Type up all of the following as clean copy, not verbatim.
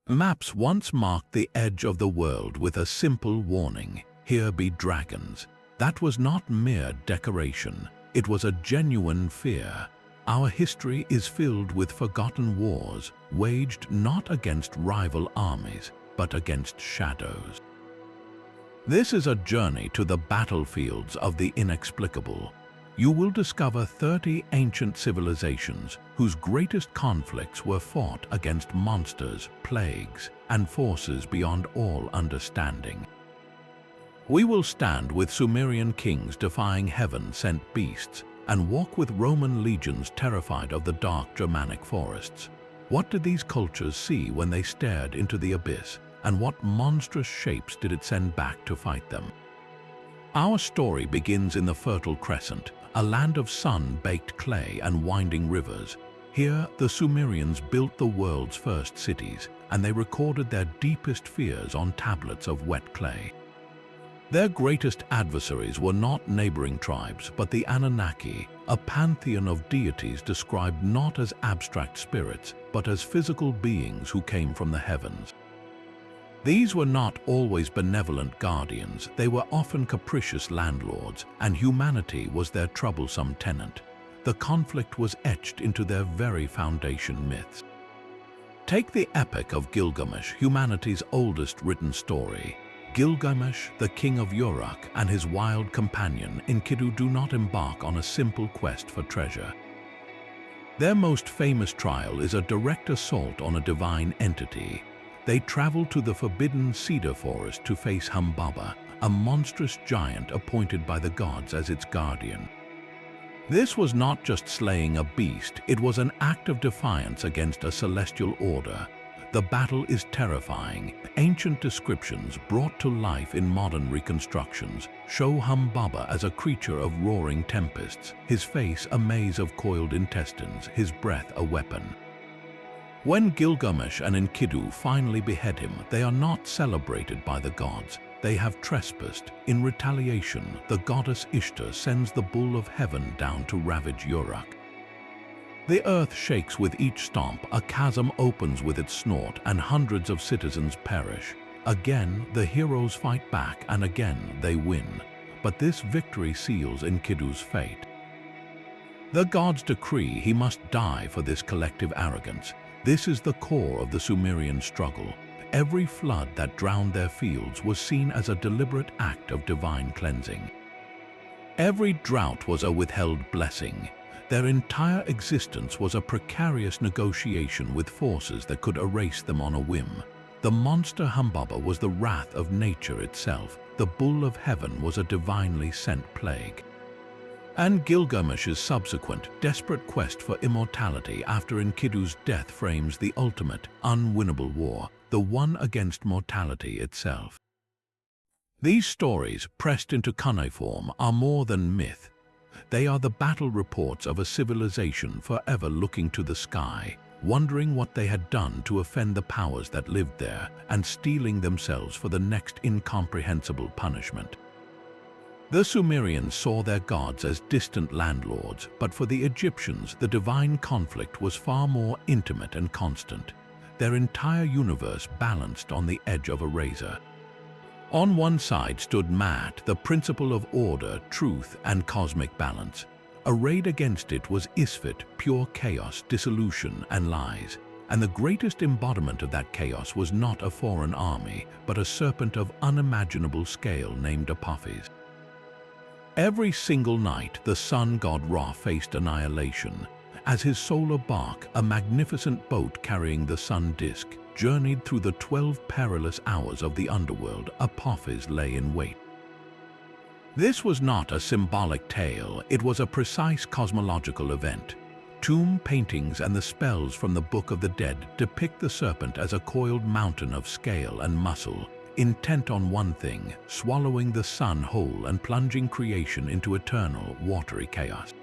Maps once marked the edge of the world with a simple warning: here be dragons. That was not mere decoration, it was a genuine fear. Our history is filled with forgotten wars, waged not against rival armies, but against shadows. This is a journey to the battlefields of the inexplicable. You will discover 30 ancient civilizations whose greatest conflicts were fought against monsters, plagues, and forces beyond all understanding. We will stand with Sumerian kings defying heaven-sent beasts, and walk with Roman legions terrified of the dark Germanic forests. What did these cultures see when they stared into the abyss, and what monstrous shapes did it send back to fight them? Our story begins in the Fertile Crescent, a land of sun-baked clay and winding rivers. Here, the Sumerians built the world's first cities, and they recorded their deepest fears on tablets of wet clay. Their greatest adversaries were not neighboring tribes, but the Anunnaki, a pantheon of deities described not as abstract spirits, but as physical beings who came from the heavens. These were not always benevolent guardians, they were often capricious landlords, and humanity was their troublesome tenant. The conflict was etched into their very foundation myths. Take the Epic of Gilgamesh, humanity's oldest written story. Gilgamesh, the king of Uruk, and his wild companion Enkidu do not embark on a simple quest for treasure. Their most famous trial is a direct assault on a divine entity. They travel to the forbidden cedar forest to face Humbaba, a monstrous giant appointed by the gods as its guardian. This was not just slaying a beast, it was an act of defiance against a celestial order. The battle is terrifying. Ancient descriptions brought to life in modern reconstructions show Humbaba as a creature of roaring tempests, his face a maze of coiled intestines, his breath a weapon. When Gilgamesh and Enkidu finally behead him, they are not celebrated by the gods. They have trespassed. In retaliation, the goddess Ishtar sends the bull of heaven down to ravage Uruk. The earth shakes with each stomp, a chasm opens with its snort, and hundreds of citizens perish. Again, the heroes fight back, and again they win. But this victory seals Enkidu's fate. The gods decree he must die for this collective arrogance. This is the core of the Sumerian struggle. Every flood that drowned their fields was seen as a deliberate act of divine cleansing. Every drought was a withheld blessing. Their entire existence was a precarious negotiation with forces that could erase them on a whim. The monster Humbaba was the wrath of nature itself. The bull of heaven was a divinely sent plague. And Gilgamesh's subsequent, desperate quest for immortality after Enkidu's death frames the ultimate, unwinnable war, the one against mortality itself. These stories, pressed into cuneiform, are more than myth. They are the battle reports of a civilization forever looking to the sky, wondering what they had done to offend the powers that lived there, and steeling themselves for the next incomprehensible punishment. The Sumerians saw their gods as distant landlords, but for the Egyptians, the divine conflict was far more intimate and constant. Their entire universe balanced on the edge of a razor. On one side stood Maat, the principle of order, truth, and cosmic balance. Arrayed against it was Isfet, pure chaos, dissolution, and lies. And the greatest embodiment of that chaos was not a foreign army, but a serpent of unimaginable scale named Apophis. Every single night, the sun god Ra faced annihilation. As his solar bark, a magnificent boat carrying the sun disk, journeyed through the 12 perilous hours of the underworld, Apophis lay in wait. This was not a symbolic tale, it was a precise cosmological event. Tomb paintings and the spells from the Book of the Dead depict the serpent as a coiled mountain of scale and muscle, intent on one thing, swallowing the sun whole and plunging creation into eternal, watery chaos.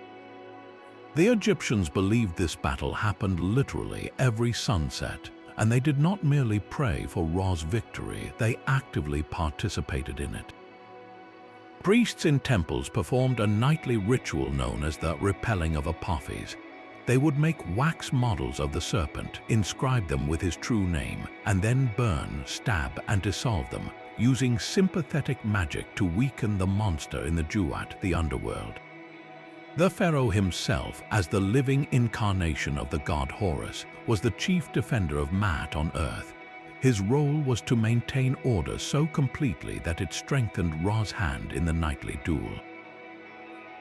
The Egyptians believed this battle happened literally every sunset, and they did not merely pray for Ra's victory, they actively participated in it. Priests in temples performed a nightly ritual known as the repelling of Apophis. They would make wax models of the serpent, inscribe them with his true name, and then burn, stab, and dissolve them, using sympathetic magic to weaken the monster in the duat, the underworld. The pharaoh himself, as the living incarnation of the god Horus, was the chief defender of Maat on earth. His role was to maintain order so completely that it strengthened Ra's hand in the nightly duel.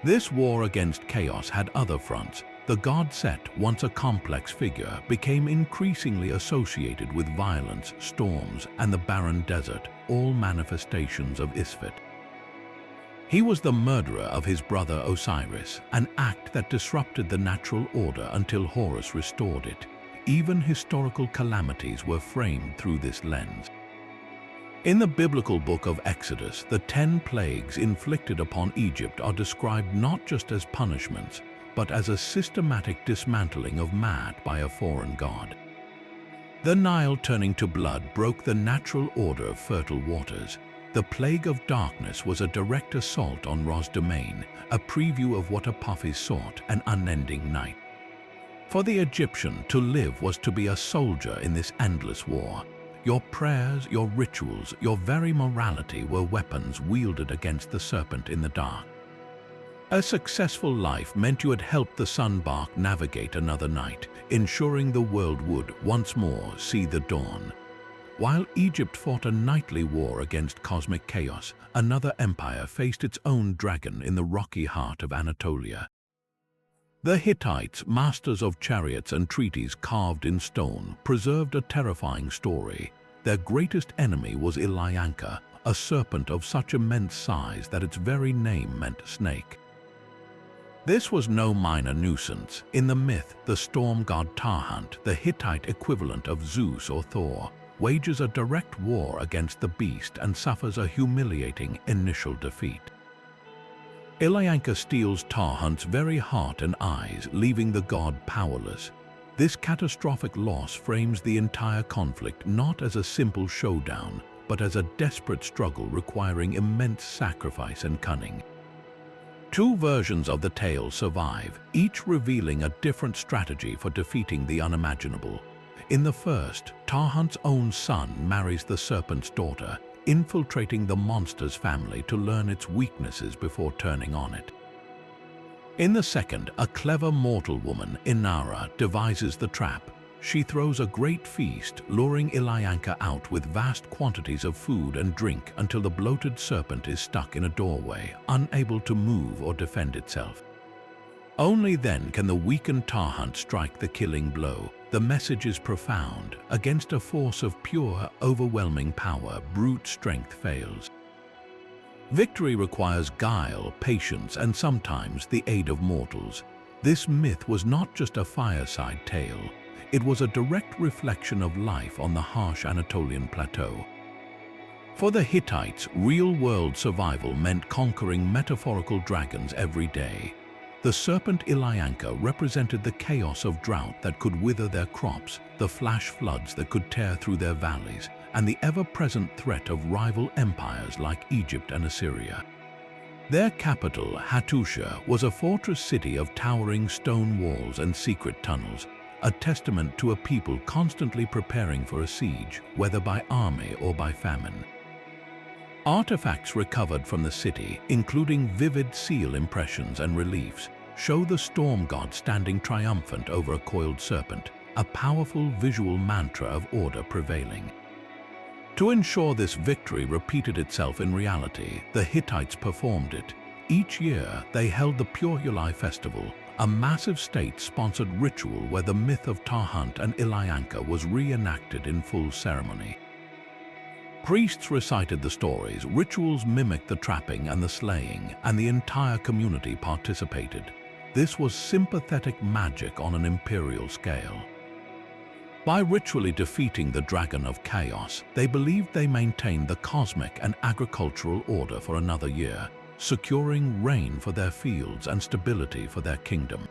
This war against chaos had other fronts. The god Set, once a complex figure, became increasingly associated with violence, storms, and the barren desert, all manifestations of Isfet. He was the murderer of his brother Osiris, an act that disrupted the natural order until Horus restored it. Even historical calamities were framed through this lens. In the biblical book of Exodus, the 10 plagues inflicted upon Egypt are described not just as punishments, but as a systematic dismantling of Maat by a foreign god. The Nile turning to blood broke the natural order of fertile waters. The plague of darkness was a direct assault on Ra's domain, a preview of what Apophis sought, an unending night. For the Egyptian, to live was to be a soldier in this endless war. Your prayers, your rituals, your very morality were weapons wielded against the serpent in the dark. A successful life meant you had helped the sunbark navigate another night, ensuring the world would, once more, see the dawn. While Egypt fought a nightly war against cosmic chaos, another empire faced its own dragon in the rocky heart of Anatolia. The Hittites, masters of chariots and treaties carved in stone, preserved a terrifying story. Their greatest enemy was Ilianka, a serpent of such immense size that its very name meant snake. This was no minor nuisance. In the myth, the storm god Tarhunt, the Hittite equivalent of Zeus or Thor, wages a direct war against the beast and suffers a humiliating initial defeat. Ilianka steals Tarhunt's very heart and eyes, leaving the god powerless. This catastrophic loss frames the entire conflict not as a simple showdown, but as a desperate struggle requiring immense sacrifice and cunning. Two versions of the tale survive, each revealing a different strategy for defeating the unimaginable. In the first, Tarhunt's own son marries the serpent's daughter, infiltrating the monster's family to learn its weaknesses before turning on it. In the second, a clever mortal woman, Inara, devises the trap. She throws a great feast, luring Ilianka out with vast quantities of food and drink until the bloated serpent is stuck in a doorway, unable to move or defend itself. Only then can the weakened Tarhunt strike the killing blow. The message is profound. Against a force of pure, overwhelming power, brute strength fails. Victory requires guile, patience, and sometimes the aid of mortals. This myth was not just a fireside tale. It was a direct reflection of life on the harsh Anatolian plateau. For the Hittites, real-world survival meant conquering metaphorical dragons every day. The serpent Ilianka represented the chaos of drought that could wither their crops, the flash floods that could tear through their valleys, and the ever-present threat of rival empires like Egypt and Assyria. Their capital, Hattusha, was a fortress city of towering stone walls and secret tunnels, a testament to a people constantly preparing for a siege, whether by army or by famine. Artifacts recovered from the city, including vivid seal impressions and reliefs, show the storm god standing triumphant over a coiled serpent, a powerful visual mantra of order prevailing. To ensure this victory repeated itself in reality, the Hittites performed it. Each year, they held the Purulai festival, a massive state-sponsored ritual where the myth of Tarhunt and Ilianka was reenacted in full ceremony. Priests recited the stories, rituals mimicked the trapping and the slaying, and the entire community participated. This was sympathetic magic on an imperial scale. By ritually defeating the dragon of chaos, they believed they maintained the cosmic and agricultural order for another year, securing rain for their fields and stability for their kingdom.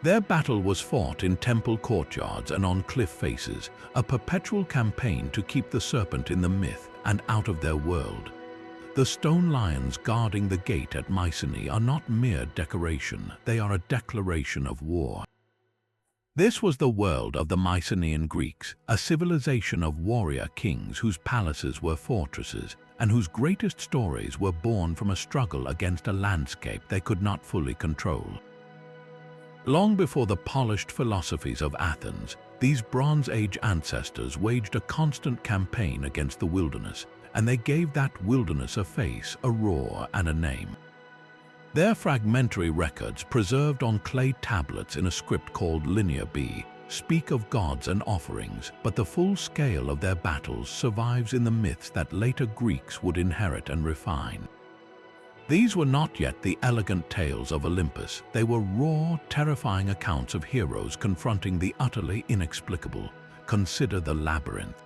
Their battle was fought in temple courtyards and on cliff faces, a perpetual campaign to keep the serpent in the myth and out of their world. The stone lions guarding the gate at Mycenae are not mere decoration, they are a declaration of war. This was the world of the Mycenaean Greeks, a civilization of warrior kings whose palaces were fortresses and whose greatest stories were born from a struggle against a landscape they could not fully control. Long before the polished philosophies of Athens, these Bronze Age ancestors waged a constant campaign against the wilderness, and they gave that wilderness a face, a roar, and a name. Their fragmentary records, preserved on clay tablets in a script called Linear B, speak of gods and offerings, but the full scale of their battles survives in the myths that later Greeks would inherit and refine. These were not yet the elegant tales of Olympus. They were raw, terrifying accounts of heroes confronting the utterly inexplicable. Consider the labyrinth.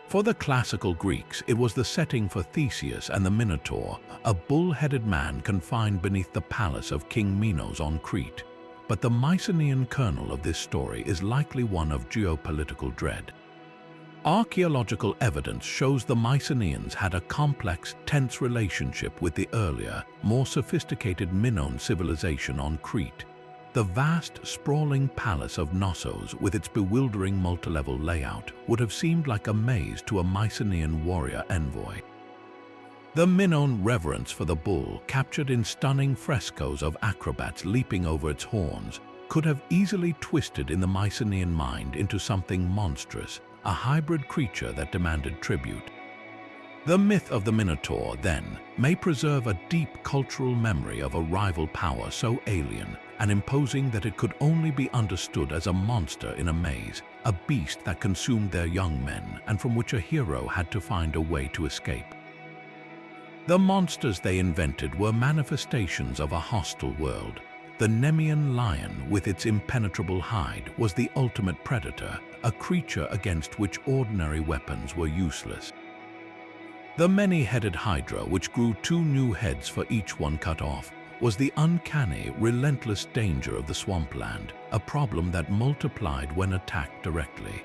For the classical Greeks, it was the setting for Theseus and the Minotaur, a bull-headed man confined beneath the palace of King Minos on Crete. But the Mycenaean kernel of this story is likely one of geopolitical dread. Archaeological evidence shows the Mycenaeans had a complex, tense relationship with the earlier, more sophisticated Minoan civilization on Crete. The vast, sprawling palace of Knossos, with its bewildering multi-level layout, would have seemed like a maze to a Mycenaean warrior envoy. The Minoan reverence for the bull, captured in stunning frescoes of acrobats leaping over its horns, could have easily twisted in the Mycenaean mind into something monstrous, a hybrid creature that demanded tribute. The myth of the Minotaur, then, may preserve a deep cultural memory of a rival power so alien and imposing that it could only be understood as a monster in a maze, a beast that consumed their young men and from which a hero had to find a way to escape. The monsters they invented were manifestations of a hostile world. The Nemean lion, with its impenetrable hide, was the ultimate predator, a creature against which ordinary weapons were useless. The many-headed hydra, which grew 2 new heads for each one cut off, was the uncanny, relentless danger of the swampland, a problem that multiplied when attacked directly.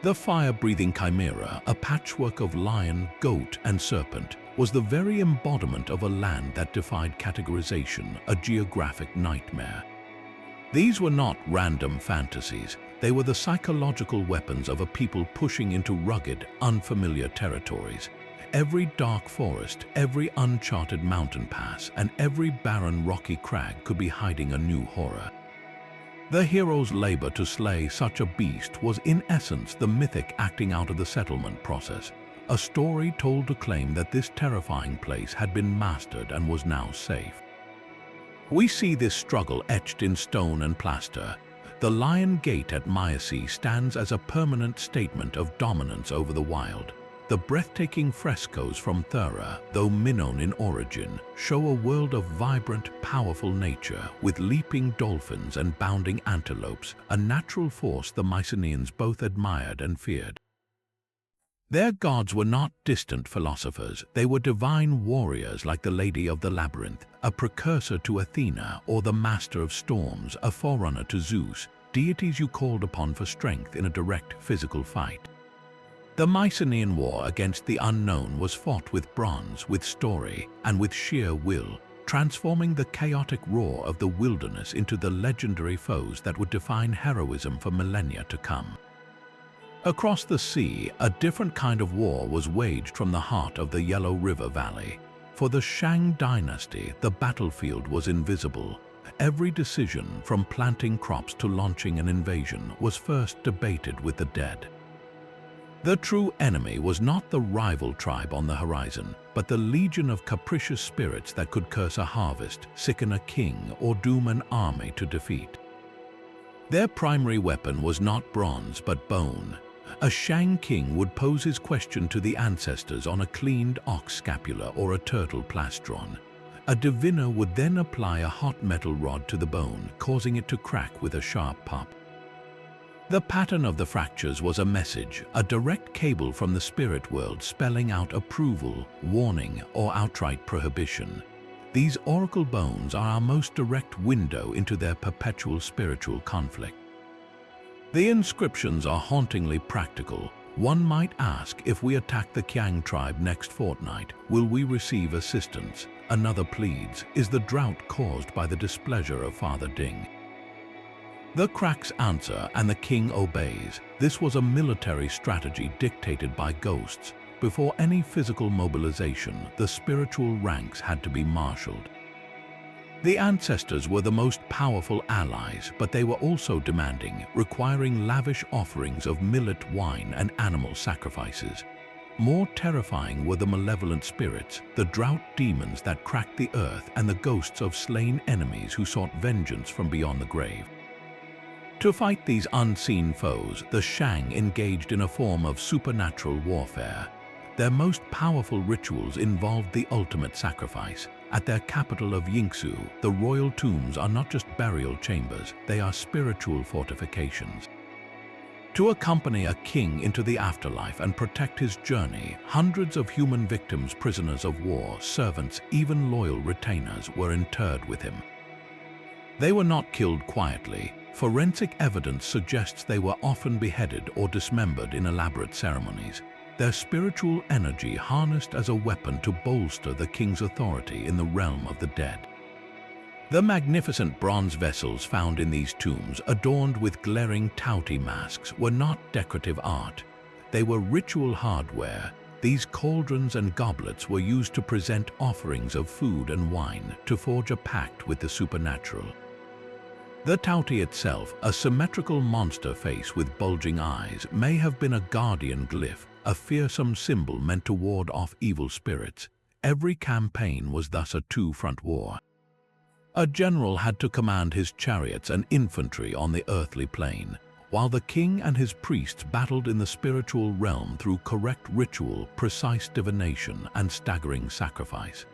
The fire-breathing chimera, a patchwork of lion, goat, and serpent, was the very embodiment of a land that defied categorization, a geographic nightmare. These were not random fantasies. They were the psychological weapons of a people pushing into rugged, unfamiliar territories. Every dark forest, every uncharted mountain pass, and every barren rocky crag could be hiding a new horror. The hero's labor to slay such a beast was in essence the mythic acting out of the settlement process, a story told to claim that this terrifying place had been mastered and was now safe. We see this struggle etched in stone and plaster. The Lion Gate at Mycenae stands as a permanent statement of dominance over the wild. The breathtaking frescoes from Thera, though Minoan in origin, show a world of vibrant, powerful nature with leaping dolphins and bounding antelopes, a natural force the Mycenaeans both admired and feared. Their gods were not distant philosophers. They were divine warriors like the Lady of the Labyrinth, a precursor to Athena, or the Master of Storms, a forerunner to Zeus, deities you called upon for strength in a direct physical fight. The Mycenaean war against the unknown was fought with bronze, with story, and with sheer will, transforming the chaotic roar of the wilderness into the legendary foes that would define heroism for millennia to come. Across the sea, a different kind of war was waged from the heart of the Yellow River Valley. For the Shang dynasty, the battlefield was invisible. Every decision, from planting crops to launching an invasion, was first debated with the dead. The true enemy was not the rival tribe on the horizon, but the legion of capricious spirits that could curse a harvest, sicken a king, or doom an army to defeat. Their primary weapon was not bronze but bone. A Shang king would pose his question to the ancestors on a cleaned ox scapula or a turtle plastron. A diviner would then apply a hot metal rod to the bone, causing it to crack with a sharp pop. The pattern of the fractures was a message, a direct cable from the spirit world spelling out approval, warning, or outright prohibition. These oracle bones are our most direct window into their perpetual spiritual conflict. The inscriptions are hauntingly practical. One might ask, if we attack the Qiang tribe next fortnight, will we receive assistance? Another pleads, is the drought caused by the displeasure of Father Ding? The Krak's answer, and the king obeys. This was a military strategy dictated by ghosts. Before any physical mobilization, the spiritual ranks had to be marshaled. The ancestors were the most powerful allies, but they were also demanding, requiring lavish offerings of millet, wine, and animal sacrifices. More terrifying were the malevolent spirits, the drought demons that cracked the earth, and the ghosts of slain enemies who sought vengeance from beyond the grave. To fight these unseen foes, the Shang engaged in a form of supernatural warfare. Their most powerful rituals involved the ultimate sacrifice. At their capital of Yingsu, the royal tombs are not just burial chambers, they are spiritual fortifications. To accompany a king into the afterlife and protect his journey, hundreds of human victims, prisoners of war, servants, even loyal retainers were interred with him. They were not killed quietly. Forensic evidence suggests they were often beheaded or dismembered in elaborate ceremonies. Their spiritual energy harnessed as a weapon to bolster the king's authority in the realm of the dead. The magnificent bronze vessels found in these tombs, adorned with glaring touty masks, were not decorative art. They were ritual hardware. These cauldrons and goblets were used to present offerings of food and wine, to forge a pact with the supernatural. The touty itself, a symmetrical monster face with bulging eyes, may have been a guardian glyph, a fearsome symbol meant to ward off evil spirits. Every campaign was thus a two-front war. A general had to command his chariots and infantry on the earthly plane, while the king and his priests battled in the spiritual realm through correct ritual, precise divination, and staggering sacrifice.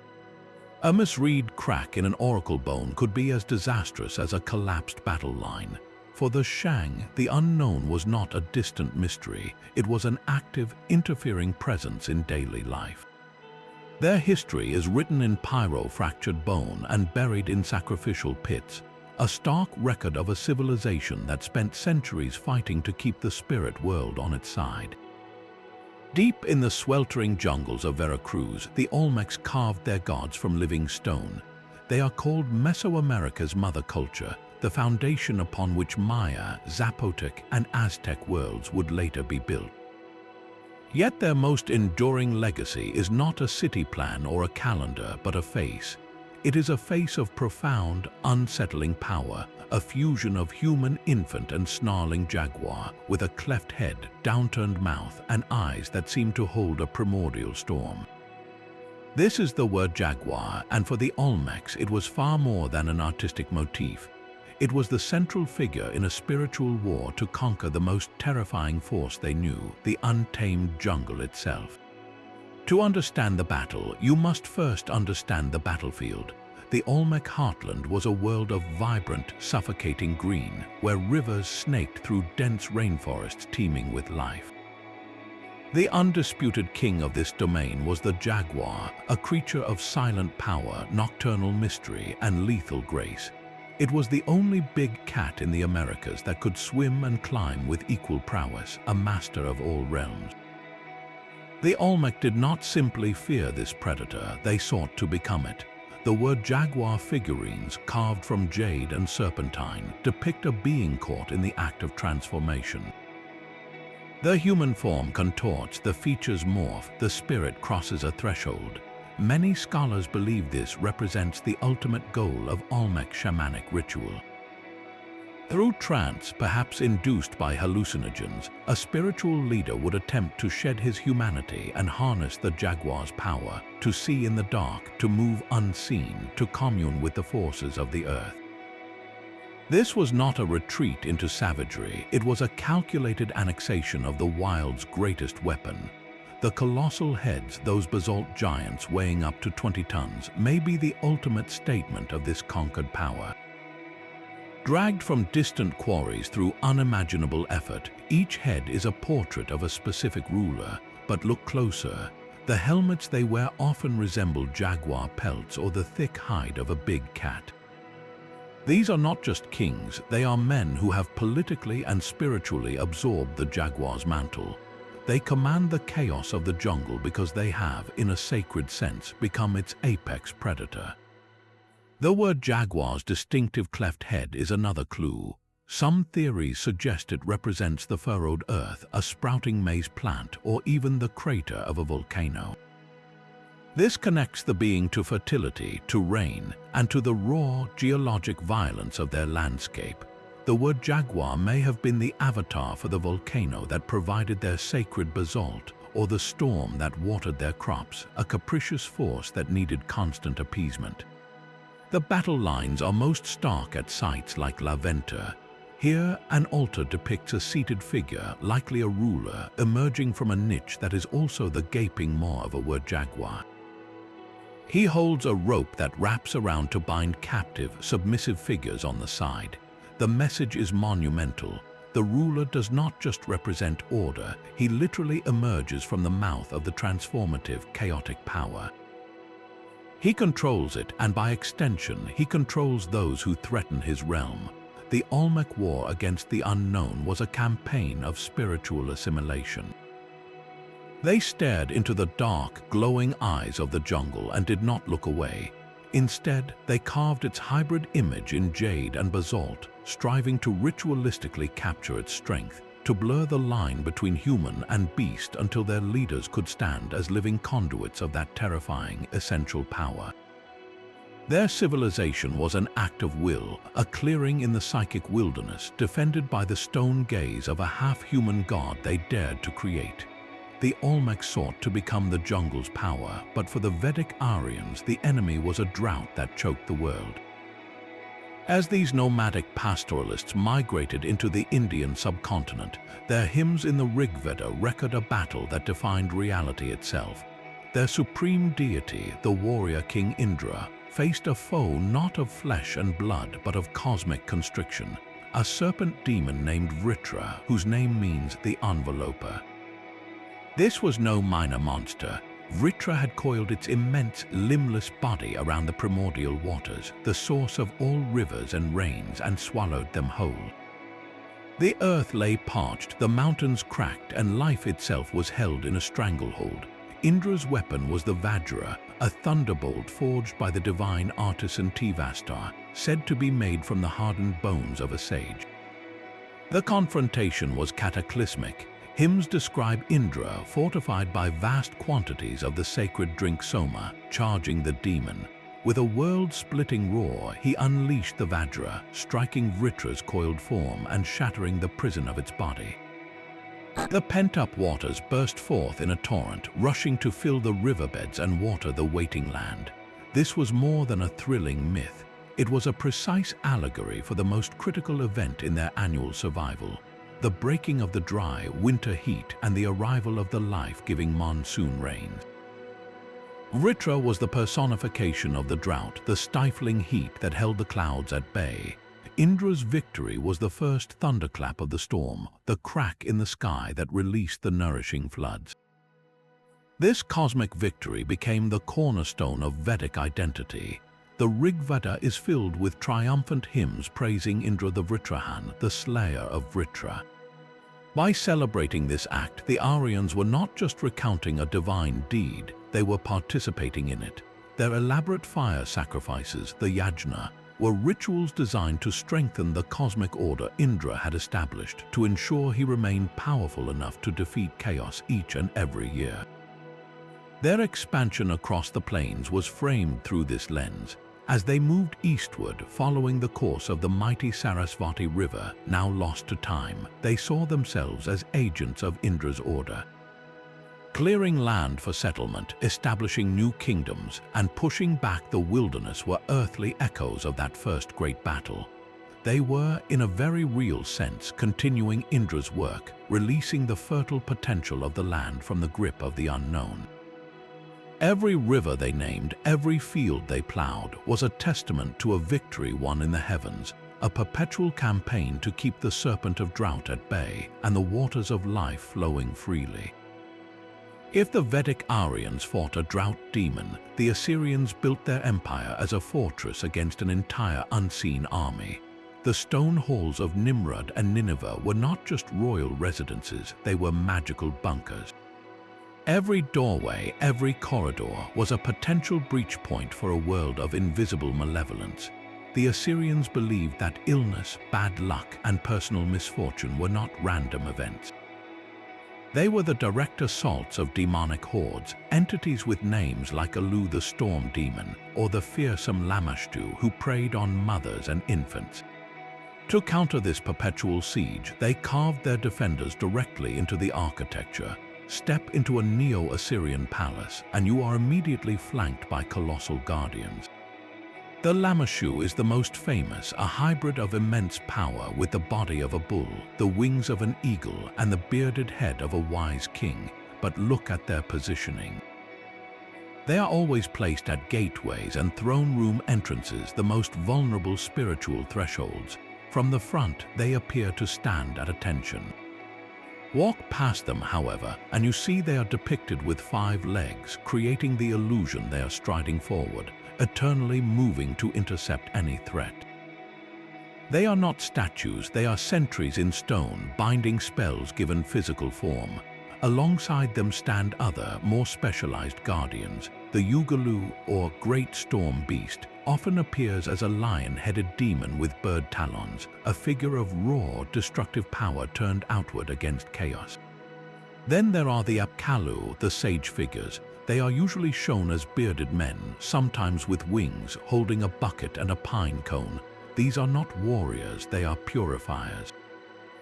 A misread crack in an oracle bone could be as disastrous as a collapsed battle line. For the Shang, the unknown was not a distant mystery, it was an active, interfering presence in daily life. Their history is written in pyro-fractured bone and buried in sacrificial pits, a stark record of a civilization that spent centuries fighting to keep the spirit world on its side. Deep in the sweltering jungles of Veracruz, the Olmecs carved their gods from living stone. They are called Mesoamerica's mother culture, the foundation upon which Maya, Zapotec, and Aztec worlds would later be built. Yet their most enduring legacy is not a city plan or a calendar, but a face. It is a face of profound, unsettling power, a fusion of human infant and snarling jaguar, with a cleft head, downturned mouth, and eyes that seem to hold a primordial storm. This is the word jaguar, and for the Olmecs it was far more than an artistic motif. It was the central figure in a spiritual war to conquer the most terrifying force they knew, the untamed jungle itself. To understand the battle, you must first understand the battlefield. The Olmec heartland was a world of vibrant, suffocating green, where rivers snaked through dense rainforests teeming with life. The undisputed king of this domain was the jaguar, a creature of silent power, nocturnal mystery, and lethal grace. It was the only big cat in the Americas that could swim and climb with equal prowess, a master of all realms. The Olmec did not simply fear this predator, they sought to become it. The word jaguar figurines, carved from jade and serpentine, depict a being caught in the act of transformation. The human form contorts, the features morph, the spirit crosses a threshold. Many scholars believe this represents the ultimate goal of Olmec shamanic ritual. Through trance, perhaps induced by hallucinogens, a spiritual leader would attempt to shed his humanity and harness the jaguar's power, to see in the dark, to move unseen, to commune with the forces of the earth. This was not a retreat into savagery, it was a calculated annexation of the wild's greatest weapon. The colossal heads, those basalt giants weighing up to 20 tons, may be the ultimate statement of this conquered power. Dragged from distant quarries through unimaginable effort, each head is a portrait of a specific ruler. But look closer. The helmets they wear often resemble jaguar pelts or the thick hide of a big cat. These are not just kings, they are men who have politically and spiritually absorbed the jaguar's mantle. They command the chaos of the jungle because they have, in a sacred sense, become its apex predator. The word jaguar's distinctive cleft head is another clue. Some theories suggest it represents the furrowed earth, a sprouting maize plant, or even the crater of a volcano. This connects the being to fertility, to rain, and to the raw, geologic violence of their landscape. The word jaguar may have been the avatar for the volcano that provided their sacred basalt, or the storm that watered their crops, a capricious force that needed constant appeasement. The battle lines are most stark at sites like La Ventura. Here, an altar depicts a seated figure, likely a ruler, emerging from a niche that is also the gaping maw of a word jaguar. He holds a rope that wraps around to bind captive, submissive figures on the side. The message is monumental. The ruler does not just represent order, he literally emerges from the mouth of the transformative, chaotic power. He controls it, and by extension, he controls those who threaten his realm. The Olmec War against the unknown was a campaign of spiritual assimilation. They stared into the dark, glowing eyes of the jungle and did not look away. Instead, they carved its hybrid image in jade and basalt, striving to ritualistically capture its strength, to blur the line between human and beast until their leaders could stand as living conduits of that terrifying, essential power. Their civilization was an act of will, a clearing in the psychic wilderness, defended by the stone gaze of a half-human god they dared to create. The Olmec sought to become the jungle's power, but for the Vedic Aryans, the enemy was a drought that choked the world. As these nomadic pastoralists migrated into the Indian subcontinent, their hymns in the Rig Veda record a battle that defined reality itself. Their supreme deity, the warrior king Indra, faced a foe not of flesh and blood but of cosmic constriction, a serpent demon named Vritra, whose name means the enveloper. This was no minor monster. Vritra had coiled its immense, limbless body around the primordial waters, the source of all rivers and rains, and swallowed them whole. The earth lay parched, the mountains cracked, and life itself was held in a stranglehold. Indra's weapon was the Vajra, a thunderbolt forged by the divine artisan Tivastar, said to be made from the hardened bones of a sage. The confrontation was cataclysmic. Hymns describe Indra, fortified by vast quantities of the sacred drink Soma, charging the demon. With a world-splitting roar, he unleashed the Vajra, striking Vritra's coiled form and shattering the prison of its body. The pent-up waters burst forth in a torrent, rushing to fill the riverbeds and water the waiting land. This was more than a thrilling myth. It was a precise allegory for the most critical event in their annual survival: the breaking of the dry winter heat and the arrival of the life-giving monsoon rains. Vritra was the personification of the drought, the stifling heat that held the clouds at bay. Indra's victory was the first thunderclap of the storm, the crack in the sky that released the nourishing floods. This cosmic victory became the cornerstone of Vedic identity. The Rig Veda is filled with triumphant hymns praising Indra the Vritrahan, the slayer of Vritra. By celebrating this act, the Aryans were not just recounting a divine deed, they were participating in it. Their elaborate fire sacrifices, the yajna, were rituals designed to strengthen the cosmic order Indra had established, to ensure he remained powerful enough to defeat chaos each and every year. Their expansion across the plains was framed through this lens. As they moved eastward, following the course of the mighty Sarasvati River, now lost to time, they saw themselves as agents of Indra's order. Clearing land for settlement, establishing new kingdoms, and pushing back the wilderness were earthly echoes of that first great battle. They were, in a very real sense, continuing Indra's work, releasing the fertile potential of the land from the grip of the unknown. Every river they named, every field they plowed, was a testament to a victory won in the heavens, a perpetual campaign to keep the serpent of drought at bay and the waters of life flowing freely. If the Vedic Aryans fought a drought demon, the Assyrians built their empire as a fortress against an entire unseen army. The stone halls of Nimrud and Nineveh were not just royal residences, they were magical bunkers. Every doorway, every corridor was a potential breach point for a world of invisible malevolence. The Assyrians believed that illness, bad luck, and personal misfortune were not random events. They were the direct assaults of demonic hordes, entities with names like Elu the storm demon or the fearsome Lamashtu who preyed on mothers and infants. To counter this perpetual siege, they carved their defenders directly into the architecture. Step into a Neo-Assyrian palace and you are immediately flanked by colossal guardians. The Lamashu is the most famous, a hybrid of immense power with the body of a bull, the wings of an eagle, and the bearded head of a wise king. But look at their positioning. They are always placed at gateways and throne room entrances, the most vulnerable spiritual thresholds. From the front, they appear to stand at attention. Walk past them, however, and you see they are depicted with 5 legs, creating the illusion they are striding forward, eternally moving to intercept any threat. They are not statues, they are sentries in stone, binding spells given physical form. Alongside them stand other, more specialized guardians. The Yugalu, or Great Storm Beast, often appears as a lion-headed demon with bird talons, a figure of raw, destructive power turned outward against chaos. Then there are the Apkallu, the sage figures. They are usually shown as bearded men, sometimes with wings, holding a bucket and a pine cone. These are not warriors, they are purifiers.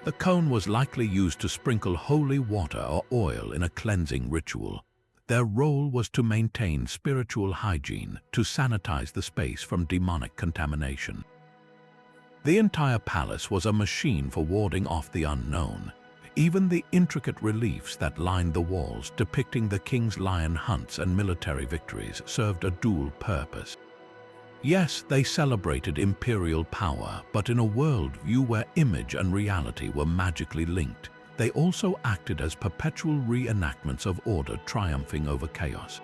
The cone was likely used to sprinkle holy water or oil in a cleansing ritual. Their role was to maintain spiritual hygiene, to sanitize the space from demonic contamination. The entire palace was a machine for warding off the unknown. Even the intricate reliefs that lined the walls depicting the king's lion hunts and military victories served a dual purpose. Yes, they celebrated imperial power, but in a worldview where image and reality were magically linked, they also acted as perpetual reenactments of order triumphing over chaos.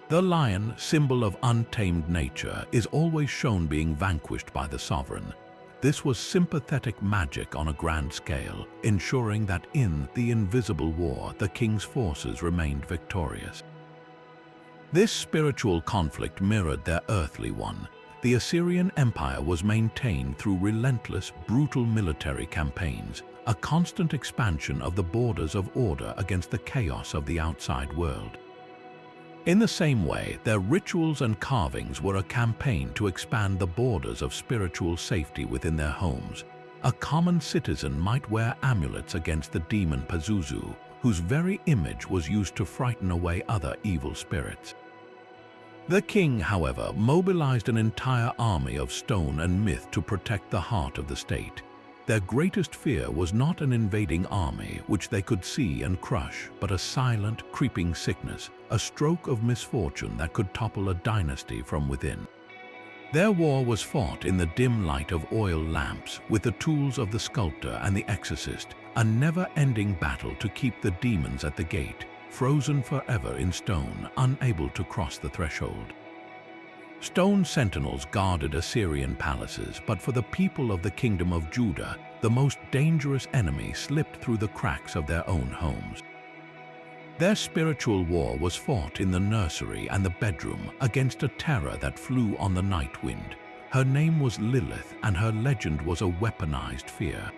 The lion, symbol of untamed nature, is always shown being vanquished by the sovereign. This was sympathetic magic on a grand scale, ensuring that in the invisible war, the king's forces remained victorious. This spiritual conflict mirrored their earthly one. The Assyrian Empire was maintained through relentless, brutal military campaigns, a constant expansion of the borders of order against the chaos of the outside world. In the same way, their rituals and carvings were a campaign to expand the borders of spiritual safety within their homes. A common citizen might wear amulets against the demon Pazuzu, whose very image was used to frighten away other evil spirits. The king, however, mobilized an entire army of stone and myth to protect the heart of the state. Their greatest fear was not an invading army which they could see and crush, but a silent, creeping sickness, a stroke of misfortune that could topple a dynasty from within. Their war was fought in the dim light of oil lamps, with the tools of the sculptor and the exorcist, a never-ending battle to keep the demons at the gate, frozen forever in stone, unable to cross the threshold. Stone sentinels guarded Assyrian palaces, but for the people of the Kingdom of Judah, the most dangerous enemy slipped through the cracks of their own homes. Their spiritual war was fought in the nursery and the bedroom against a terror that flew on the night wind. Her name was Lilith, and her legend was a weaponized fear.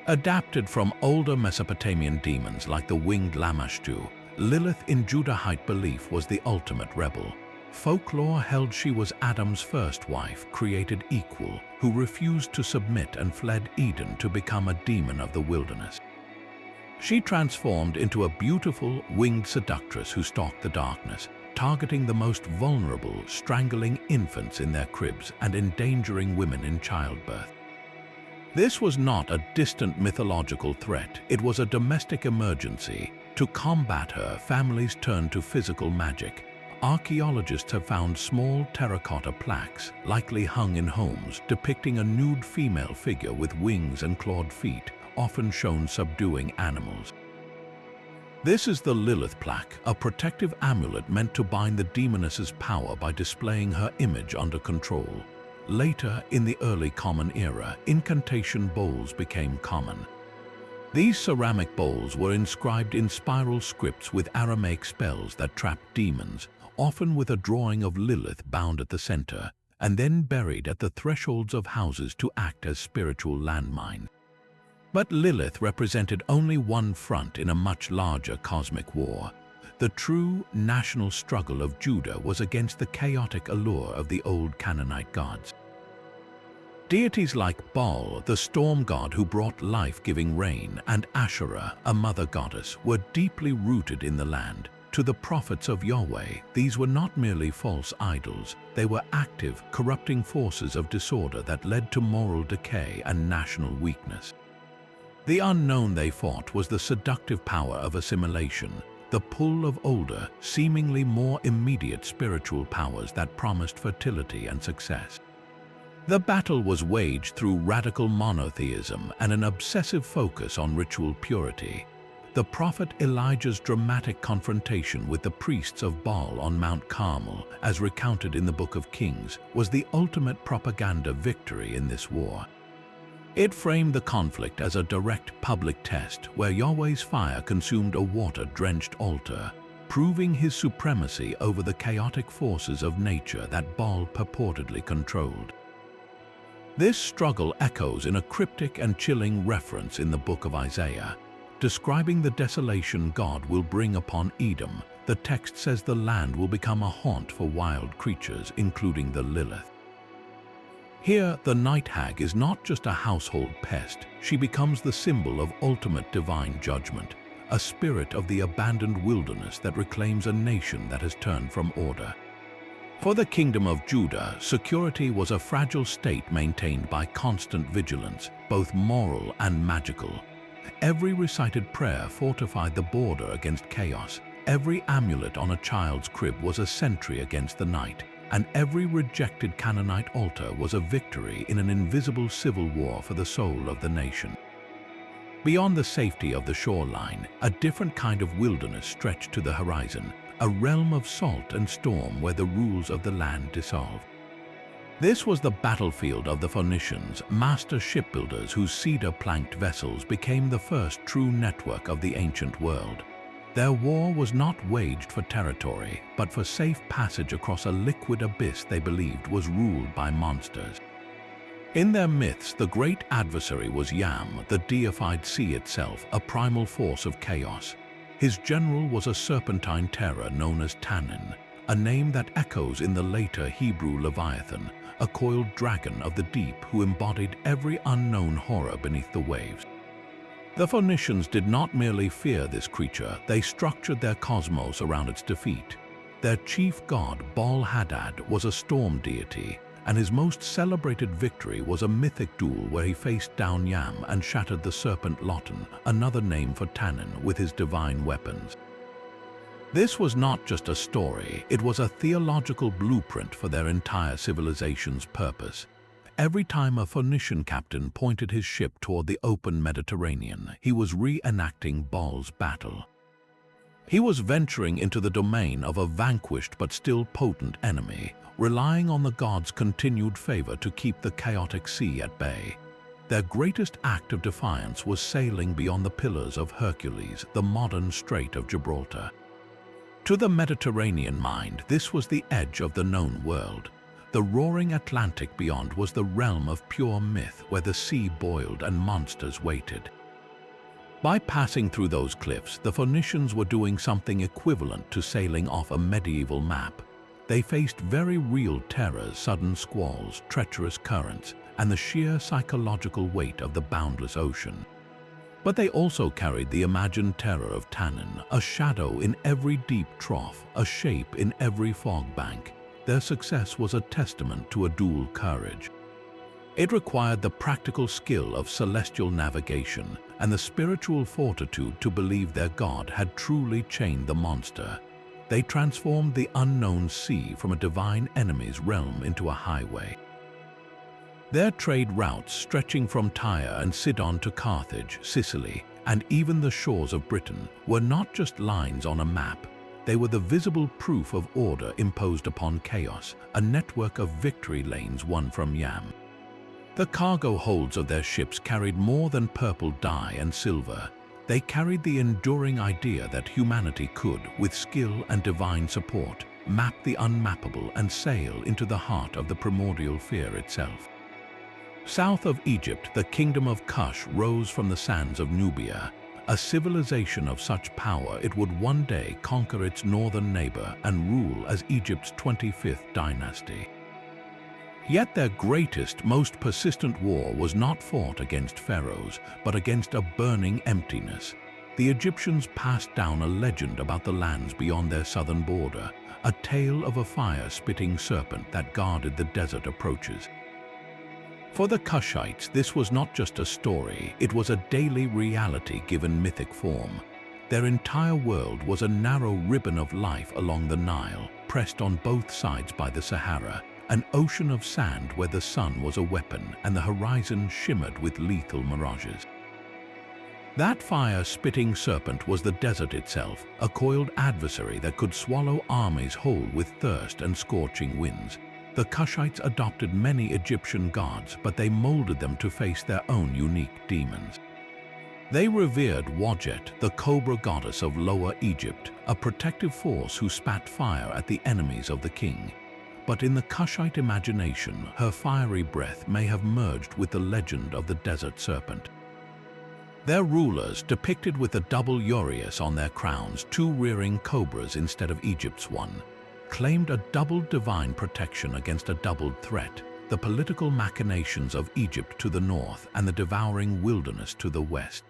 Adapted from older Mesopotamian demons like the winged Lamashtu, Lilith in Judahite belief was the ultimate rebel. Folklore held she was Adam's first wife, created equal, who refused to submit and fled Eden to become a demon of the wilderness. She transformed into a beautiful, winged seductress who stalked the darkness, targeting the most vulnerable, strangling infants in their cribs and endangering women in childbirth. This was not a distant mythological threat, it was a domestic emergency. To combat her, families turned to physical magic. Archaeologists have found small terracotta plaques, likely hung in homes, depicting a nude female figure with wings and clawed feet, often shown subduing animals. This is the Lilith plaque, a protective amulet meant to bind the demoness's power by displaying her image under control. Later, in the early Common Era, incantation bowls became common. These ceramic bowls were inscribed in spiral scripts with Aramaic spells that trapped demons, often with a drawing of Lilith bound at the center. and then buried at the thresholds of houses to act as spiritual landmines. But Lilith represented only one front in a much larger cosmic war. The true national struggle of Judah was against the chaotic allure of the old Canaanite gods. Deities like Baal, the storm god who brought life-giving rain, and Asherah, a mother goddess, were deeply rooted in the land. To the prophets of Yahweh, these were not merely false idols, they were active, corrupting forces of disorder that led to moral decay and national weakness. The unknown they fought was the seductive power of assimilation, the pull of older, seemingly more immediate spiritual powers that promised fertility and success. The battle was waged through radical monotheism and an obsessive focus on ritual purity. The prophet Elijah's dramatic confrontation with the priests of Baal on Mount Carmel, as recounted in the Book of Kings, was the ultimate propaganda victory in this war. It framed the conflict as a direct public test where Yahweh's fire consumed a water-drenched altar, proving his supremacy over the chaotic forces of nature that Baal purportedly controlled. This struggle echoes in a cryptic and chilling reference in the book of Isaiah. Describing the desolation God will bring upon Edom, the text says the land will become a haunt for wild creatures, including the Lilith. Here, the night hag is not just a household pest, she becomes the symbol of ultimate divine judgment, a spirit of the abandoned wilderness that reclaims a nation that has turned from order. For the kingdom of Judah, security was a fragile state maintained by constant vigilance, both moral and magical. Every recited prayer fortified the border against chaos. Every amulet on a child's crib was a sentry against the night, and every rejected Canaanite altar was a victory in an invisible civil war for the soul of the nation. Beyond the safety of the shoreline, a different kind of wilderness stretched to the horizon, a realm of salt and storm where the rules of the land dissolved. This was the battlefield of the Phoenicians, master shipbuilders whose cedar-planked vessels became the first true network of the ancient world. Their war was not waged for territory, but for safe passage across a liquid abyss they believed was ruled by monsters. In their myths, the great adversary was Yam, the deified sea itself, a primal force of chaos. His general was a serpentine terror known as Tannin, a name that echoes in the later Hebrew Leviathan, a coiled dragon of the deep who embodied every unknown horror beneath the waves. The Phoenicians did not merely fear this creature, they structured their cosmos around its defeat. Their chief god, Baal-Hadad, was a storm deity, and his most celebrated victory was a mythic duel where he faced down Yam and shattered the serpent Lotan, another name for Tannin, with his divine weapons. This was not just a story, it was a theological blueprint for their entire civilization's purpose. Every time a Phoenician captain pointed his ship toward the open Mediterranean, he was reenacting Baal's battle. He was venturing into the domain of a vanquished but still potent enemy, relying on the gods' continued favor to keep the chaotic sea at bay. Their greatest act of defiance was sailing beyond the Pillars of Hercules, the modern Strait of Gibraltar. To the Mediterranean mind, this was the edge of the known world. The roaring Atlantic beyond was the realm of pure myth where the sea boiled and monsters waited. By passing through those cliffs, the Phoenicians were doing something equivalent to sailing off a medieval map. They faced very real terrors, sudden squalls, treacherous currents, and the sheer psychological weight of the boundless ocean. But they also carried the imagined terror of Tannin, a shadow in every deep trough, a shape in every fog bank. Their success was a testament to a dual courage. It required the practical skill of celestial navigation and the spiritual fortitude to believe their god had truly chained the monster. They transformed the unknown sea from a divine enemy's realm into a highway. Their trade routes, stretching from Tyre and Sidon to Carthage, Sicily, and even the shores of Britain, were not just lines on a map. They were the visible proof of order imposed upon chaos, a network of victory lanes won from Yam. The cargo holds of their ships carried more than purple dye and silver. They carried the enduring idea that humanity could, with skill and divine support, map the unmappable and sail into the heart of the primordial fear itself. South of Egypt, the kingdom of Kush rose from the sands of Nubia, a civilization of such power it would one day conquer its northern neighbor and rule as Egypt's 25th dynasty. Yet their greatest, most persistent war was not fought against pharaohs, but against a burning emptiness. The Egyptians passed down a legend about the lands beyond their southern border, a tale of a fire-spitting serpent that guarded the desert approaches. For the Kushites, this was not just a story, it was a daily reality given mythic form. Their entire world was a narrow ribbon of life along the Nile, pressed on both sides by the Sahara, an ocean of sand where the sun was a weapon and the horizon shimmered with lethal mirages. That fire-spitting serpent was the desert itself, a coiled adversary that could swallow armies whole with thirst and scorching winds. The Kushites adopted many Egyptian gods, but they molded them to face their own unique demons. They revered Wadjet, the cobra goddess of Lower Egypt, a protective force who spat fire at the enemies of the king. But in the Kushite imagination, her fiery breath may have merged with the legend of the desert serpent. Their rulers, depicted with a double uraeus on their crowns, two rearing cobras instead of Egypt's one, claimed a double divine protection against a doubled threat, the political machinations of Egypt to the north and the devouring wilderness to the west.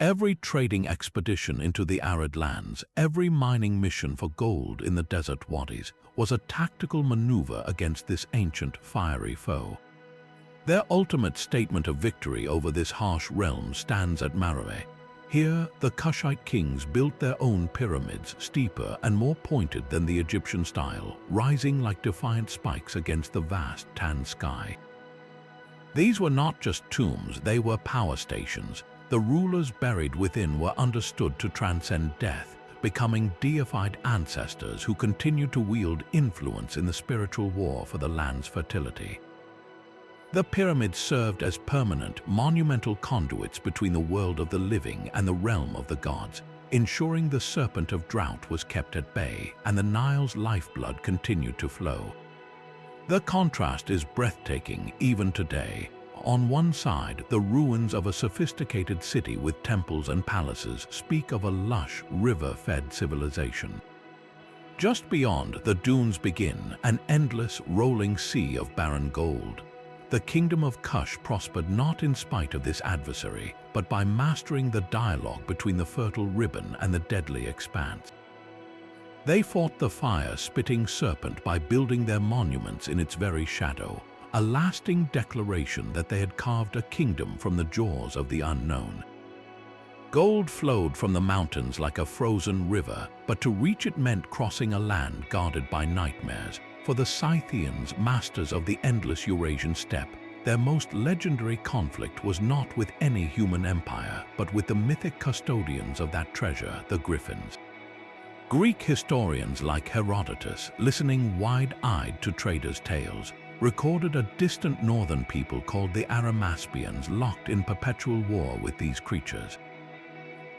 Every trading expedition into the arid lands, every mining mission for gold in the desert wadis, was a tactical maneuver against this ancient, fiery foe. Their ultimate statement of victory over this harsh realm stands at Meroe. Here, the Kushite kings built their own pyramids, steeper and more pointed than the Egyptian style, rising like defiant spikes against the vast tan sky. These were not just tombs, they were power stations. The rulers buried within were understood to transcend death, becoming deified ancestors who continued to wield influence in the spiritual war for the land's fertility. The pyramids served as permanent, monumental conduits between the world of the living and the realm of the gods, ensuring the serpent of drought was kept at bay and the Nile's lifeblood continued to flow. The contrast is breathtaking even today. On one side, the ruins of a sophisticated city with temples and palaces speak of a lush, river-fed civilization. Just beyond, the dunes begin, an endless, rolling sea of barren gold. The kingdom of Kush prospered not in spite of this adversary, but by mastering the dialogue between the fertile ribbon and the deadly expanse. They fought the fire-spitting serpent by building their monuments in its very shadow, a lasting declaration that they had carved a kingdom from the jaws of the unknown. Gold flowed from the mountains like a frozen river, but to reach it meant crossing a land guarded by nightmares. For the Scythians, masters of the endless Eurasian steppe, their most legendary conflict was not with any human empire, but with the mythic custodians of that treasure, the Griffins. Greek historians like Herodotus, listening wide-eyed to traders' tales, recorded a distant northern people called the Arimaspians locked in perpetual war with these creatures.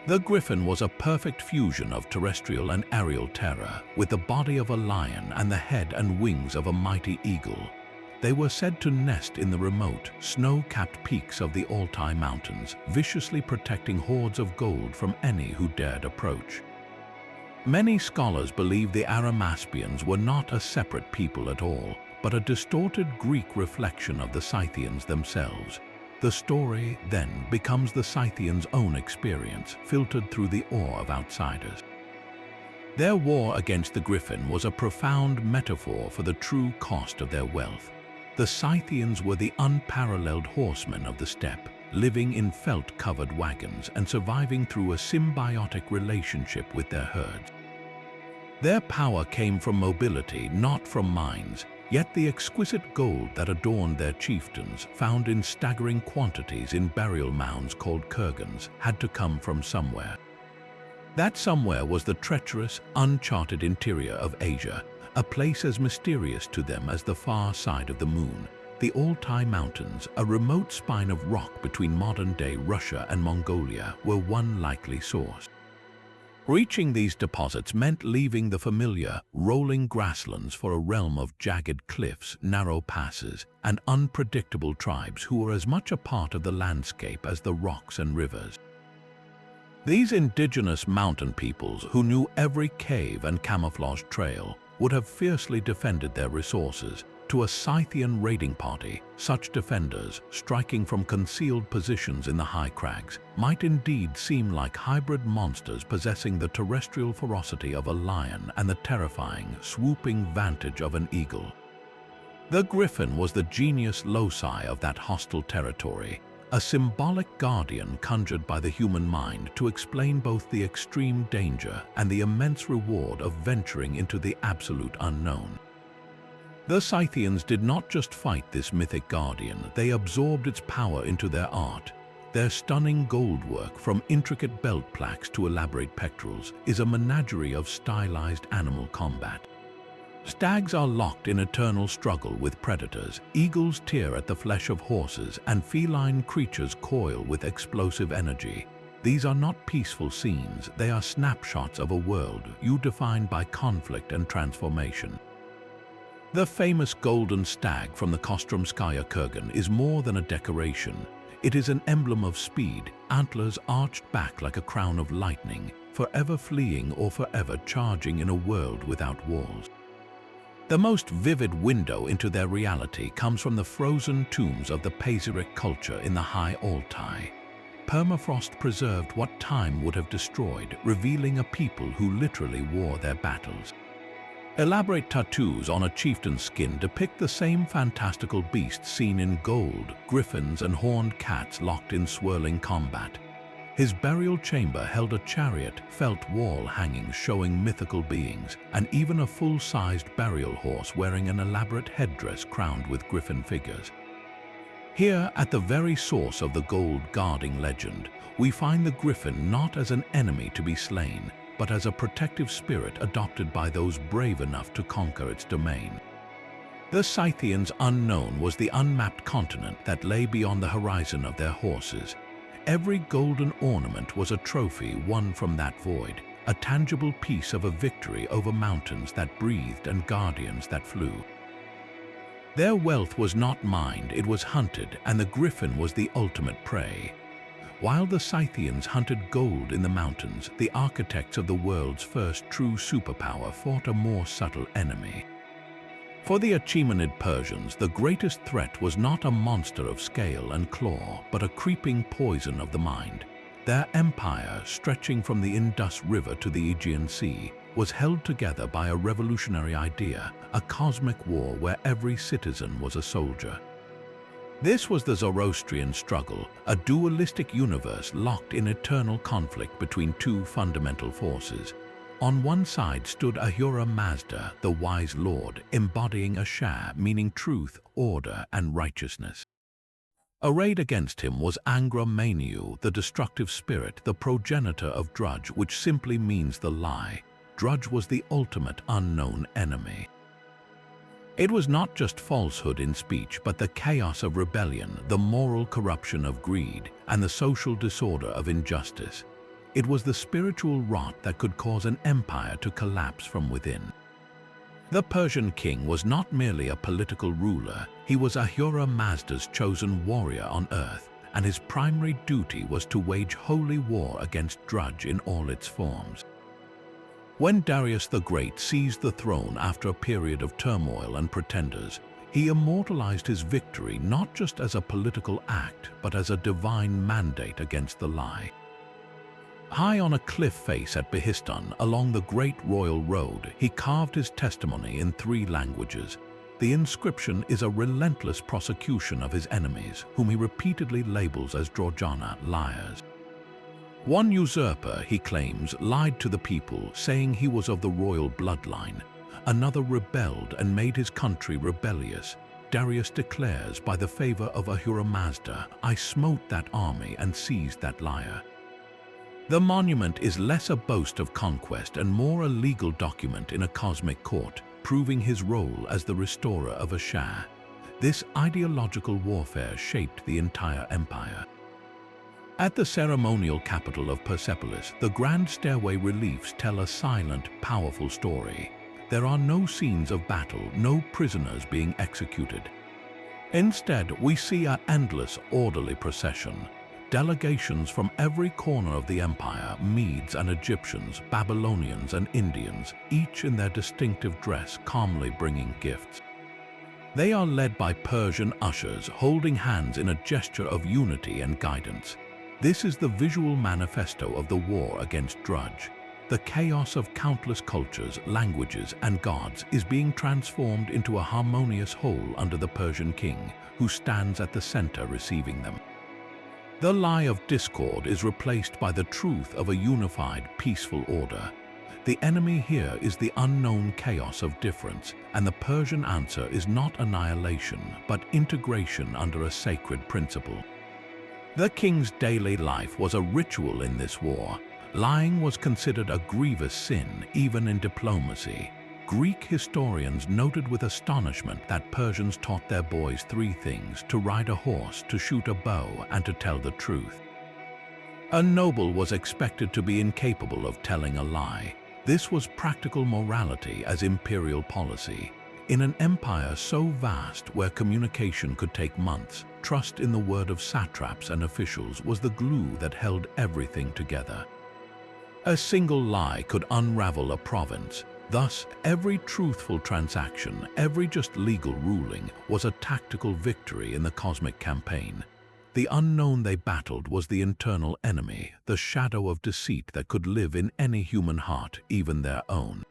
The griffin was a perfect fusion of terrestrial and aerial terror, with the body of a lion and the head and wings of a mighty eagle. They were said to nest in the remote, snow-capped peaks of the Altai Mountains, viciously protecting hoards of gold from any who dared approach. Many scholars believe the Arimaspians were not a separate people at all, but a distorted Greek reflection of the Scythians themselves. The story, then, becomes the Scythians' own experience, filtered through the awe of outsiders. Their war against the griffin was a profound metaphor for the true cost of their wealth. The Scythians were the unparalleled horsemen of the steppe, living in felt-covered wagons and surviving through a symbiotic relationship with their herds. Their power came from mobility, not from mines. Yet the exquisite gold that adorned their chieftains, found in staggering quantities in burial mounds called kurgans, had to come from somewhere. That somewhere was the treacherous, uncharted interior of Asia, a place as mysterious to them as the far side of the moon. the Altai Mountains, a remote spine of rock between modern-day Russia and Mongolia, were one likely source. Reaching these deposits meant leaving the familiar, rolling grasslands for a realm of jagged cliffs, narrow passes, and unpredictable tribes who were as much a part of the landscape as the rocks and rivers. These indigenous mountain peoples, who knew every cave and camouflage trail, would have fiercely defended their resources. To a Scythian raiding party, such defenders, striking from concealed positions in the high crags, might indeed seem like hybrid monsters possessing the terrestrial ferocity of a lion and the terrifying, swooping vantage of an eagle. The griffin was the genius loci of that hostile territory, a symbolic guardian conjured by the human mind to explain both the extreme danger and the immense reward of venturing into the absolute unknown. The Scythians did not just fight this mythic guardian, they absorbed its power into their art. Their stunning goldwork, from intricate belt plaques to elaborate pectorals, is a menagerie of stylized animal combat. Stags are locked in eternal struggle with predators, eagles tear at the flesh of horses, and feline creatures coil with explosive energy. These are not peaceful scenes, they are snapshots of a world defined by conflict and transformation. The famous golden stag from the Kostromskaya Kurgan is more than a decoration. It is an emblem of speed, antlers arched back like a crown of lightning, forever fleeing or forever charging in a world without walls. The most vivid window into their reality comes from the frozen tombs of the Pazyryk culture in the High Altai. Permafrost preserved what time would have destroyed, revealing a people who literally wore their battles. Elaborate tattoos on a chieftain's skin depict the same fantastical beasts seen in gold, griffins and horned cats locked in swirling combat. His burial chamber held a chariot, felt wall hangings showing mythical beings, and even a full-sized burial horse wearing an elaborate headdress crowned with griffin figures. Here, at the very source of the gold guarding legend, we find the griffin not as an enemy to be slain, but as a protective spirit adopted by those brave enough to conquer its domain. The Scythians' unknown was the unmapped continent that lay beyond the horizon of their horses. Every golden ornament was a trophy won from that void, a tangible piece of a victory over mountains that breathed and guardians that flew. Their wealth was not mined, it was hunted, and the griffin was the ultimate prey. While the Scythians hunted gold in the mountains, the architects of the world's first true superpower fought a more subtle enemy. For the Achaemenid Persians, the greatest threat was not a monster of scale and claw, but a creeping poison of the mind. Their empire, stretching from the Indus River to the Aegean Sea, was held together by a revolutionary idea, a cosmic war where every citizen was a soldier. This was the Zoroastrian struggle, a dualistic universe locked in eternal conflict between two fundamental forces. On one side stood Ahura Mazda, the wise lord, embodying Ashar, meaning truth, order, and righteousness. Arrayed against him was Angra Mainyu, the destructive spirit, the progenitor of Drudge, which simply means the lie. Drudge was the ultimate unknown enemy. It was not just falsehood in speech, but the chaos of rebellion, the moral corruption of greed, and the social disorder of injustice. It was the spiritual rot that could cause an empire to collapse from within. The Persian king was not merely a political ruler, he was Ahura Mazda's chosen warrior on earth, and his primary duty was to wage holy war against Drudge in all its forms. When Darius the Great seized the throne after a period of turmoil and pretenders, he immortalized his victory not just as a political act, but as a divine mandate against the lie. High on a cliff face at Behistun, along the Great Royal Road, he carved his testimony in 3 languages. The inscription is a relentless prosecution of his enemies, whom he repeatedly labels as Drojana, liars. One usurper, he claims, lied to the people, saying he was of the royal bloodline. Another rebelled and made his country rebellious. Darius declares, by the favor of Ahura Mazda, I smote that army and seized that liar. The monument is less a boast of conquest and more a legal document in a cosmic court, proving his role as the restorer of Ashar. This ideological warfare shaped the entire empire. At the ceremonial capital of Persepolis, the grand stairway reliefs tell a silent, powerful story. There are no scenes of battle, no prisoners being executed. Instead, we see an endless, orderly procession. Delegations from every corner of the empire, Medes and Egyptians, Babylonians and Indians, each in their distinctive dress, calmly bringing gifts. They are led by Persian ushers, holding hands in a gesture of unity and guidance. This is the visual manifesto of the war against Drudge. The chaos of countless cultures, languages, and gods is being transformed into a harmonious whole under the Persian king, who stands at the center receiving them. The lie of discord is replaced by the truth of a unified, peaceful order. The enemy here is the unknown chaos of difference, and the Persian answer is not annihilation, but integration under a sacred principle. The king's daily life was a ritual in this war. Lying was considered a grievous sin, even in diplomacy. Greek historians noted with astonishment that Persians taught their boys three things: to ride a horse, to shoot a bow, and to tell the truth. A noble was expected to be incapable of telling a lie. This was practical morality as imperial policy. In an empire so vast where communication could take months, trust in the word of satraps and officials was the glue that held everything together. A single lie could unravel a province. Thus, every truthful transaction, every just legal ruling, was a tactical victory in the cosmic campaign. The unknown they battled was the internal enemy, the shadow of deceit that could live in any human heart, even their own.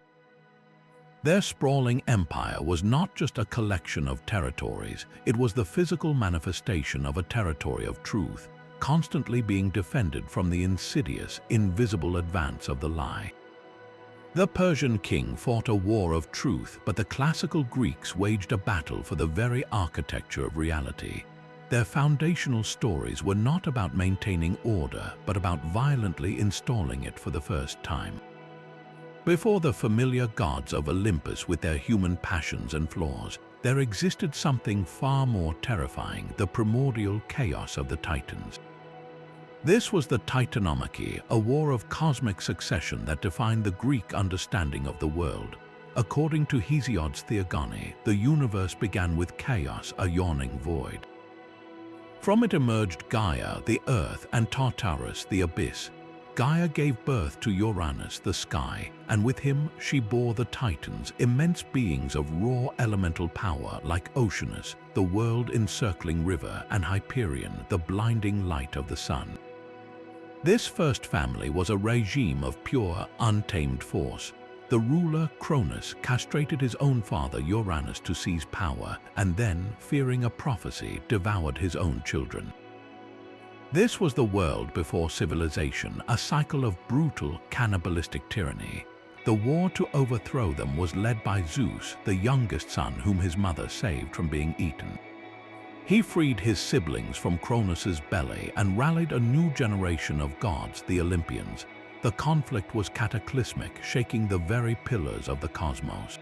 Their sprawling empire was not just a collection of territories, it was the physical manifestation of a territory of truth, constantly being defended from the insidious, invisible advance of the lie. The Persian king fought a war of truth, but the classical Greeks waged a battle for the very architecture of reality. Their foundational stories were not about maintaining order, but about violently installing it for the first time. Before the familiar gods of Olympus with their human passions and flaws, there existed something far more terrifying: the primordial chaos of the Titans. This was the Titanomachy, a war of cosmic succession that defined the Greek understanding of the world. According to Hesiod's Theogony, the universe began with chaos, a yawning void. From it emerged Gaia, the earth, and Tartarus, the abyss. Gaia gave birth to Uranus, the sky, and with him she bore the Titans, immense beings of raw elemental power like Oceanus, the world-encircling river, and Hyperion, the blinding light of the sun. This first family was a regime of pure, untamed force. The ruler, Cronus, castrated his own father Uranus to seize power, and then, fearing a prophecy, devoured his own children. This was the world before civilization, a cycle of brutal, cannibalistic tyranny. The war to overthrow them was led by Zeus, the youngest son whom his mother saved from being eaten. He freed his siblings from Cronus's belly and rallied a new generation of gods, the Olympians. The conflict was cataclysmic, shaking the very pillars of the cosmos.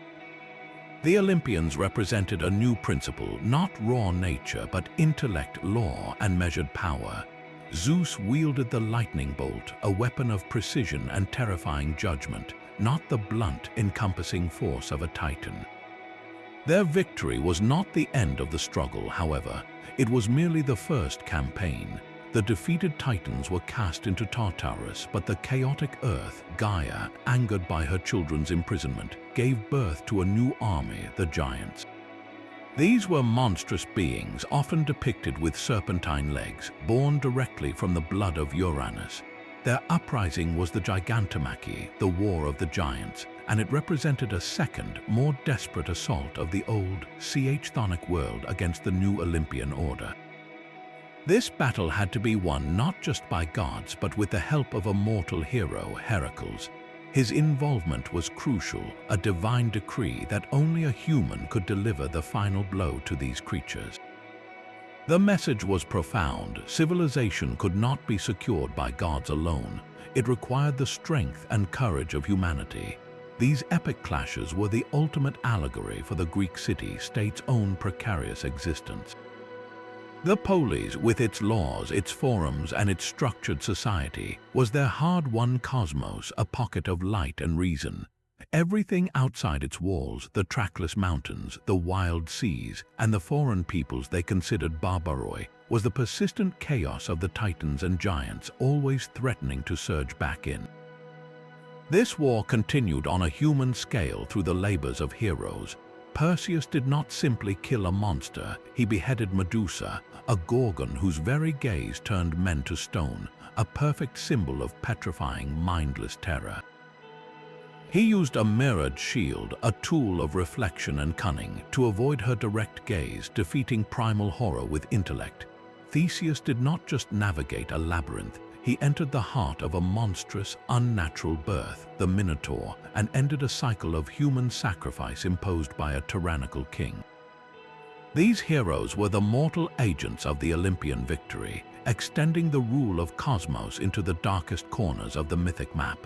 The Olympians represented a new principle, not raw nature, but intellect, law, and measured power. Zeus wielded the lightning bolt, a weapon of precision and terrifying judgment, not the blunt, encompassing force of a titan. Their victory was not the end of the struggle, however. It was merely the first campaign. The defeated Titans were cast into Tartarus, but the chaotic earth, Gaia, angered by her children's imprisonment, gave birth to a new army, the Giants. These were monstrous beings, often depicted with serpentine legs, born directly from the blood of Uranus. Their uprising was the Gigantomachy, the War of the Giants, and it represented a second, more desperate assault of the old, chthonic world against the new Olympian order. This battle had to be won not just by gods, but with the help of a mortal hero, Heracles. His involvement was crucial, a divine decree that only a human could deliver the final blow to these creatures. The message was profound. Civilization could not be secured by gods alone. It required the strength and courage of humanity. These epic clashes were the ultimate allegory for the Greek city-state's own precarious existence. The polis, with its laws, its forums, and its structured society, was their hard-won cosmos, a pocket of light and reason. Everything outside its walls, the trackless mountains, the wild seas, and the foreign peoples they considered barbaroi, was the persistent chaos of the titans and giants, always threatening to surge back in. This war continued on a human scale through the labors of heroes. Perseus did not simply kill a monster, he beheaded Medusa, a gorgon whose very gaze turned men to stone, a perfect symbol of petrifying, mindless terror. He used a mirrored shield, a tool of reflection and cunning, to avoid her direct gaze, defeating primal horror with intellect. Theseus did not just navigate a labyrinth, he entered the heart of a monstrous, unnatural birth, the Minotaur, and ended a cycle of human sacrifice imposed by a tyrannical king. These heroes were the mortal agents of the Olympian victory, extending the rule of cosmos into the darkest corners of the mythic map.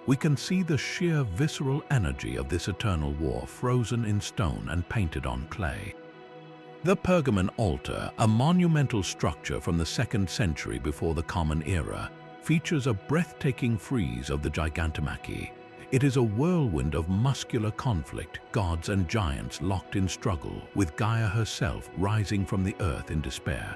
We can see the sheer visceral energy of this eternal war frozen in stone and painted on clay. The Pergamon altar, a monumental structure from the 2nd century before the Common Era, features a breathtaking frieze of the Gigantomachy. It is a whirlwind of muscular conflict, gods and giants locked in struggle, with Gaia herself rising from the earth in despair.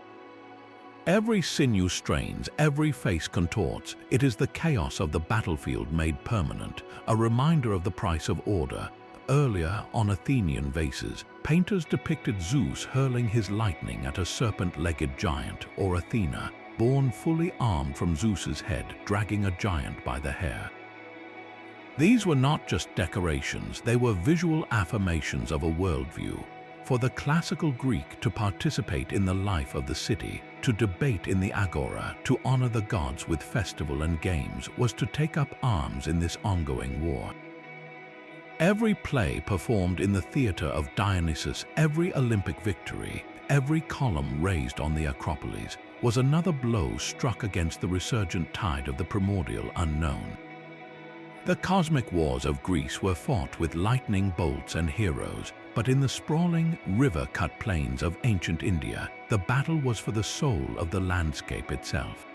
Every sinew strains, every face contorts. It is the chaos of the battlefield made permanent, a reminder of the price of order. Earlier, on Athenian vases, painters depicted Zeus hurling his lightning at a serpent-legged giant, or Athena, born fully armed from Zeus's head, dragging a giant by the hair. These were not just decorations, they were visual affirmations of a worldview. For the classical Greek to participate in the life of the city, to debate in the agora, to honor the gods with festival and games, was to take up arms in this ongoing war. Every play performed in the theater of Dionysus, every Olympic victory, every column raised on the Acropolis, was another blow struck against the resurgent tide of the primordial unknown. The cosmic wars of Greece were fought with lightning bolts and heroes, but in the sprawling, river-cut plains of ancient India, the battle was for the soul of the landscape itself.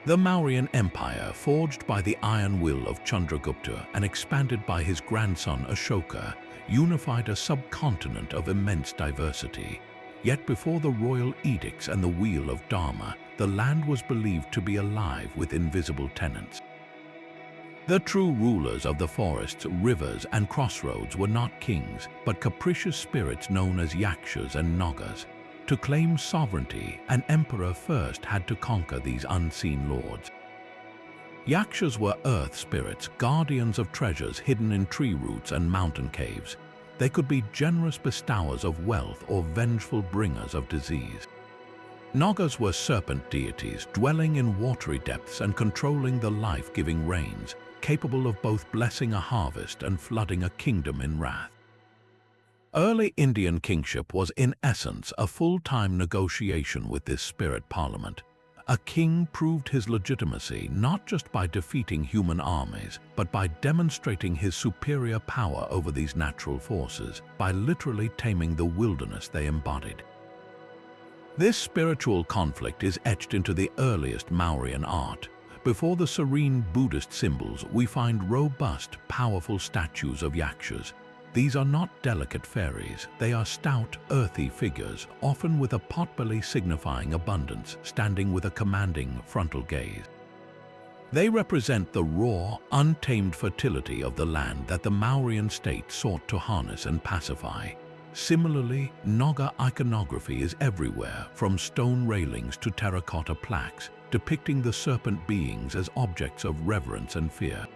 The Mauryan Empire, forged by the iron will of Chandragupta and expanded by his grandson Ashoka, unified a subcontinent of immense diversity. Yet before the royal edicts and the wheel of Dharma, the land was believed to be alive with invisible tenants. The true rulers of the forests, rivers, and crossroads were not kings, but capricious spirits known as yakshas and nagas. To claim sovereignty, an emperor first had to conquer these unseen lords. Yakshas were earth spirits, guardians of treasures hidden in tree roots and mountain caves. They could be generous bestowers of wealth or vengeful bringers of disease. Nagas were serpent deities, dwelling in watery depths and controlling the life-giving rains, capable of both blessing a harvest and flooding a kingdom in wrath. Early Indian kingship was in essence a full-time negotiation with this spirit parliament. A king proved his legitimacy not just by defeating human armies, but by demonstrating his superior power over these natural forces, by literally taming the wilderness they embodied. This spiritual conflict is etched into the earliest Mauryan art. Before the serene Buddhist symbols, we find robust, powerful statues of yakshas. These are not delicate fairies, they are stout, earthy figures, often with a potbelly signifying abundance, standing with a commanding frontal gaze. They represent the raw, untamed fertility of the land that the Mauryan state sought to harness and pacify. Similarly, Naga iconography is everywhere, from stone railings to terracotta plaques, depicting the serpent beings as objects of reverence and fear.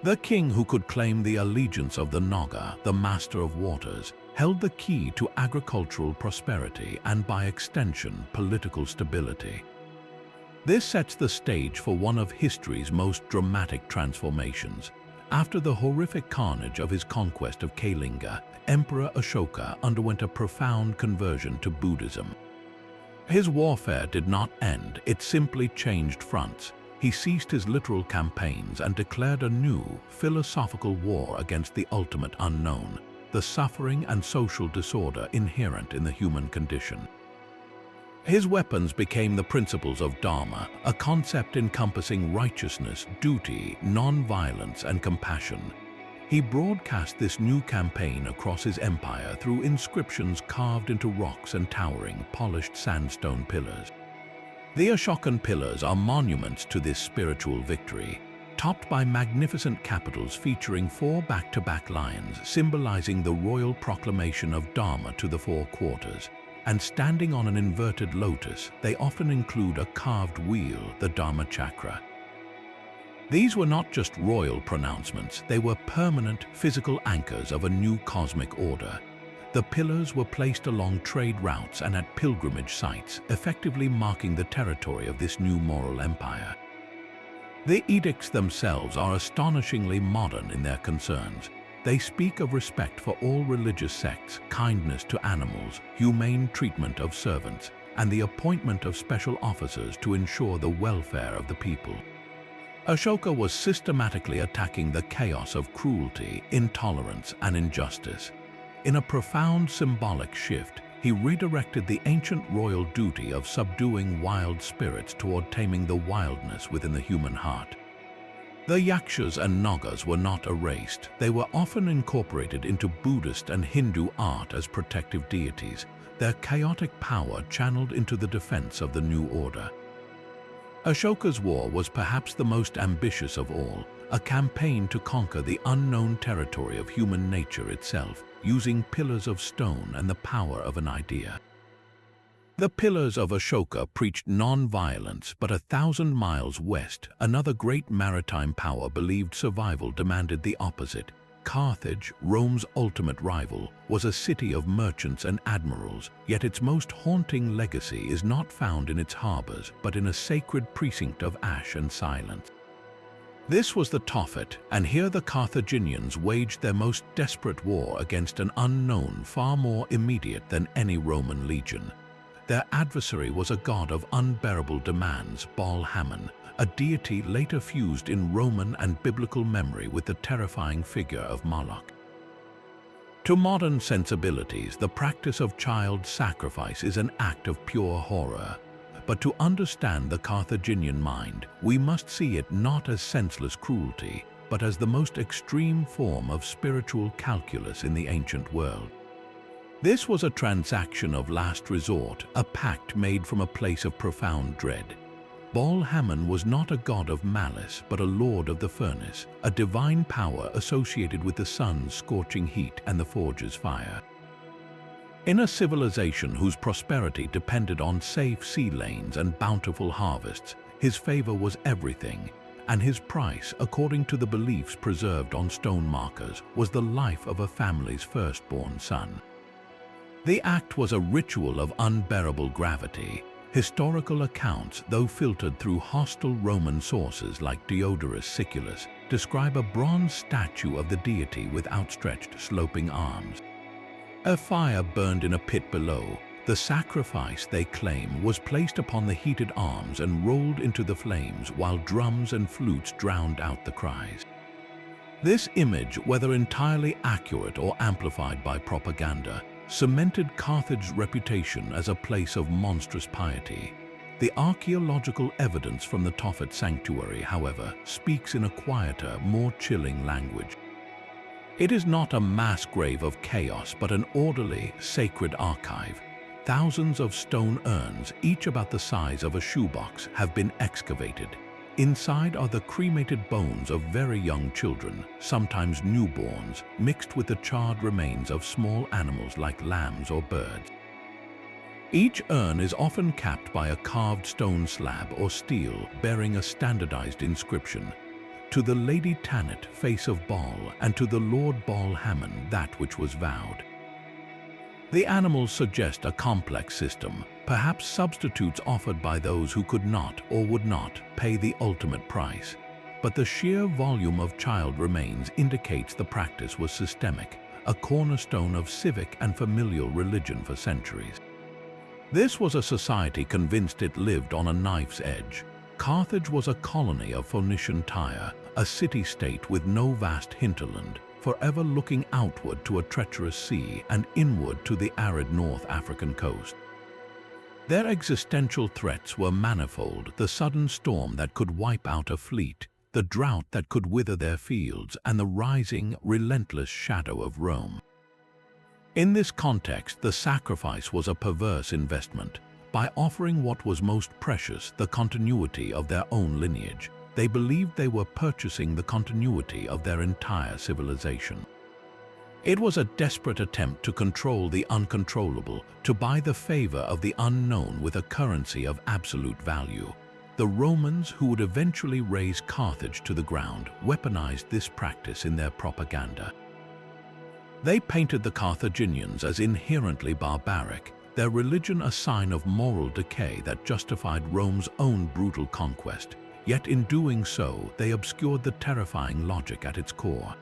The king who could claim the allegiance of the Naga, the master of waters, held the key to agricultural prosperity and, by extension, political stability. This sets the stage for one of history's most dramatic transformations. After the horrific carnage of his conquest of Kalinga, Emperor Ashoka underwent a profound conversion to Buddhism. His warfare did not end, it simply changed fronts. he ceased his literal campaigns and declared a new, philosophical war against the ultimate unknown, the suffering and social disorder inherent in the human condition. His weapons became the principles of Dharma, a concept encompassing righteousness, duty, non-violence, and compassion. He broadcast this new campaign across his empire through inscriptions carved into rocks and towering, polished sandstone pillars. The Ashokan pillars are monuments to this spiritual victory, topped by magnificent capitals featuring 4 back-to-back lions symbolizing the royal proclamation of Dharma to the 4 quarters. And standing on an inverted lotus, they often include a carved wheel, the Dharma chakra. These were not just royal pronouncements, they were permanent physical anchors of a new cosmic order. The pillars were placed along trade routes and at pilgrimage sites, effectively marking the territory of this new moral empire. The edicts themselves are astonishingly modern in their concerns. They speak of respect for all religious sects, kindness to animals, humane treatment of servants, and the appointment of special officers to ensure the welfare of the people. Ashoka was systematically attacking the chaos of cruelty, intolerance, and injustice. In a profound symbolic shift, he redirected the ancient royal duty of subduing wild spirits toward taming the wildness within the human heart. The Yakshas and Nagas were not erased. They were often incorporated into Buddhist and Hindu art as protective deities, their chaotic power channeled into the defense of the new order. Ashoka's war was perhaps the most ambitious of all, a campaign to conquer the unknown territory of human nature itself, using pillars of stone and the power of an idea. The pillars of Ashoka preached non-violence, but 1,000 miles west, another great maritime power believed survival demanded the opposite. Carthage, Rome's ultimate rival, was a city of merchants and admirals, yet its most haunting legacy is not found in its harbors, but in a sacred precinct of ash and silence. This was the Tophet, and here the Carthaginians waged their most desperate war against an unknown far more immediate than any Roman legion. Their adversary was a god of unbearable demands, Baal-Hamon, a deity later fused in Roman and biblical memory with the terrifying figure of Moloch. To modern sensibilities, the practice of child sacrifice is an act of pure horror. But to understand the Carthaginian mind, we must see it not as senseless cruelty, but as the most extreme form of spiritual calculus in the ancient world. This was a transaction of last resort, a pact made from a place of profound dread. Baal-Hamon was not a god of malice, but a lord of the furnace, a divine power associated with the sun's scorching heat and the forge's fire. In a civilization whose prosperity depended on safe sea lanes and bountiful harvests, his favor was everything, and his price, according to the beliefs preserved on stone markers, was the life of a family's firstborn son. The act was a ritual of unbearable gravity. Historical accounts, though filtered through hostile Roman sources like Diodorus Siculus, describe a bronze statue of the deity with outstretched, sloping arms. A fire burned in a pit below. The sacrifice, they claim, was placed upon the heated arms and rolled into the flames while drums and flutes drowned out the cries. This image, whether entirely accurate or amplified by propaganda, cemented Carthage's reputation as a place of monstrous piety. The archaeological evidence from the Tophet sanctuary, however, speaks in a quieter, more chilling language. It is not a mass grave of chaos, but an orderly, sacred archive. Thousands of stone urns, each about the size of a shoebox, have been excavated. Inside are the cremated bones of very young children, sometimes newborns, mixed with the charred remains of small animals like lambs or birds. Each urn is often capped by a carved stone slab or stele bearing a standardized inscription: "To the Lady Tanit, face of Baal, and to the Lord Baal-Hamon, that which was vowed." The animals suggest a complex system, perhaps substitutes offered by those who could not or would not pay the ultimate price. But the sheer volume of child remains indicates the practice was systemic, a cornerstone of civic and familial religion for centuries. This was a society convinced it lived on a knife's edge. Carthage was a colony of Phoenician Tyre, a city-state with no vast hinterland, forever looking outward to a treacherous sea and inward to the arid North African coast. Their existential threats were manifold: the sudden storm that could wipe out a fleet, the drought that could wither their fields, and the rising, relentless shadow of Rome. In this context, the sacrifice was a perverse investment. By offering what was most precious, the continuity of their own lineage, they believed they were purchasing the continuity of their entire civilization. It was a desperate attempt to control the uncontrollable, to buy the favor of the unknown with a currency of absolute value. The Romans, who would eventually raze Carthage to the ground, weaponized this practice in their propaganda. They painted the Carthaginians as inherently barbaric, their religion a sign of moral decay that justified Rome's own brutal conquest. Yet in doing so, they obscured the terrifying logic at its core.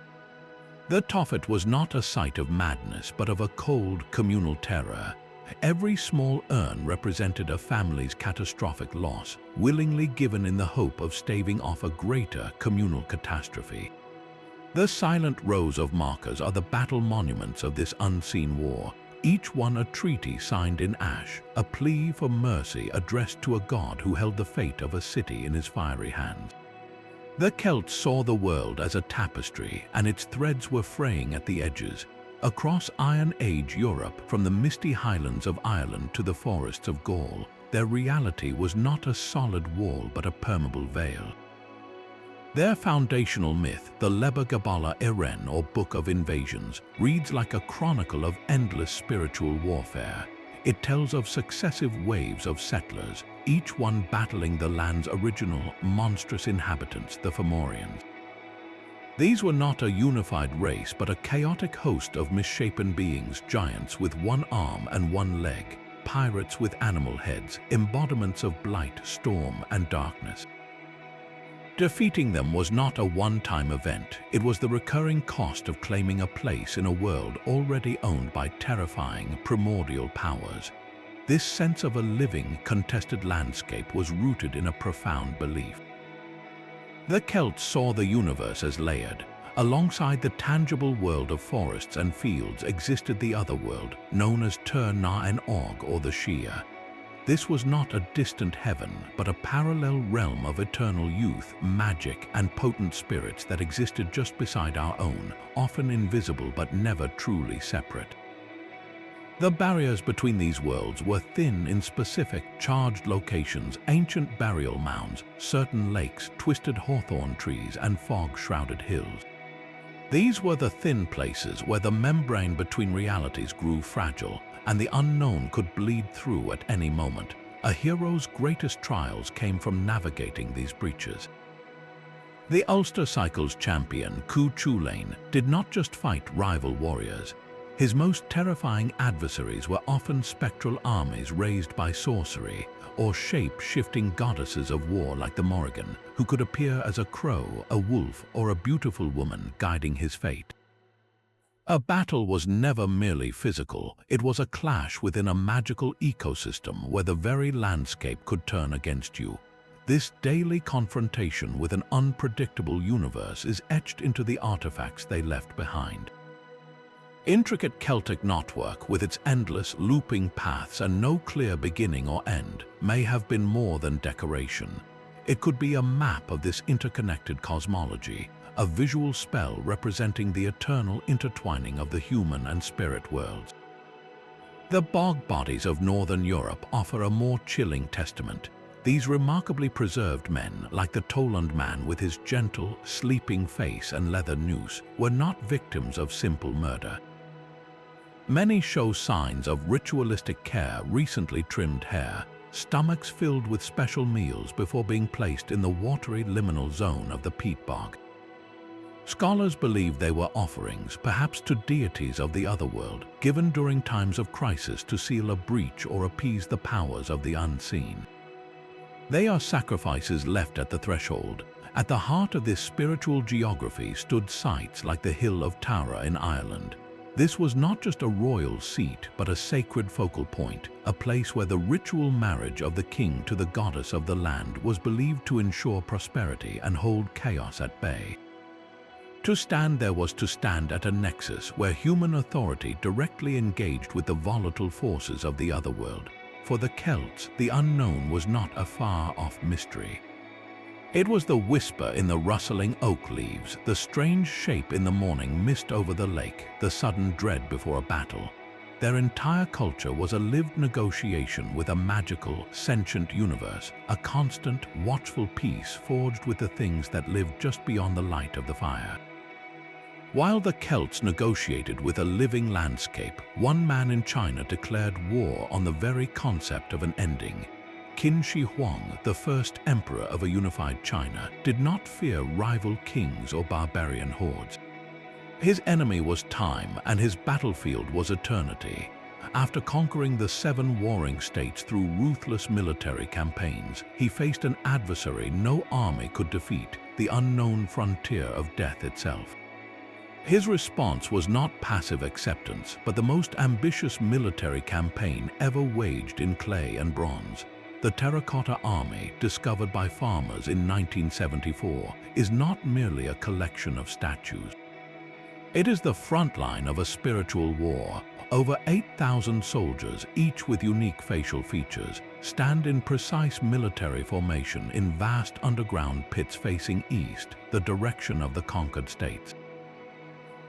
The Tophet was not a site of madness, but of a cold, communal terror. Every small urn represented a family's catastrophic loss, willingly given in the hope of staving off a greater communal catastrophe. The silent rows of markers are the battle monuments of this unseen war, each one a treaty signed in ash, a plea for mercy addressed to a god who held the fate of a city in his fiery hands. The Celts saw the world as a tapestry, and its threads were fraying at the edges. Across Iron Age Europe, from the misty highlands of Ireland to the forests of Gaul, their reality was not a solid wall but a permeable veil. Their foundational myth, the Liber Gabala Eren, or Book of Invasions, reads like a chronicle of endless spiritual warfare. It tells of successive waves of settlers, each one battling the land's original, monstrous inhabitants, the Fomorians. These were not a unified race, but a chaotic host of misshapen beings, giants with one arm and one leg, pirates with animal heads, embodiments of blight, storm, and darkness. Defeating them was not a one-time event. It was the recurring cost of claiming a place in a world already owned by terrifying, primordial powers. This sense of a living, contested landscape was rooted in a profound belief. The Celts saw the universe as layered. Alongside the tangible world of forests and fields existed the other world, known as Tur Na En Og, or the Shia. This was not a distant heaven, but a parallel realm of eternal youth, magic, and potent spirits that existed just beside our own, often invisible but never truly separate. The barriers between these worlds were thin in specific, charged locations: ancient burial mounds, certain lakes, twisted hawthorn trees, and fog-shrouded hills. These were the thin places where the membrane between realities grew fragile, and the unknown could bleed through at any moment. A hero's greatest trials came from navigating these breaches. The Ulster Cycle's champion, Cu Chulainn, did not just fight rival warriors. His most terrifying adversaries were often spectral armies raised by sorcery, or shape-shifting goddesses of war like the Morrigan, who could appear as a crow, a wolf, or a beautiful woman guiding his fate. A battle was never merely physical. It was a clash within a magical ecosystem where the very landscape could turn against you. This daily confrontation with an unpredictable universe is etched into the artifacts they left behind. Intricate Celtic knotwork, with its endless, looping paths and no clear beginning or end, may have been more than decoration. It could be a map of this interconnected cosmology, a visual spell representing the eternal intertwining of the human and spirit worlds. The bog bodies of Northern Europe offer a more chilling testament. These remarkably preserved men, like the Toland man with his gentle, sleeping face and leather noose, were not victims of simple murder. Many show signs of ritualistic care: recently trimmed hair, stomachs filled with special meals before being placed in the watery liminal zone of the peat bog. Scholars believe they were offerings, perhaps to deities of the otherworld, given during times of crisis to seal a breach or appease the powers of the unseen. They are sacrifices left at the threshold. At the heart of this spiritual geography stood sites like the Hill of Tara in Ireland. This was not just a royal seat, but a sacred focal point, a place where the ritual marriage of the king to the goddess of the land was believed to ensure prosperity and hold chaos at bay. To stand there was to stand at a nexus where human authority directly engaged with the volatile forces of the otherworld. For the Celts, the unknown was not a far-off mystery. It was the whisper in the rustling oak leaves, the strange shape in the morning mist over the lake, the sudden dread before a battle. Their entire culture was a lived negotiation with a magical, sentient universe, a constant, watchful peace forged with the things that lived just beyond the light of the fire. While the Celts negotiated with a living landscape, one man in China declared war on the very concept of an ending. Qin Shi Huang, the first emperor of a unified China, did not fear rival kings or barbarian hordes. His enemy was time, and his battlefield was eternity. After conquering the 7 warring states through ruthless military campaigns, he faced an adversary no army could defeat, the unknown frontier of death itself. His response was not passive acceptance, but the most ambitious military campaign ever waged in clay and bronze. The Terracotta Army, discovered by farmers in 1974, is not merely a collection of statues. It is the front line of a spiritual war. Over 8,000 soldiers, each with unique facial features, stand in precise military formation in vast underground pits facing east, the direction of the conquered states.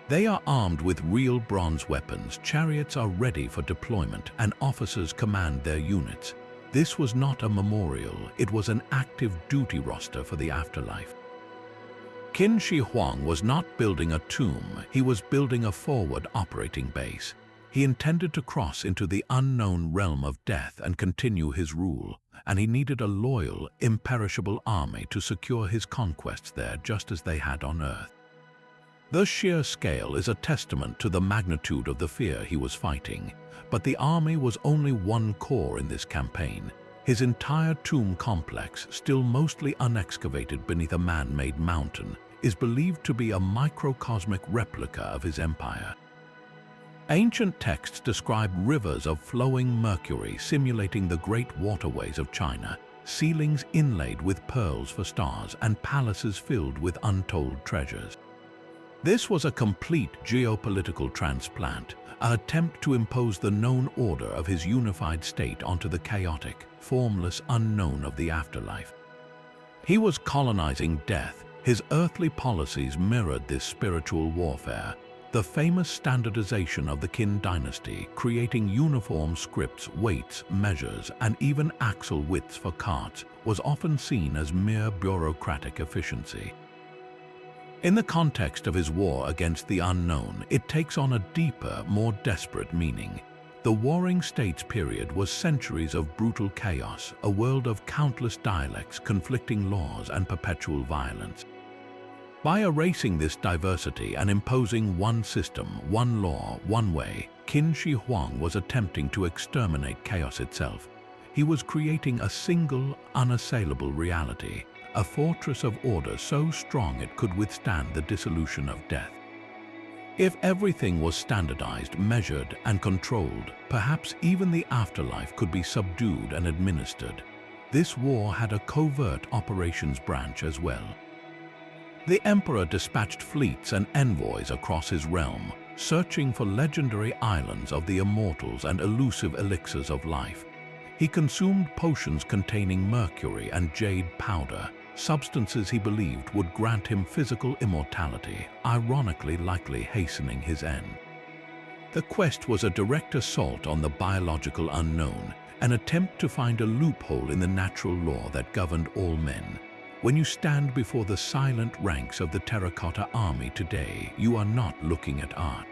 They are armed with real bronze weapons, chariots are ready for deployment, and officers command their units. This was not a memorial, it was an active duty roster for the afterlife. Qin Shi Huang was not building a tomb, he was building a forward operating base. He intended to cross into the unknown realm of death and continue his rule, and he needed a loyal, imperishable army to secure his conquests there just as they had on Earth. The sheer scale is a testament to the magnitude of the fear he was fighting, but the army was only one core in this campaign. His entire tomb complex, still mostly unexcavated beneath a man-made mountain, is believed to be a microcosmic replica of his empire. Ancient texts describe rivers of flowing mercury simulating the great waterways of China, ceilings inlaid with pearls for stars, and palaces filled with untold treasures. This was a complete geopolitical transplant, an attempt to impose the known order of his unified state onto the chaotic, formless unknown of the afterlife. He was colonizing death. His earthly policies mirrored this spiritual warfare. The famous standardization of the Qin dynasty, creating uniform scripts, weights, measures, and even axle widths for carts, was often seen as mere bureaucratic efficiency. In the context of his war against the unknown, it takes on a deeper, more desperate meaning. The Warring States period was centuries of brutal chaos, a world of countless dialects, conflicting laws, and perpetual violence. By erasing this diversity and imposing one system, one law, one way, Qin Shi Huang was attempting to exterminate chaos itself. He was creating a single, unassailable reality, a fortress of order so strong it could withstand the dissolution of death. If everything was standardized, measured, and controlled, perhaps even the afterlife could be subdued and administered. This war had a covert operations branch as well. The emperor dispatched fleets and envoys across his realm, searching for legendary islands of the immortals and elusive elixirs of life. He consumed potions containing mercury and jade powder, substances he believed would grant him physical immortality, ironically likely hastening his end. The quest was a direct assault on the biological unknown, an attempt to find a loophole in the natural law that governed all men. When you stand before the silent ranks of the Terracotta Army today, you are not looking at art.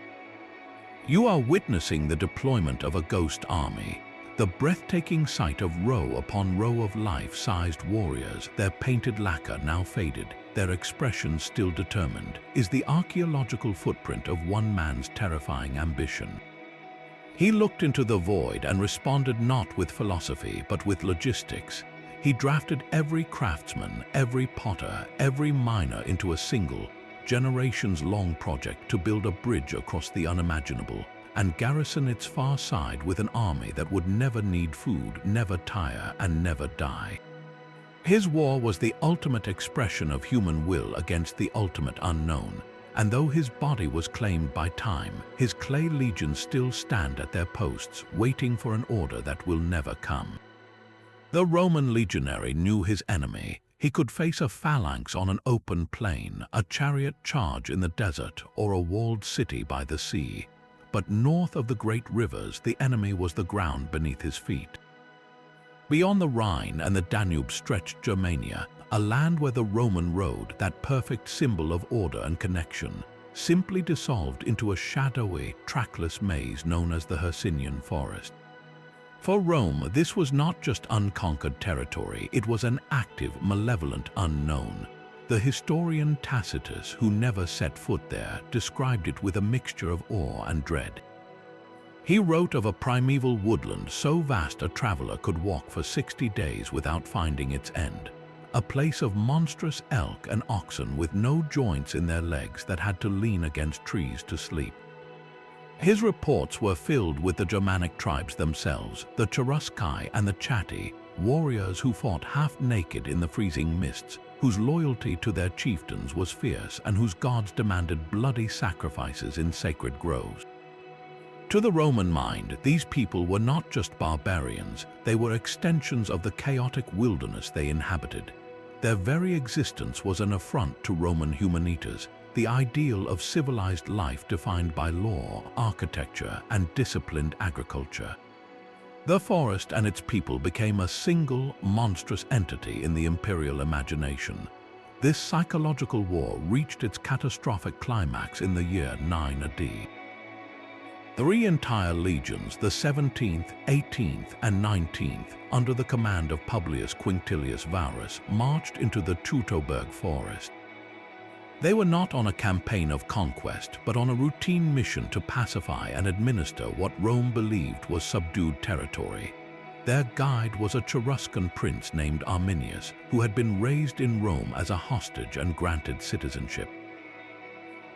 You are witnessing the deployment of a ghost army. The breathtaking sight of row upon row of life-sized warriors, their painted lacquer now faded, their expressions still determined, is the archaeological footprint of one man's terrifying ambition. He looked into the void and responded not with philosophy, but with logistics. He drafted every craftsman, every potter, every miner into a single, generations-long project to build a bridge across the unimaginable and garrison its far side with an army that would never need food, never tire, and never die. His war was the ultimate expression of human will against the ultimate unknown, and though his body was claimed by time, his clay legions still stand at their posts, waiting for an order that will never come. The Roman legionary knew his enemy. He could face a phalanx on an open plain, a chariot charge in the desert, or a walled city by the sea. But north of the great rivers, the enemy was the ground beneath his feet. Beyond the Rhine and the Danube stretched Germania, a land where the Roman road, that perfect symbol of order and connection, simply dissolved into a shadowy, trackless maze known as the Hercynian forest. For Rome, this was not just unconquered territory, it was an active, malevolent unknown. The historian Tacitus, who never set foot there, described it with a mixture of awe and dread. He wrote of a primeval woodland so vast a traveler could walk for 60 days without finding its end. A place of monstrous elk and oxen with no joints in their legs that had to lean against trees to sleep. His reports were filled with the Germanic tribes themselves, the Cherusci and the Chatti, warriors who fought half-naked in the freezing mists, whose loyalty to their chieftains was fierce and whose gods demanded bloody sacrifices in sacred groves. To the Roman mind, these people were not just barbarians, they were extensions of the chaotic wilderness they inhabited. Their very existence was an affront to Roman humanitas, the ideal of civilized life defined by law, architecture, and disciplined agriculture. The forest and its people became a single, monstrous entity in the imperial imagination. This psychological war reached its catastrophic climax in the year 9 AD. 3 entire legions, the 17th, 18th, and 19th, under the command of Publius Quinctilius Varus, marched into the Teutoburg forest. They were not on a campaign of conquest, but on a routine mission to pacify and administer what Rome believed was subdued territory. Their guide was a Cheruscan prince named Arminius, who had been raised in Rome as a hostage and granted citizenship.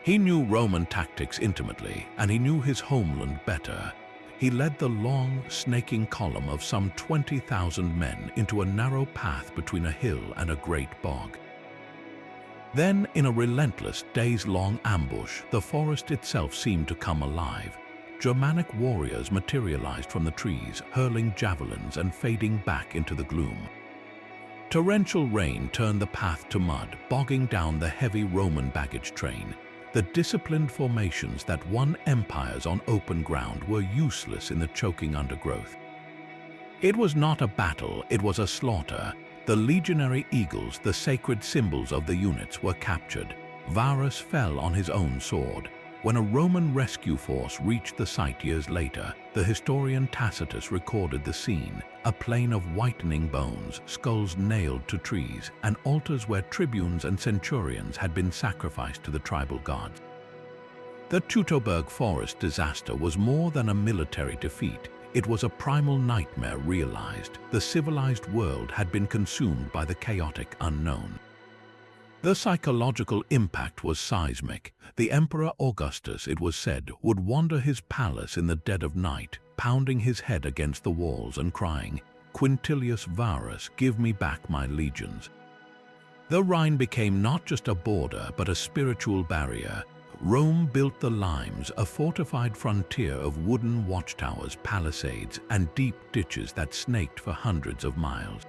He knew Roman tactics intimately, and he knew his homeland better. He led the long, snaking column of some 20,000 men into a narrow path between a hill and a great bog. Then, in a relentless, days-long ambush, the forest itself seemed to come alive. Germanic warriors materialized from the trees, hurling javelins and fading back into the gloom. Torrential rain turned the path to mud, bogging down the heavy Roman baggage train. The disciplined formations that won empires on open ground were useless in the choking undergrowth. It was not a battle, it was a slaughter. The legionary eagles, the sacred symbols of the units, were captured. Varus fell on his own sword. When a Roman rescue force reached the site years later, the historian Tacitus recorded the scene: a plain of whitening bones, skulls nailed to trees, and altars where tribunes and centurions had been sacrificed to the tribal gods. The Teutoburg forest disaster was more than a military defeat. It was a primal nightmare realized. The civilized world had been consumed by the chaotic unknown. The psychological impact was seismic. The Emperor Augustus, it was said, would wander his palace in the dead of night, pounding his head against the walls and crying, "Quintilius Varus, give me back my legions." The Rhine became not just a border, but a spiritual barrier. Rome built the limes, a fortified frontier of wooden watchtowers, palisades, and deep ditches that snaked for hundreds of miles.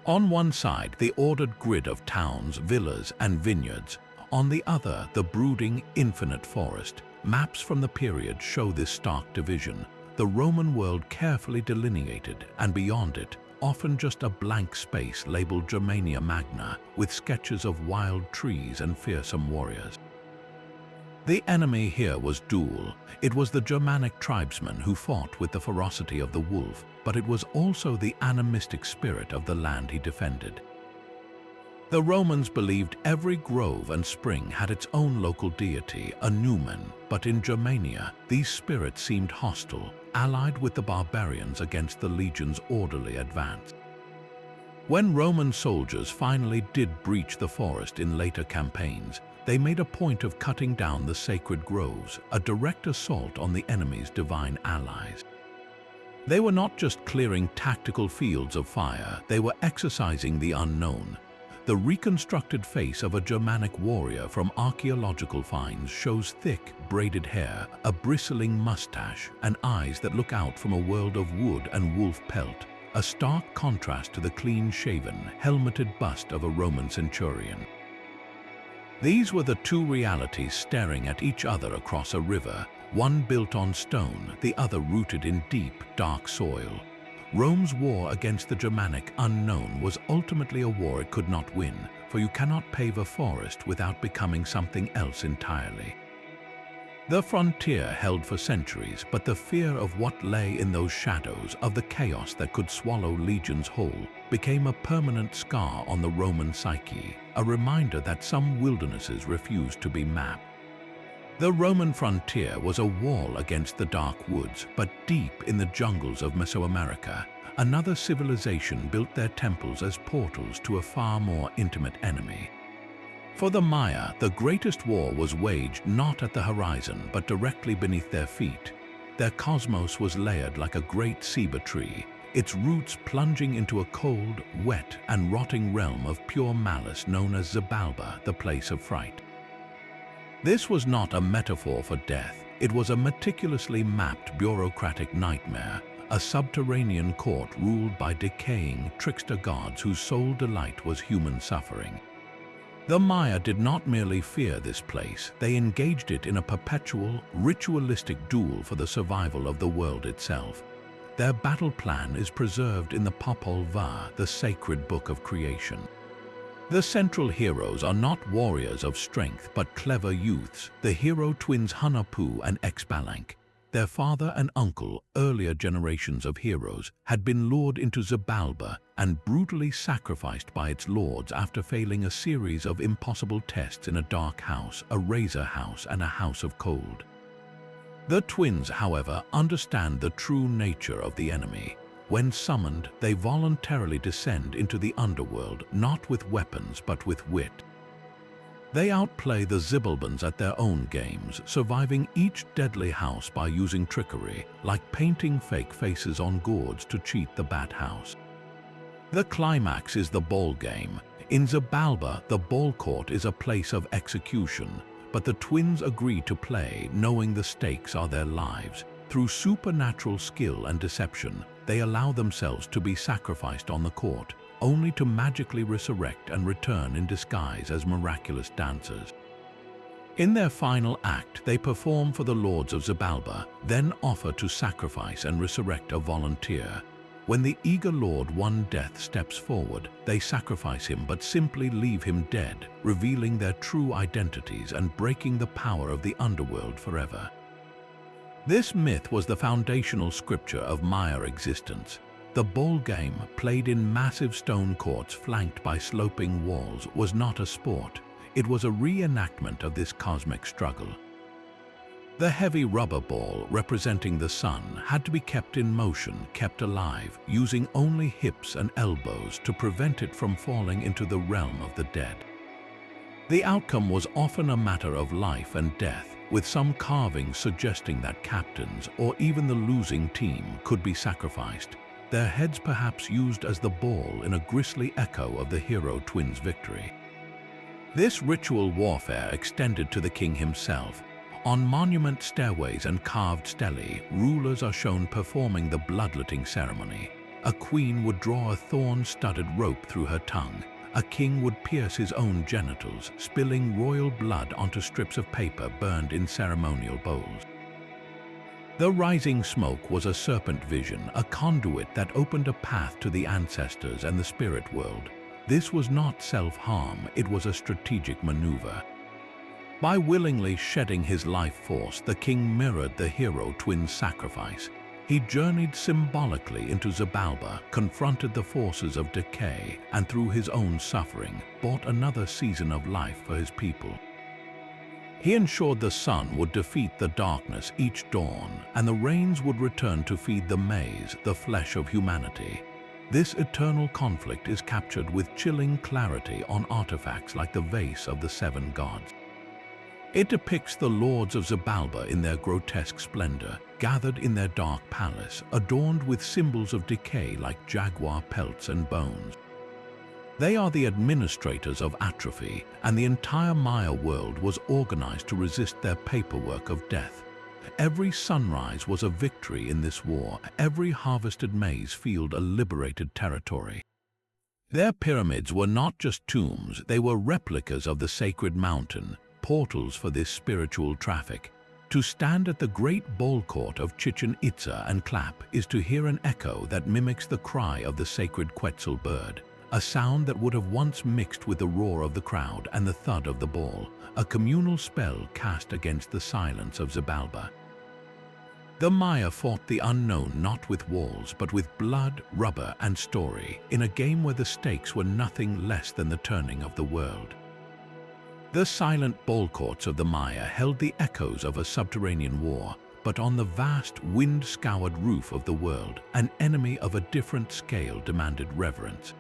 On one side, the ordered grid of towns, villas, and vineyards. On the other, the brooding, infinite forest. Maps from the period show this stark division. The Roman world carefully delineated, and beyond it, often just a blank space labeled Germania Magna, with sketches of wild trees and fearsome warriors. The enemy here was dual. It was the Germanic tribesmen who fought with the ferocity of the wolf, but it was also the animistic spirit of the land he defended. The Romans believed every grove and spring had its own local deity, a numen, but in Germania, these spirits seemed hostile, allied with the barbarians against the legion's orderly advance. When Roman soldiers finally did breach the forest in later campaigns, They made a point of cutting down the sacred groves, a direct assault on the enemy's divine allies. They were not just clearing tactical fields of fire, they were exercising the unknown. The reconstructed face of a Germanic warrior from archaeological finds shows thick, braided hair, a bristling mustache, and eyes that look out from a world of wood and wolf pelt, a stark contrast to the clean-shaven, helmeted bust of a Roman centurion. These were the two realities staring at each other across a river, one built on stone, the other rooted in deep, dark soil. Rome's war against the Germanic unknown was ultimately a war it could not win, for you cannot pave a forest without becoming something else entirely. The frontier held for centuries, but the fear of what lay in those shadows, of the chaos that could swallow legions whole, became a permanent scar on the Roman psyche, a reminder that some wildernesses refused to be mapped. The Roman frontier was a wall against the dark woods, but deep in the jungles of Mesoamerica, another civilization built their temples as portals to a far more intimate enemy. For the Maya, the greatest war was waged not at the horizon, but directly beneath their feet. Their cosmos was layered like a great ceiba tree, its roots plunging into a cold, wet, and rotting realm of pure malice known as Xibalba, the place of fright. This was not a metaphor for death, it was a meticulously mapped bureaucratic nightmare, a subterranean court ruled by decaying, trickster gods whose sole delight was human suffering. The Maya did not merely fear this place, they engaged it in a perpetual, ritualistic duel for the survival of the world itself. Their battle plan is preserved in the Popol Vuh, the sacred book of creation. The central heroes are not warriors of strength but clever youths, the hero twins Hunahpu and Xbalanque. Their father and uncle, earlier generations of heroes, had been lured into Xibalba and brutally sacrificed by its lords after failing a series of impossible tests in a dark house, a razor house, and a house of cold. The twins, however, understand the true nature of the enemy. When summoned, they voluntarily descend into the underworld, not with weapons but with wit. They outplay the Xibalbans at their own games, surviving each deadly house by using trickery, like painting fake faces on gourds to cheat the Bat House. The climax is the ball game. In Xibalba, the ball court is a place of execution, but the twins agree to play, knowing the stakes are their lives. Through supernatural skill and deception, they allow themselves to be sacrificed on the court, only to magically resurrect and return in disguise as miraculous dancers. In their final act, they perform for the lords of Xibalba, then offer to sacrifice and resurrect a volunteer. When the eager Lord One Death steps forward, they sacrifice him but simply leave him dead, revealing their true identities and breaking the power of the underworld forever. This myth was the foundational scripture of Maya existence. The ball game, played in massive stone courts flanked by sloping walls, was not a sport. It was a reenactment of this cosmic struggle. The heavy rubber ball, representing the sun, had to be kept in motion, kept alive, using only hips and elbows to prevent it from falling into the realm of the dead. The outcome was often a matter of life and death, with some carvings suggesting that captains, or even the losing team, could be sacrificed, their heads perhaps used as the ball in a grisly echo of the hero twins' victory. This ritual warfare extended to the king himself. On monument stairways and carved stelae, rulers are shown performing the bloodletting ceremony. A queen would draw a thorn-studded rope through her tongue. A king would pierce his own genitals, spilling royal blood onto strips of paper burned in ceremonial bowls. The rising smoke was a serpent vision, a conduit that opened a path to the ancestors and the spirit world. This was not self-harm, it was a strategic maneuver. By willingly shedding his life force, the king mirrored the hero twins' sacrifice. He journeyed symbolically into Xibalba, confronted the forces of decay, and through his own suffering, bought another season of life for his people. He ensured the sun would defeat the darkness each dawn, and the rains would return to feed the maize, the flesh of humanity. This eternal conflict is captured with chilling clarity on artifacts like the vase of the seven gods. It depicts the lords of Xibalba in their grotesque splendor, gathered in their dark palace, adorned with symbols of decay like jaguar pelts and bones. They are the administrators of atrophy, and the entire Maya world was organized to resist their paperwork of death. Every sunrise was a victory in this war, every harvested maize field a liberated territory. Their pyramids were not just tombs, they were replicas of the sacred mountain, portals for this spiritual traffic. To stand at the great bowl court of Chichen Itza and clap is to hear an echo that mimics the cry of the sacred Quetzal bird, a sound that would have once mixed with the roar of the crowd and the thud of the ball, a communal spell cast against the silence of Xibalba. The Maya fought the unknown not with walls but with blood, rubber, and story, in a game where the stakes were nothing less than the turning of the world. The silent ball courts of the Maya held the echoes of a subterranean war, but on the vast, wind-scoured roof of the world, an enemy of a different scale demanded reverence.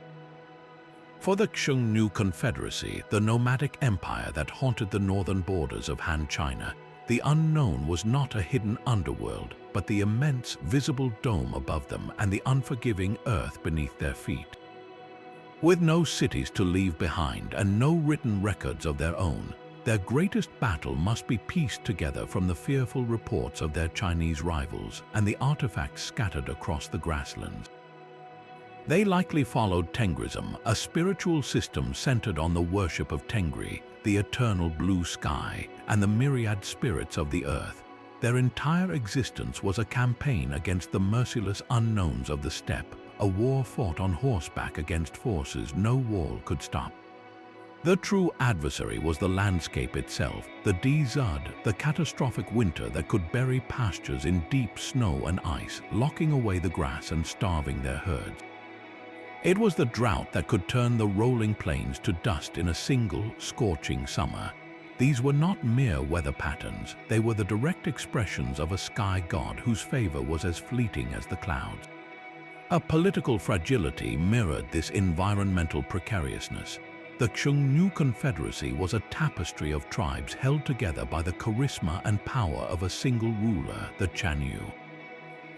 For the Xiongnu Confederacy, the nomadic empire that haunted the northern borders of Han China, the unknown was not a hidden underworld, but the immense, visible dome above them and the unforgiving earth beneath their feet. With no cities to leave behind and no written records of their own, their greatest battle must be pieced together from the fearful reports of their Chinese rivals and the artifacts scattered across the grasslands. They likely followed Tengrism, a spiritual system centered on the worship of Tengri, the eternal blue sky, and the myriad spirits of the earth. Their entire existence was a campaign against the merciless unknowns of the steppe, a war fought on horseback against forces no wall could stop. The true adversary was the landscape itself, the Dzud, the catastrophic winter that could bury pastures in deep snow and ice, locking away the grass and starving their herds. It was the drought that could turn the rolling plains to dust in a single, scorching summer. These were not mere weather patterns, they were the direct expressions of a sky god whose favor was as fleeting as the clouds. A political fragility mirrored this environmental precariousness. The Xiongnu Confederacy was a tapestry of tribes held together by the charisma and power of a single ruler, the Chanyu.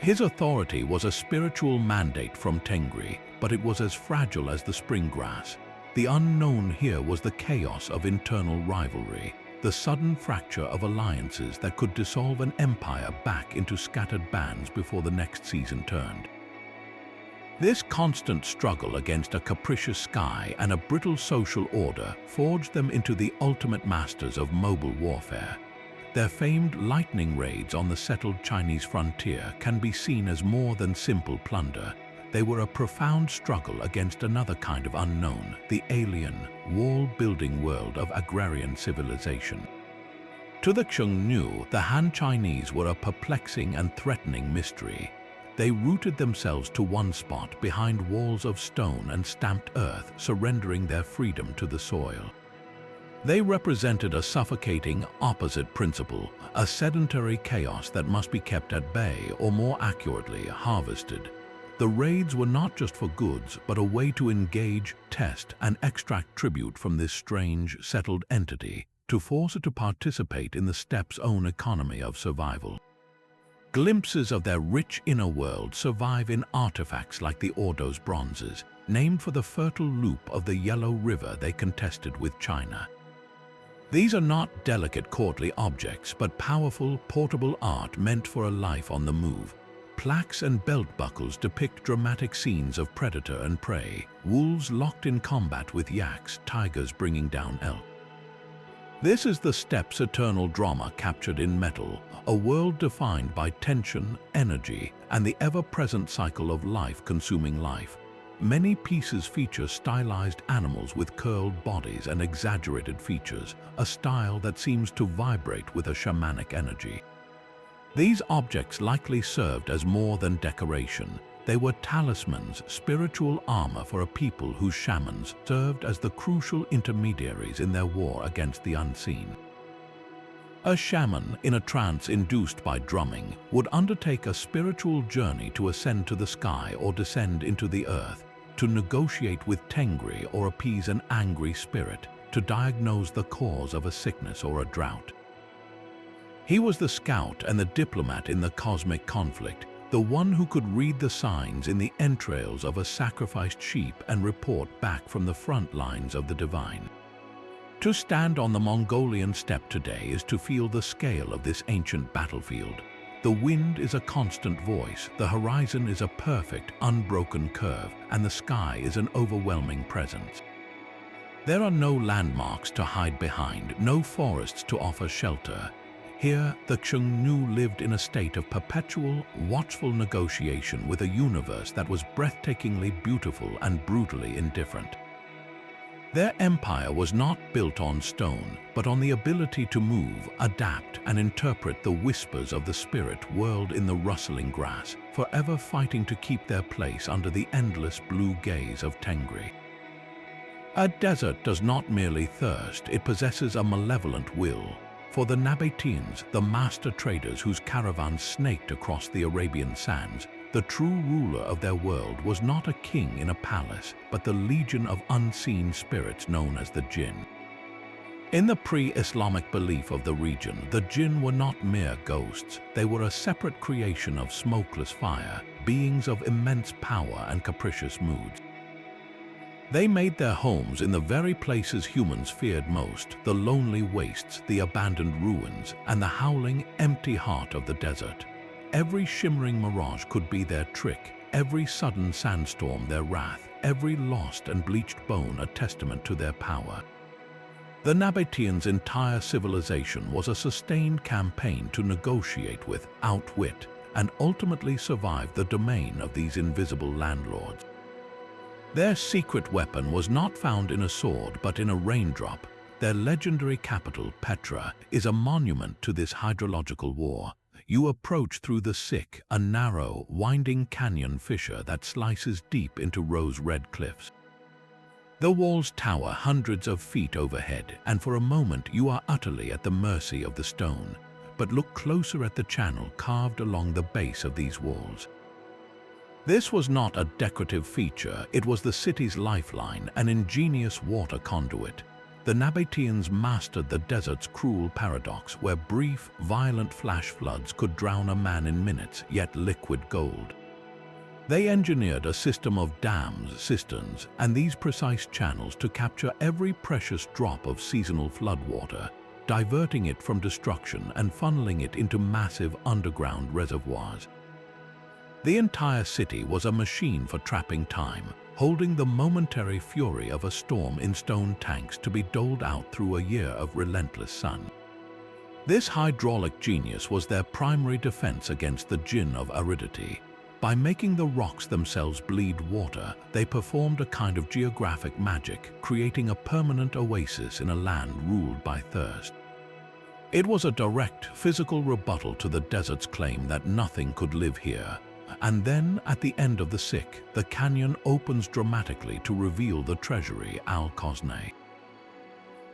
His authority was a spiritual mandate from Tengri, but it was as fragile as the spring grass. The unknown here was the chaos of internal rivalry, the sudden fracture of alliances that could dissolve an empire back into scattered bands before the next season turned. This constant struggle against a capricious sky and a brittle social order forged them into the ultimate masters of mobile warfare. Their famed lightning raids on the settled Chinese frontier can be seen as more than simple plunder. They were a profound struggle against another kind of unknown, the alien, wall-building world of agrarian civilization. To the Xiongnu, the Han Chinese were a perplexing and threatening mystery. They rooted themselves to one spot behind walls of stone and stamped earth, surrendering their freedom to the soil. They represented a suffocating, opposite principle, a sedentary chaos that must be kept at bay, or more accurately, harvested. The raids were not just for goods, but a way to engage, test, and extract tribute from this strange, settled entity, to force it to participate in the steppe's own economy of survival. Glimpses of their rich inner world survive in artifacts like the Ordos bronzes, named for the fertile loop of the Yellow River they contested with China. These are not delicate courtly objects, but powerful, portable art meant for a life on the move. Plaques and belt buckles depict dramatic scenes of predator and prey, wolves locked in combat with yaks, tigers bringing down elk. This is the steppe's eternal drama captured in metal, a world defined by tension, energy, and the ever-present cycle of life consuming life. Many pieces feature stylized animals with curled bodies and exaggerated features, a style that seems to vibrate with a shamanic energy. These objects likely served as more than decoration. They were talismans, spiritual armor for a people whose shamans served as the crucial intermediaries in their war against the unseen. A shaman, in a trance induced by drumming, would undertake a spiritual journey to ascend to the sky or descend into the earth, to negotiate with Tengri or appease an angry spirit, to diagnose the cause of a sickness or a drought. He was the scout and the diplomat in the cosmic conflict, the one who could read the signs in the entrails of a sacrificed sheep and report back from the front lines of the divine. To stand on the Mongolian steppe today is to feel the scale of this ancient battlefield. The wind is a constant voice, the horizon is a perfect, unbroken curve, and the sky is an overwhelming presence. There are no landmarks to hide behind, no forests to offer shelter. Here, the Xiongnu lived in a state of perpetual, watchful negotiation with a universe that was breathtakingly beautiful and brutally indifferent. Their empire was not built on stone, but on the ability to move, adapt, and interpret the whispers of the spirit world in the rustling grass, forever fighting to keep their place under the endless blue gaze of Tengri. A desert does not merely thirst, it possesses a malevolent will. For the Nabateans, the master traders whose caravans snaked across the Arabian sands, the true ruler of their world was not a king in a palace, but the legion of unseen spirits known as the jinn. In the pre-Islamic belief of the region, the jinn were not mere ghosts. They were a separate creation of smokeless fire, beings of immense power and capricious moods. They made their homes in the very places humans feared most, the lonely wastes, the abandoned ruins, and the howling, empty heart of the desert. Every shimmering mirage could be their trick, every sudden sandstorm their wrath, every lost and bleached bone a testament to their power. The Nabateans' entire civilization was a sustained campaign to negotiate with, outwit, and ultimately survive the domain of these invisible landlords. Their secret weapon was not found in a sword but in a raindrop. Their legendary capital, Petra, is a monument to this hydrological war. You approach through the Sick, a narrow, winding canyon fissure that slices deep into rose-red cliffs. The walls tower hundreds of feet overhead, and for a moment you are utterly at the mercy of the stone. But look closer at the channel carved along the base of these walls. This was not a decorative feature, it was the city's lifeline, an ingenious water conduit. The Nabateans mastered the desert's cruel paradox, where brief, violent flash floods could drown a man in minutes, yet liquid gold. They engineered a system of dams, cisterns, and these precise channels to capture every precious drop of seasonal floodwater, diverting it from destruction and funneling it into massive underground reservoirs. The entire city was a machine for trapping time, holding the momentary fury of a storm in stone tanks to be doled out through a year of relentless sun. This hydraulic genius was their primary defense against the jinn of aridity. By making the rocks themselves bleed water, they performed a kind of geographic magic, creating a permanent oasis in a land ruled by thirst. It was a direct, physical rebuttal to the desert's claim that nothing could live here. And then, at the end of the Sick, the canyon opens dramatically to reveal the treasury Al-Kosneh.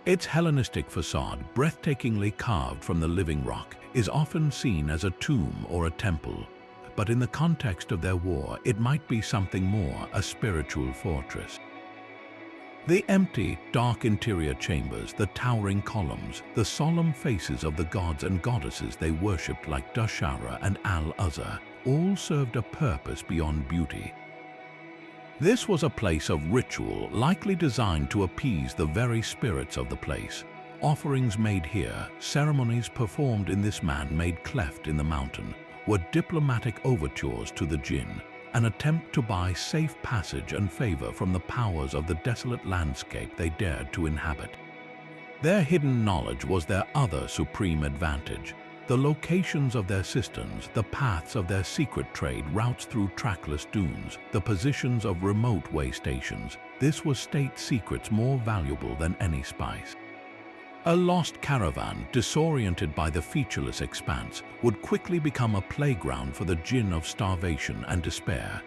Its Hellenistic facade, breathtakingly carved from the living rock, is often seen as a tomb or a temple. But in the context of their war, it might be something more, a spiritual fortress. The empty, dark interior chambers, the towering columns, the solemn faces of the gods and goddesses they worshipped like Dashara and Al-Azhar, all served a purpose beyond beauty. This was a place of ritual, likely designed to appease the very spirits of the place. Offerings made here, ceremonies performed in this man-made cleft in the mountain, were diplomatic overtures to the jinn, an attempt to buy safe passage and favor from the powers of the desolate landscape they dared to inhabit. Their hidden knowledge was their other supreme advantage. The locations of their cisterns, the paths of their secret trade routes through trackless dunes, the positions of remote way stations, this was state secrets more valuable than any spice. A lost caravan, disoriented by the featureless expanse, would quickly become a playground for the jinn of starvation and despair.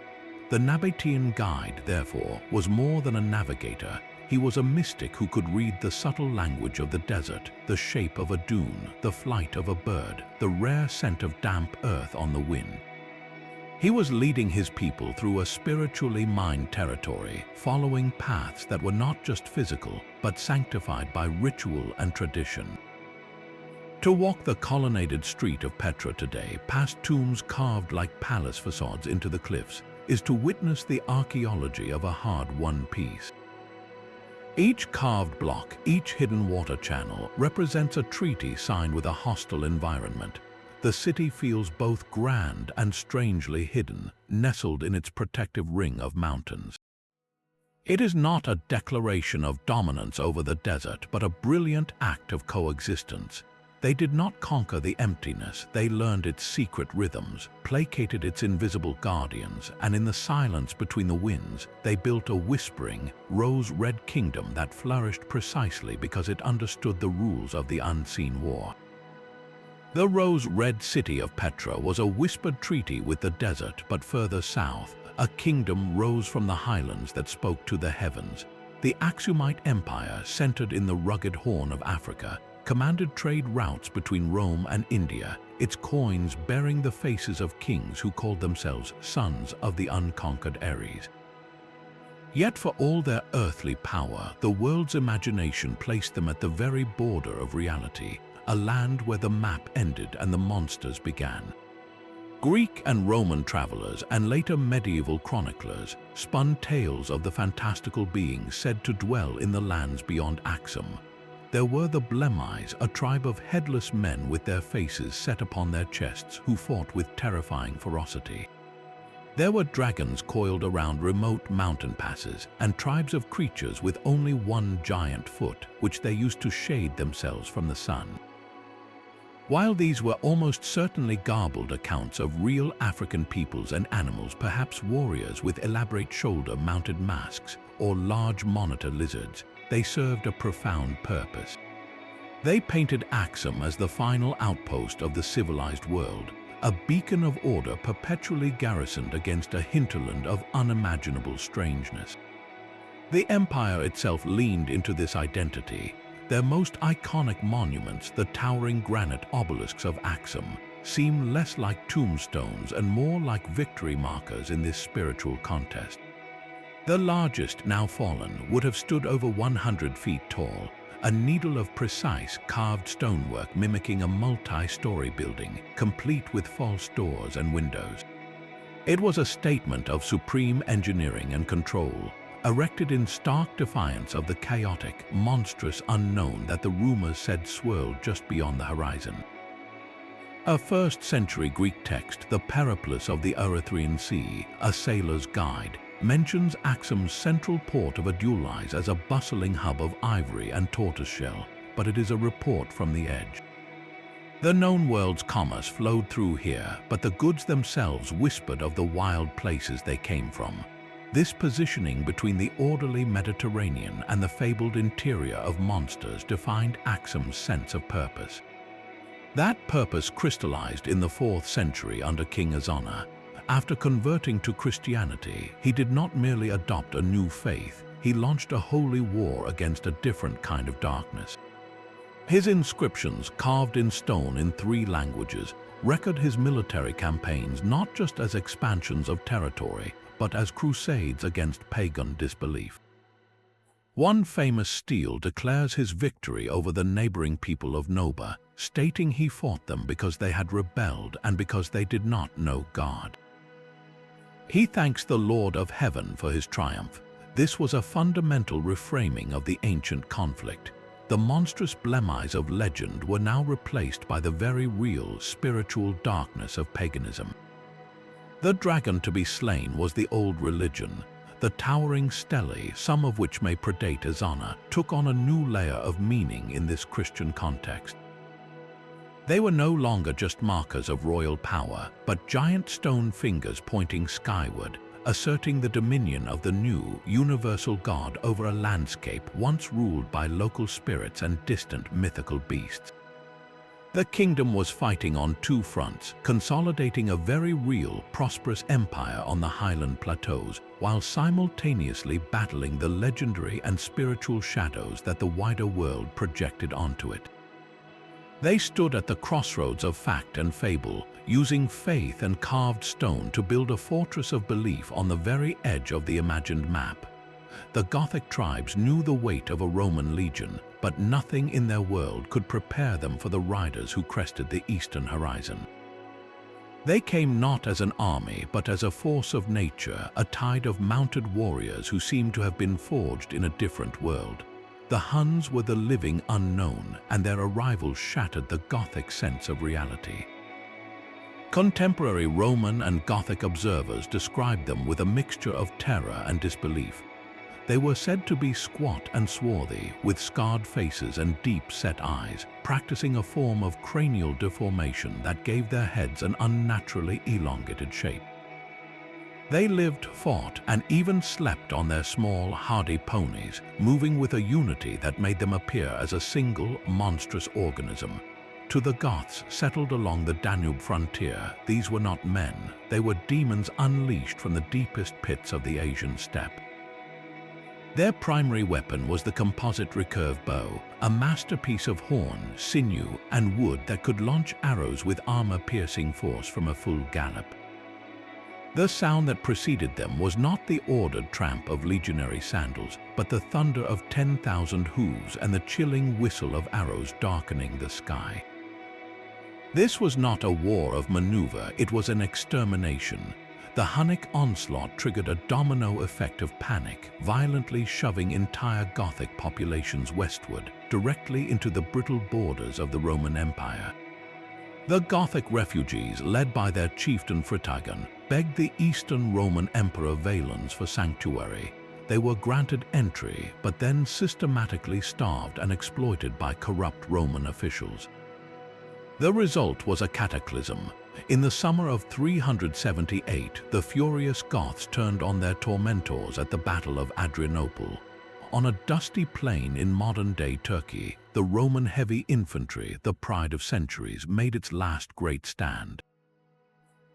The Nabatean guide, therefore, was more than a navigator. He was a mystic who could read the subtle language of the desert, the shape of a dune, the flight of a bird, the rare scent of damp earth on the wind. He was leading his people through a spiritually mined territory, following paths that were not just physical, but sanctified by ritual and tradition. To walk the colonnaded street of Petra today, past tombs carved like palace facades into the cliffs, is to witness the archaeology of a hard-won peace. Each carved block, each hidden water channel, represents a treaty signed with a hostile environment. The city feels both grand and strangely hidden, nestled in its protective ring of mountains. It is not a declaration of dominance over the desert, but a brilliant act of coexistence. They did not conquer the emptiness, they learned its secret rhythms, placated its invisible guardians, and in the silence between the winds, they built a whispering, rose-red kingdom that flourished precisely because it understood the rules of the unseen war. The rose-red city of Petra was a whispered treaty with the desert, but further south, a kingdom rose from the highlands that spoke to the heavens. The Aksumite Empire, centered in the rugged Horn of Africa, commanded trade routes between Rome and India, its coins bearing the faces of kings who called themselves sons of the unconquered Ares. Yet for all their earthly power, the world's imagination placed them at the very border of reality, a land where the map ended and the monsters began. Greek and Roman travelers and later medieval chroniclers spun tales of the fantastical beings said to dwell in the lands beyond Axum. There were the Blemmyes, a tribe of headless men with their faces set upon their chests who fought with terrifying ferocity. There were dragons coiled around remote mountain passes and tribes of creatures with only one giant foot, which they used to shade themselves from the sun. While these were almost certainly garbled accounts of real African peoples and animals, perhaps warriors with elaborate shoulder-mounted masks or large monitor lizards, they served a profound purpose. They painted Axum as the final outpost of the civilized world, a beacon of order perpetually garrisoned against a hinterland of unimaginable strangeness. The empire itself leaned into this identity. Their most iconic monuments, the towering granite obelisks of Axum, seem less like tombstones and more like victory markers in this spiritual contest. The largest, now fallen, would have stood over 100 feet tall, a needle of precise carved stonework mimicking a multi-story building, complete with false doors and windows. It was a statement of supreme engineering and control, erected in stark defiance of the chaotic, monstrous unknown that the rumors said swirled just beyond the horizon. A 1st-century Greek text, the Periplus of the Erythraean Sea, a sailor's guide, mentions Axum's central port of Adulis as a bustling hub of ivory and tortoiseshell, but it is a report from the edge. The known world's commerce flowed through here, but the goods themselves whispered of the wild places they came from. This positioning between the orderly Mediterranean and the fabled interior of monsters defined Axum's sense of purpose. That purpose crystallized in the 4th century under King Azana. After converting to Christianity, he did not merely adopt a new faith, he launched a holy war against a different kind of darkness. His inscriptions, carved in stone in 3 languages, record his military campaigns not just as expansions of territory, but as crusades against pagan disbelief. One famous stele declares his victory over the neighboring people of Noba, stating he fought them because they had rebelled and because they did not know God. He thanks the Lord of Heaven for his triumph. This was a fundamental reframing of the ancient conflict. The monstrous Blemmyes of legend were now replaced by the very real spiritual darkness of paganism. The dragon to be slain was the old religion. The towering stelae, some of which may predate Azana, took on a new layer of meaning in this Christian context. They were no longer just markers of royal power, but giant stone fingers pointing skyward, asserting the dominion of the new, universal God over a landscape once ruled by local spirits and distant mythical beasts. The kingdom was fighting on 2 fronts, consolidating a very real, prosperous empire on the highland plateaus, while simultaneously battling the legendary and spiritual shadows that the wider world projected onto it. They stood at the crossroads of fact and fable, using faith and carved stone to build a fortress of belief on the very edge of the imagined map. The Gothic tribes knew the weight of a Roman legion, but nothing in their world could prepare them for the riders who crested the eastern horizon. They came not as an army, but as a force of nature, a tide of mounted warriors who seemed to have been forged in a different world. The Huns were the living unknown, and their arrival shattered the Gothic sense of reality. Contemporary Roman and Gothic observers described them with a mixture of terror and disbelief. They were said to be squat and swarthy, with scarred faces and deep-set eyes, practicing a form of cranial deformation that gave their heads an unnaturally elongated shape. They lived, fought, and even slept on their small, hardy ponies, moving with a unity that made them appear as a single, monstrous organism. To the Goths settled along the Danube frontier, these were not men, they were demons unleashed from the deepest pits of the Asian steppe. Their primary weapon was the composite recurve bow, a masterpiece of horn, sinew, and wood that could launch arrows with armor-piercing force from a full gallop. The sound that preceded them was not the ordered tramp of legionary sandals, but the thunder of 10,000 hooves and the chilling whistle of arrows darkening the sky. This was not a war of maneuver, it was an extermination. The Hunnic onslaught triggered a domino effect of panic, violently shoving entire Gothic populations westward, directly into the brittle borders of the Roman Empire. The Gothic refugees, led by their chieftain Fritigern, begged the Eastern Roman Emperor Valens for sanctuary. They were granted entry, but then systematically starved and exploited by corrupt Roman officials. The result was a cataclysm. In the summer of 378, the furious Goths turned on their tormentors at the Battle of Adrianople. On a dusty plain in modern-day Turkey, the Roman heavy infantry, the pride of centuries, made its last great stand.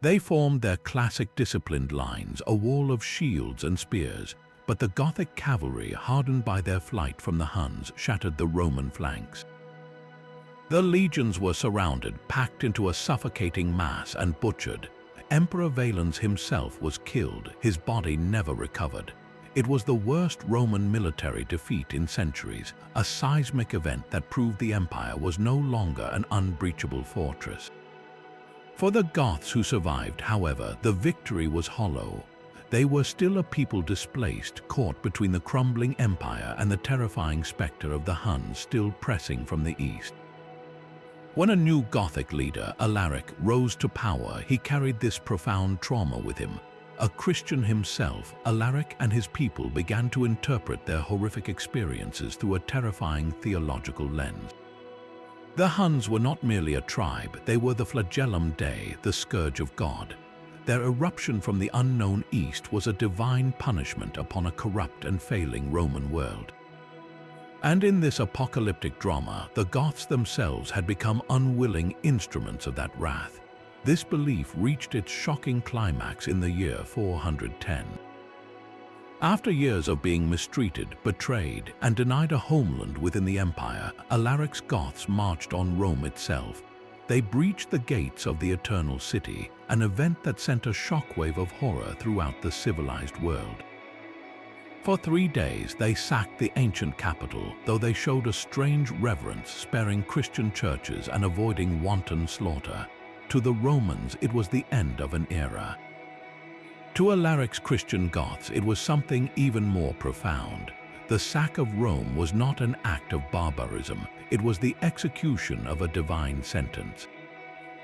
They formed their classic disciplined lines, a wall of shields and spears, but the Gothic cavalry, hardened by their flight from the Huns, shattered the Roman flanks. The legions were surrounded, packed into a suffocating mass, and butchered. Emperor Valens himself was killed, his body never recovered. It was the worst Roman military defeat in centuries, a seismic event that proved the empire was no longer an unbreachable fortress. For the Goths who survived, however, the victory was hollow. They were still a people displaced, caught between the crumbling empire and the terrifying specter of the Huns still pressing from the east. When a new Gothic leader, Alaric, rose to power, he carried this profound trauma with him. A Christian himself, Alaric and his people began to interpret their horrific experiences through a terrifying theological lens. The Huns were not merely a tribe, they were the flagellum Dei, the scourge of God. Their eruption from the unknown east was a divine punishment upon a corrupt and failing Roman world. And in this apocalyptic drama, the Goths themselves had become unwilling instruments of that wrath. This belief reached its shocking climax in the year 410. After years of being mistreated, betrayed, and denied a homeland within the empire, Alaric's Goths marched on Rome itself. They breached the gates of the Eternal City, an event that sent a shockwave of horror throughout the civilized world. For 3 days they sacked the ancient capital, though they showed a strange reverence, sparing Christian churches and avoiding wanton slaughter. To the Romans, it was the end of an era. To Alaric's Christian Goths, it was something even more profound. The sack of Rome was not an act of barbarism, it was the execution of a divine sentence.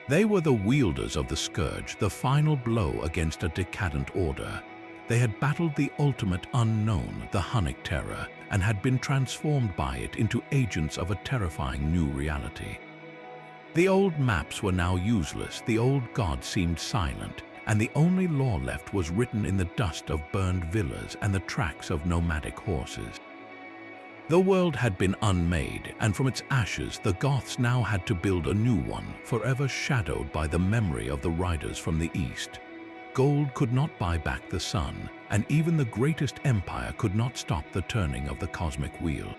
They were the wielders of the scourge, the final blow against a decadent order. They had battled the ultimate unknown, the Hunnic terror, and had been transformed by it into agents of a terrifying new reality. The old maps were now useless, the old god seemed silent, and the only law left was written in the dust of burned villas and the tracks of nomadic horses. The world had been unmade, and from its ashes the Goths now had to build a new one, forever shadowed by the memory of the riders from the east. Gold could not buy back the sun, and even the greatest empire could not stop the turning of the cosmic wheel.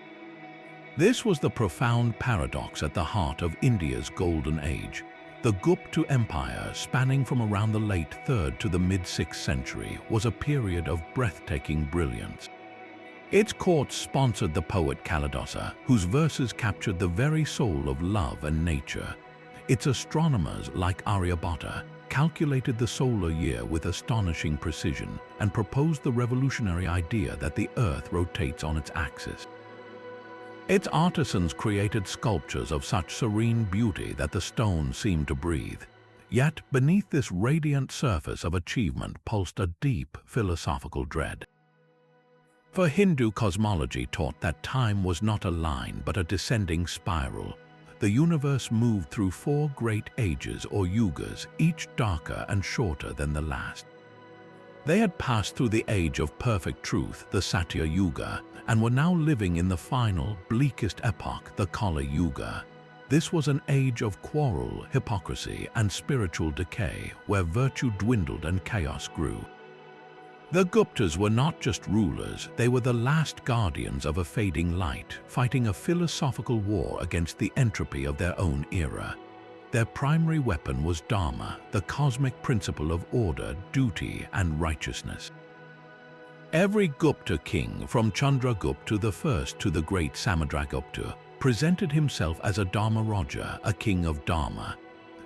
This was the profound paradox at the heart of India's golden age. The Gupta Empire, spanning from around the late 3rd to the mid-6th century, was a period of breathtaking brilliance. Its courts sponsored the poet Kalidasa, whose verses captured the very soul of love and nature. Its astronomers, like Aryabhata, calculated the solar year with astonishing precision and proposed the revolutionary idea that the Earth rotates on its axis. Its artisans created sculptures of such serene beauty that the stone seemed to breathe. Yet, beneath this radiant surface of achievement pulsed a deep philosophical dread. For Hindu cosmology taught that time was not a line but a descending spiral. The universe moved through 4 great ages or yugas, each darker and shorter than the last. They had passed through the age of perfect truth, the Satya Yuga, and were now living in the final, bleakest epoch, the Kali Yuga. This was an age of quarrel, hypocrisy, and spiritual decay, where virtue dwindled and chaos grew. The Guptas were not just rulers, they were the last guardians of a fading light, fighting a philosophical war against the entropy of their own era. Their primary weapon was Dharma, the cosmic principle of order, duty, and righteousness. Every Gupta king, from Chandragupta the first to the great Samudragupta, presented himself as a Dharma Raja, a king of Dharma.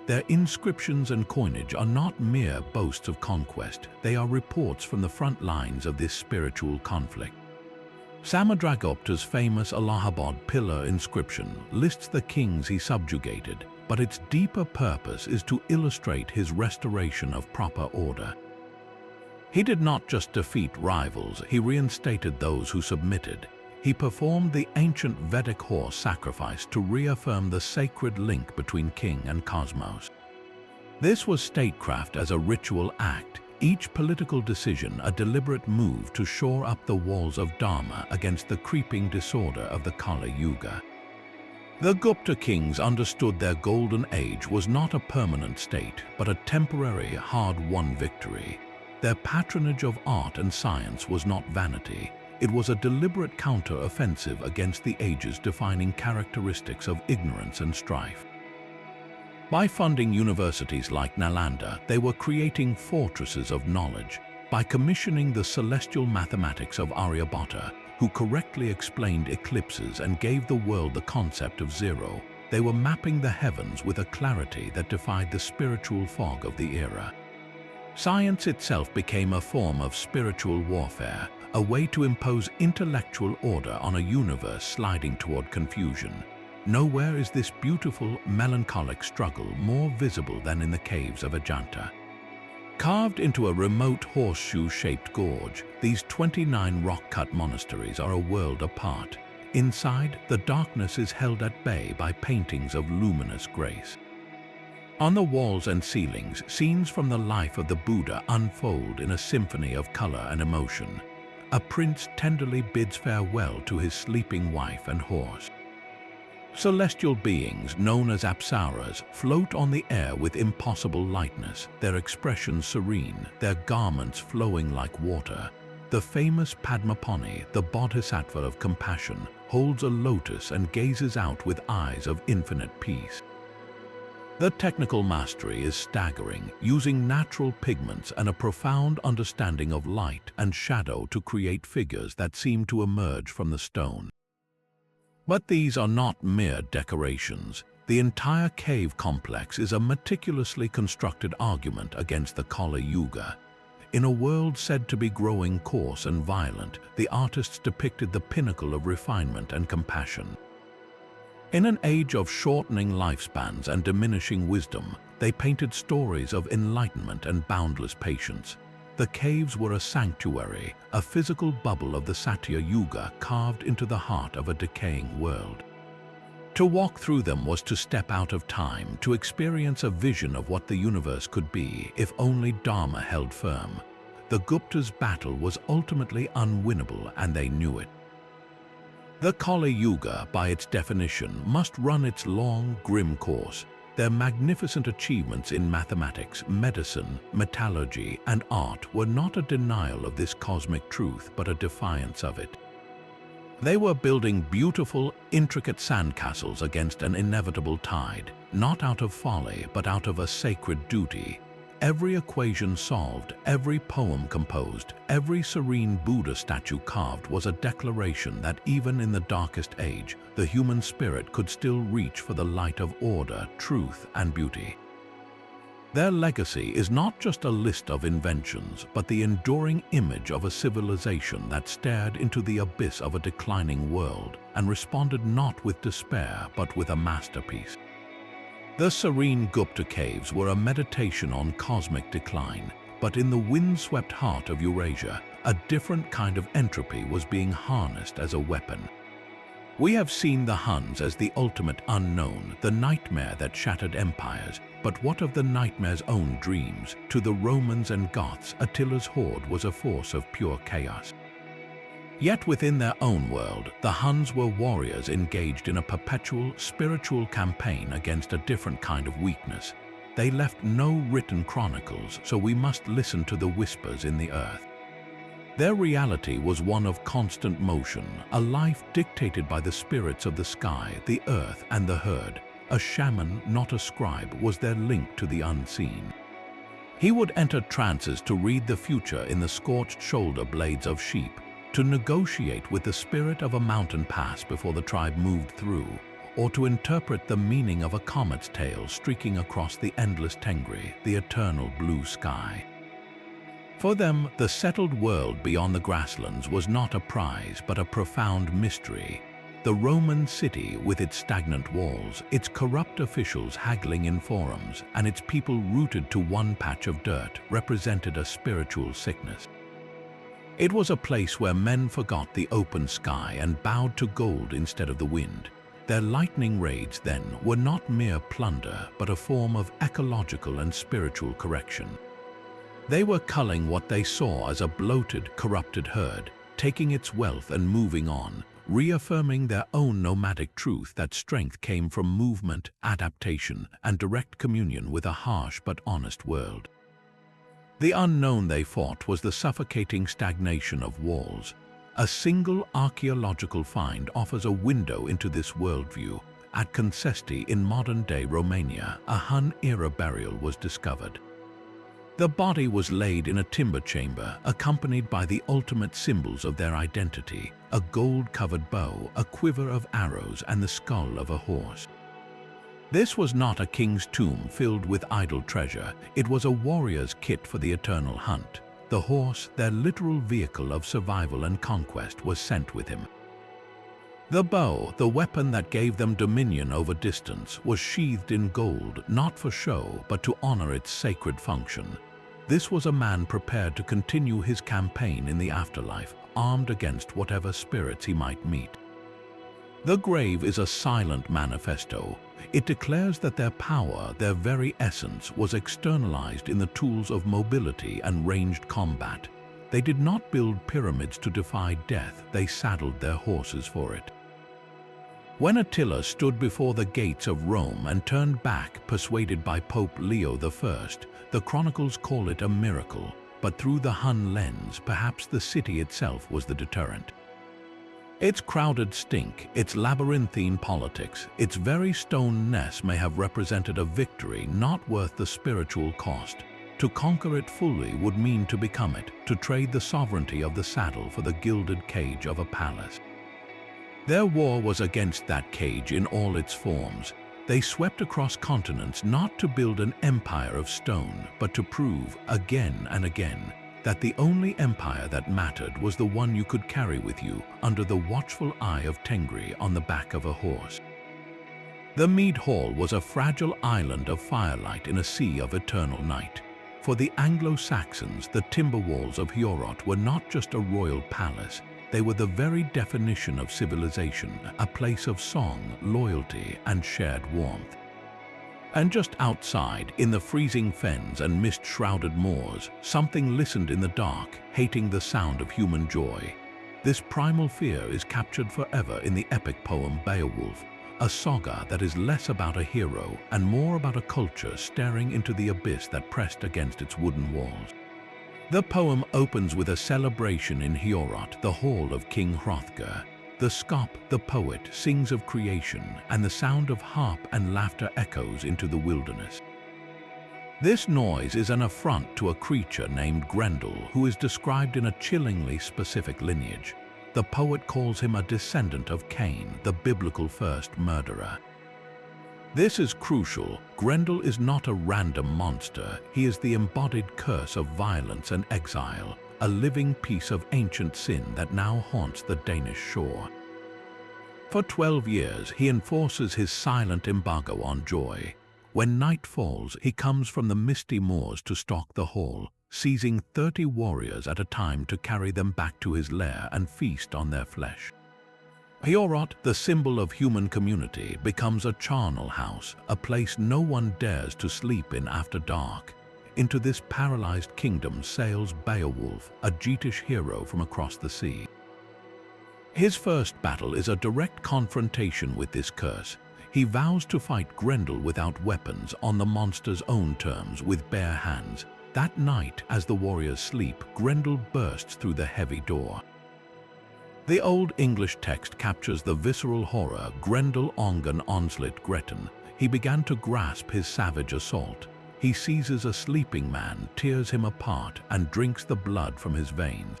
Their inscriptions and coinage are not mere boasts of conquest, they are reports from the front lines of this spiritual conflict. Samudragupta's famous Allahabad pillar inscription lists the kings he subjugated, but its deeper purpose is to illustrate his restoration of proper order. He did not just defeat rivals, he reinstated those who submitted. He performed the ancient Vedic horse sacrifice to reaffirm the sacred link between king and cosmos. This was statecraft as a ritual act, each political decision a deliberate move to shore up the walls of Dharma against the creeping disorder of the Kali Yuga. The Gupta kings understood their golden age was not a permanent state, but a temporary, hard-won victory. Their patronage of art and science was not vanity. It was a deliberate counter-offensive against the age's defining characteristics of ignorance and strife. By funding universities like Nalanda, they were creating fortresses of knowledge. By commissioning the celestial mathematics of Aryabhata, who correctly explained eclipses and gave the world the concept of zero, they were mapping the heavens with a clarity that defied the spiritual fog of the era. Science itself became a form of spiritual warfare, a way to impose intellectual order on a universe sliding toward confusion. Nowhere is this beautiful, melancholic struggle more visible than in the caves of Ajanta. Carved into a remote horseshoe-shaped gorge, these 29 rock-cut monasteries are a world apart. Inside, the darkness is held at bay by paintings of luminous grace. On the walls and ceilings, scenes from the life of the Buddha unfold in a symphony of color and emotion. A prince tenderly bids farewell to his sleeping wife and horse. Celestial beings, known as apsaras, float on the air with impossible lightness, their expressions serene, their garments flowing like water. The famous Padmapani, the bodhisattva of compassion, holds a lotus and gazes out with eyes of infinite peace. The technical mastery is staggering, using natural pigments and a profound understanding of light and shadow to create figures that seem to emerge from the stone. But these are not mere decorations. The entire cave complex is a meticulously constructed argument against the Kali Yuga. In a world said to be growing coarse and violent, the artists depicted the pinnacle of refinement and compassion. In an age of shortening lifespans and diminishing wisdom, they painted stories of enlightenment and boundless patience. The caves were a sanctuary, a physical bubble of the Satya Yuga carved into the heart of a decaying world. To walk through them was to step out of time, to experience a vision of what the universe could be if only Dharma held firm. The Guptas' battle was ultimately unwinnable, and they knew it. The Kali Yuga, by its definition, must run its long, grim course. Their magnificent achievements in mathematics, medicine, metallurgy, and art were not a denial of this cosmic truth, but a defiance of it. They were building beautiful, intricate sandcastles against an inevitable tide, not out of folly, but out of a sacred duty. Every equation solved, every poem composed, every serene Buddha statue carved was a declaration that even in the darkest age, the human spirit could still reach for the light of order, truth, and beauty. Their legacy is not just a list of inventions, but the enduring image of a civilization that stared into the abyss of a declining world and responded not with despair, but with a masterpiece. The serene Gupta caves were a meditation on cosmic decline, but in the wind-swept heart of Eurasia, a different kind of entropy was being harnessed as a weapon. We have seen the Huns as the ultimate unknown, the nightmare that shattered empires, but what of the nightmare's own dreams? To the Romans and Goths, Attila's horde was a force of pure chaos. Yet within their own world, the Huns were warriors engaged in a perpetual spiritual campaign against a different kind of weakness. They left no written chronicles, so we must listen to the whispers in the earth. Their reality was one of constant motion, a life dictated by the spirits of the sky, the earth, and the herd. A shaman, not a scribe, was their link to the unseen. He would enter trances to read the future in the scorched shoulder blades of sheep, to negotiate with the spirit of a mountain pass before the tribe moved through, or to interpret the meaning of a comet's tail streaking across the endless Tengri, the eternal blue sky. For them, the settled world beyond the grasslands was not a prize, but a profound mystery. The Roman city, with its stagnant walls, its corrupt officials haggling in forums, and its people rooted to one patch of dirt, represented a spiritual sickness. It was a place where men forgot the open sky and bowed to gold instead of the wind. Their lightning raids, then, were not mere plunder, but a form of ecological and spiritual correction. They were culling what they saw as a bloated, corrupted herd, taking its wealth and moving on, reaffirming their own nomadic truth that strength came from movement, adaptation, and direct communion with a harsh but honest world. The unknown they fought was the suffocating stagnation of walls. A single archaeological find offers a window into this worldview. At Concesti in modern-day Romania, a Hun-era burial was discovered. The body was laid in a timber chamber, accompanied by the ultimate symbols of their identity, a gold-covered bow, a quiver of arrows, and the skull of a horse. This was not a king's tomb filled with idle treasure. It was a warrior's kit for the eternal hunt. The horse, their literal vehicle of survival and conquest, was sent with him. The bow, the weapon that gave them dominion over distance, was sheathed in gold, not for show, but to honor its sacred function. This was a man prepared to continue his campaign in the afterlife, armed against whatever spirits he might meet. The grave is a silent manifesto. It declares that their power, their very essence, was externalized in the tools of mobility and ranged combat. They did not build pyramids to defy death, they saddled their horses for it. When Attila stood before the gates of Rome and turned back, persuaded by Pope Leo I, the chronicles call it a miracle, but through the Hun lens, perhaps the city itself was the deterrent. Its crowded stink, its labyrinthine politics, its very stoneness may have represented a victory not worth the spiritual cost. To conquer it fully would mean to become it, to trade the sovereignty of the saddle for the gilded cage of a palace. Their war was against that cage in all its forms. They swept across continents not to build an empire of stone, but to prove, again and again, that the only empire that mattered was the one you could carry with you under the watchful eye of Tengri on the back of a horse. The Mead Hall was a fragile island of firelight in a sea of eternal night. For the Anglo-Saxons, the timber walls of Heorot were not just a royal palace, they were the very definition of civilization, a place of song, loyalty, and shared warmth. And just outside, in the freezing fens and mist-shrouded moors, something listened in the dark, hating the sound of human joy. This primal fear is captured forever in the epic poem Beowulf, a saga that is less about a hero and more about a culture staring into the abyss that pressed against its wooden walls. The poem opens with a celebration in Heorot, the hall of King Hrothgar. The scop, the poet, sings of creation, and the sound of harp and laughter echoes into the wilderness. This noise is an affront to a creature named Grendel, who is described in a chillingly specific lineage. The poet calls him a descendant of Cain, the biblical first murderer. This is crucial. Grendel is not a random monster. He is the embodied curse of violence and exile, a living piece of ancient sin that now haunts the Danish shore. For 12 years, he enforces his silent embargo on joy. When night falls, he comes from the misty moors to stalk the hall, seizing 30 warriors at a time to carry them back to his lair and feast on their flesh. Heorot, the symbol of human community, becomes a charnel house, a place no one dares to sleep in after dark. Into this paralyzed kingdom sails Beowulf, a Geatish hero from across the sea. His first battle is a direct confrontation with this curse. He vows to fight Grendel without weapons, on the monster's own terms, with bare hands. That night, as the warriors sleep, Grendel bursts through the heavy door. The Old English text captures the visceral horror. Grendel ongen onslit Gretten. He began to grasp his savage assault. He seizes a sleeping man, tears him apart, and drinks the blood from his veins.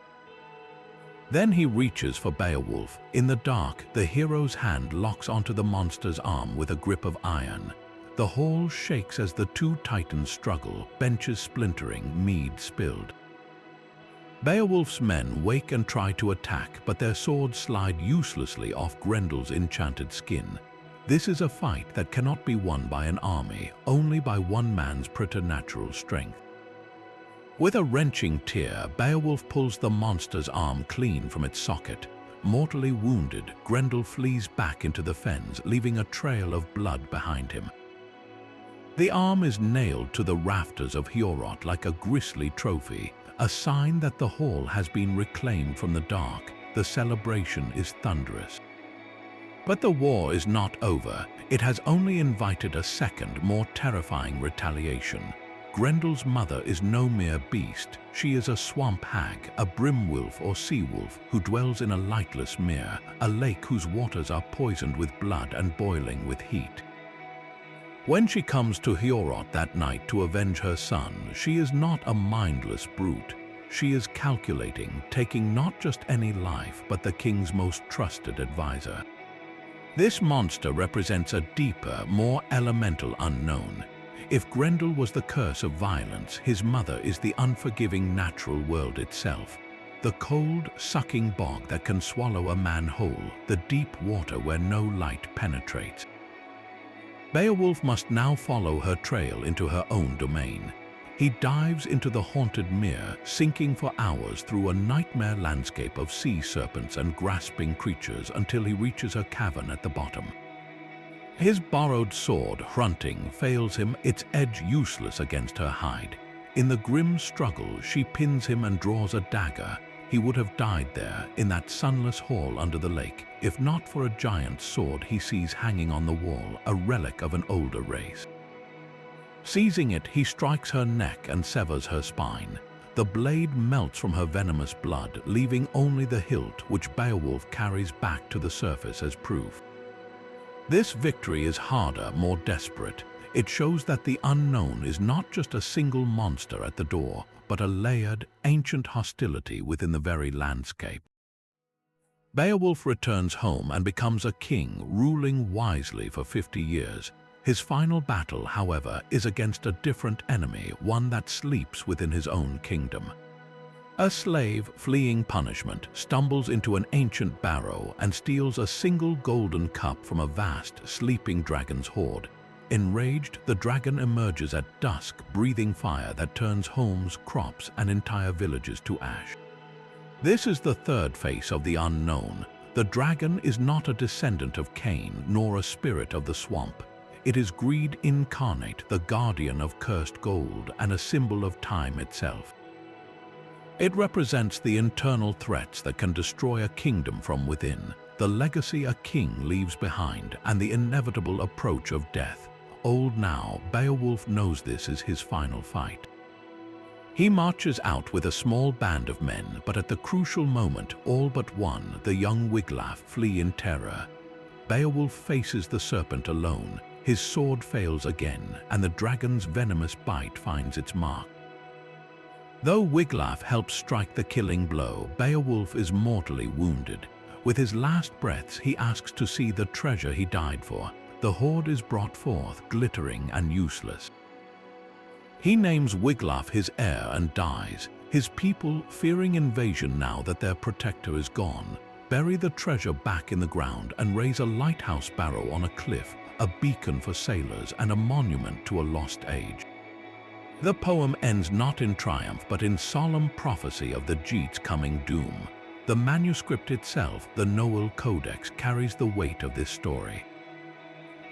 Then he reaches for Beowulf. In the dark, the hero's hand locks onto the monster's arm with a grip of iron. The hall shakes as the two titans struggle, benches splintering, mead spilled. Beowulf's men wake and try to attack, but their swords slide uselessly off Grendel's enchanted skin. This is a fight that cannot be won by an army, only by one man's preternatural strength. With a wrenching tear, Beowulf pulls the monster's arm clean from its socket. Mortally wounded, Grendel flees back into the fens, leaving a trail of blood behind him. The arm is nailed to the rafters of Heorot like a grisly trophy, a sign that the hall has been reclaimed from the dark. The celebration is thunderous. But the war is not over. It has only invited a second, more terrifying retaliation. Grendel's mother is no mere beast. She is a swamp hag, a brimwolf or sea-wolf who dwells in a lightless mere, a lake whose waters are poisoned with blood and boiling with heat. When she comes to Heorot that night to avenge her son, she is not a mindless brute. She is calculating, taking not just any life, but the king's most trusted advisor. This monster represents a deeper, more elemental unknown. If Grendel was the curse of violence, his mother is the unforgiving natural world itself. The cold, sucking bog that can swallow a man whole, the deep water where no light penetrates. Beowulf must now follow her trail into her own domain. He dives into the haunted mere, sinking for hours through a nightmare landscape of sea serpents and grasping creatures until he reaches a cavern at the bottom. His borrowed sword, Hrunting, fails him, its edge useless against her hide. In the grim struggle, she pins him and draws a dagger. He would have died there, in that sunless hall under the lake, if not for a giant sword he sees hanging on the wall, a relic of an older race. Seizing it, he strikes her neck and severs her spine. The blade melts from her venomous blood, leaving only the hilt, which Beowulf carries back to the surface as proof. This victory is harder, more desperate. It shows that the unknown is not just a single monster at the door, but a layered, ancient hostility within the very landscape. Beowulf returns home and becomes a king, ruling wisely for 50 years. His final battle, however, is against a different enemy, one that sleeps within his own kingdom. A slave, fleeing punishment, stumbles into an ancient barrow and steals a single golden cup from a vast, sleeping dragon's hoard. Enraged, the dragon emerges at dusk, breathing fire that turns homes, crops, and entire villages to ash. This is the third face of the unknown. The dragon is not a descendant of Cain, nor a spirit of the swamp. It is greed incarnate, the guardian of cursed gold, and a symbol of time itself. It represents the internal threats that can destroy a kingdom from within, the legacy a king leaves behind, and the inevitable approach of death. Old now, Beowulf knows this is his final fight. He marches out with a small band of men, but at the crucial moment, all but one, the young Wiglaf, flee in terror. Beowulf faces the serpent alone. his sword fails again, and the dragon's venomous bite finds its mark. Though Wiglaf helps strike the killing blow, Beowulf is mortally wounded. With his last breaths, he asks to see the treasure he died for. The hoard is brought forth, glittering and useless. He names Wiglaf his heir and dies. His people, fearing invasion now that their protector is gone, bury the treasure back in the ground and raise a lighthouse barrow on a cliff, a beacon for sailors and a monument to a lost age. The poem ends not in triumph but in solemn prophecy of the Geat's coming doom. The manuscript itself, the Noel Codex, carries the weight of this story.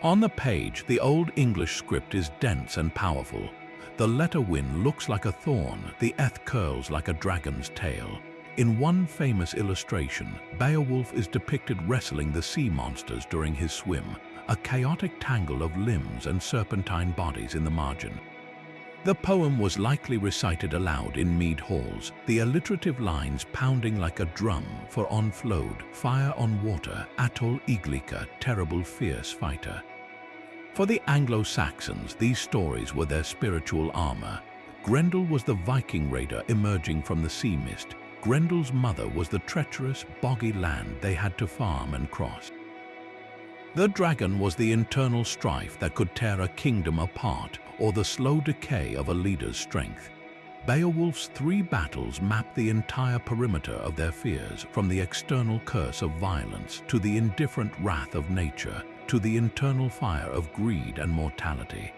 On the page, the Old English script is dense and powerful. The letter Win looks like a thorn, the eth curls like a dragon's tail. In one famous illustration, Beowulf is depicted wrestling the sea monsters during his swim, a chaotic tangle of limbs and serpentine bodies in the margin. The poem was likely recited aloud in mead halls, the alliterative lines pounding like a drum for on flowed, fire on water, atol iglika, terrible fierce fighter. For the Anglo-Saxons, these stories were their spiritual armor. Grendel was the Viking raider emerging from the sea mist. Grendel's mother was the treacherous, boggy land they had to farm and cross. The dragon was the internal strife that could tear a kingdom apart, or the slow decay of a leader's strength. Beowulf's 3 battles map the entire perimeter of their fears, from the external curse of violence to the indifferent wrath of nature, to the internal fire of greed and mortality.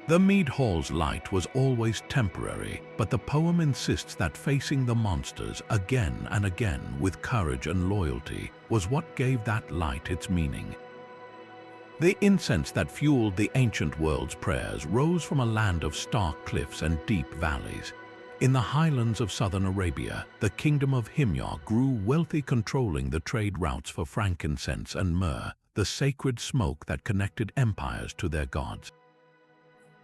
The mead hall's light was always temporary, but the poem insists that facing the monsters again and again with courage and loyalty was what gave that light its meaning. The incense that fueled the ancient world's prayers rose from a land of stark cliffs and deep valleys. In the highlands of southern Arabia, the kingdom of Himyar grew wealthy, controlling the trade routes for frankincense and myrrh, the sacred smoke that connected empires to their gods.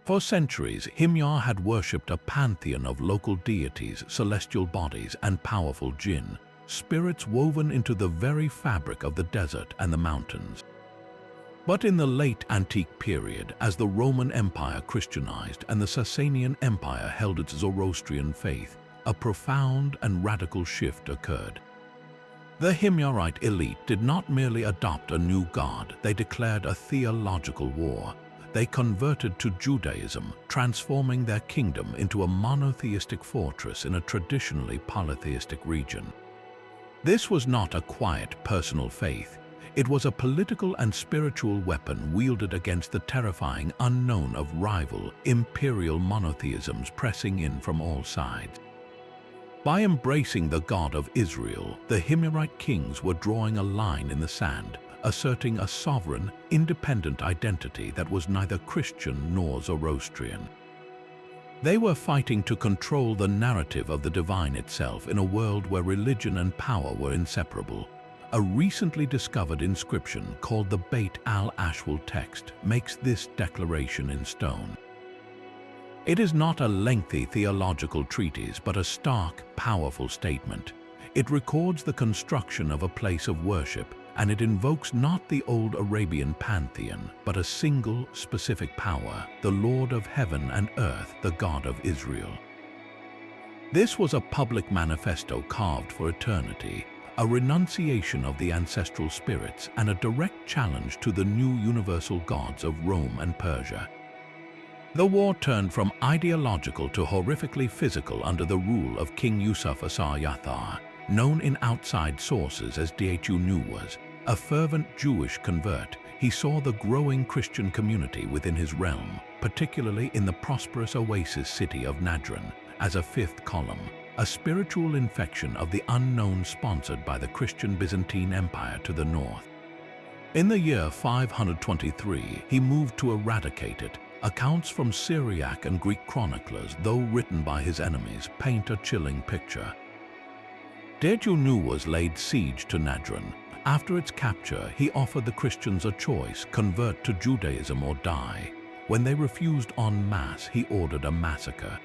For centuries, Himyar had worshipped a pantheon of local deities, celestial bodies, and powerful jinn, spirits woven into the very fabric of the desert and the mountains. But in the late antique period, as the Roman Empire Christianized and the Sasanian Empire held its Zoroastrian faith, a profound and radical shift occurred. The Himyarite elite did not merely adopt a new god, they declared a theological war. They converted to Judaism, transforming their kingdom into a monotheistic fortress in a traditionally polytheistic region. This was not a quiet personal faith. It was a political and spiritual weapon wielded against the terrifying unknown of rival, imperial monotheisms pressing in from all sides. By embracing the God of Israel, the Himyarite kings were drawing a line in the sand, asserting a sovereign, independent identity that was neither Christian nor Zoroastrian. They were fighting to control the narrative of the divine itself in a world where religion and power were inseparable. A recently discovered inscription called the Beit al-Ashwal text makes this declaration in stone. It is not a lengthy theological treatise, but a stark, powerful statement. It records the construction of a place of worship, and it invokes not the old Arabian pantheon, but a single, specific power, the Lord of heaven and earth, the God of Israel. This was a public manifesto carved for eternity, a renunciation of the ancestral spirits and a direct challenge to the new universal gods of Rome and Persia. The war turned from ideological to horrifically physical under the rule of King Yusuf Asar-Yathar, known in outside sources as Dhu Nuwas. A fervent Jewish convert, he saw the growing Christian community within his realm, particularly in the prosperous oasis city of Nadran, as a fifth column, a spiritual infection of the unknown sponsored by the Christian Byzantine Empire to the north. In the year 523, he moved to eradicate it. Accounts from Syriac and Greek chroniclers, though written by his enemies, paint a chilling picture. Dhu Nuwas laid siege to Nadran. After its capture, he offered the Christians a choice: convert to Judaism or die. When they refused en masse, he ordered a massacre.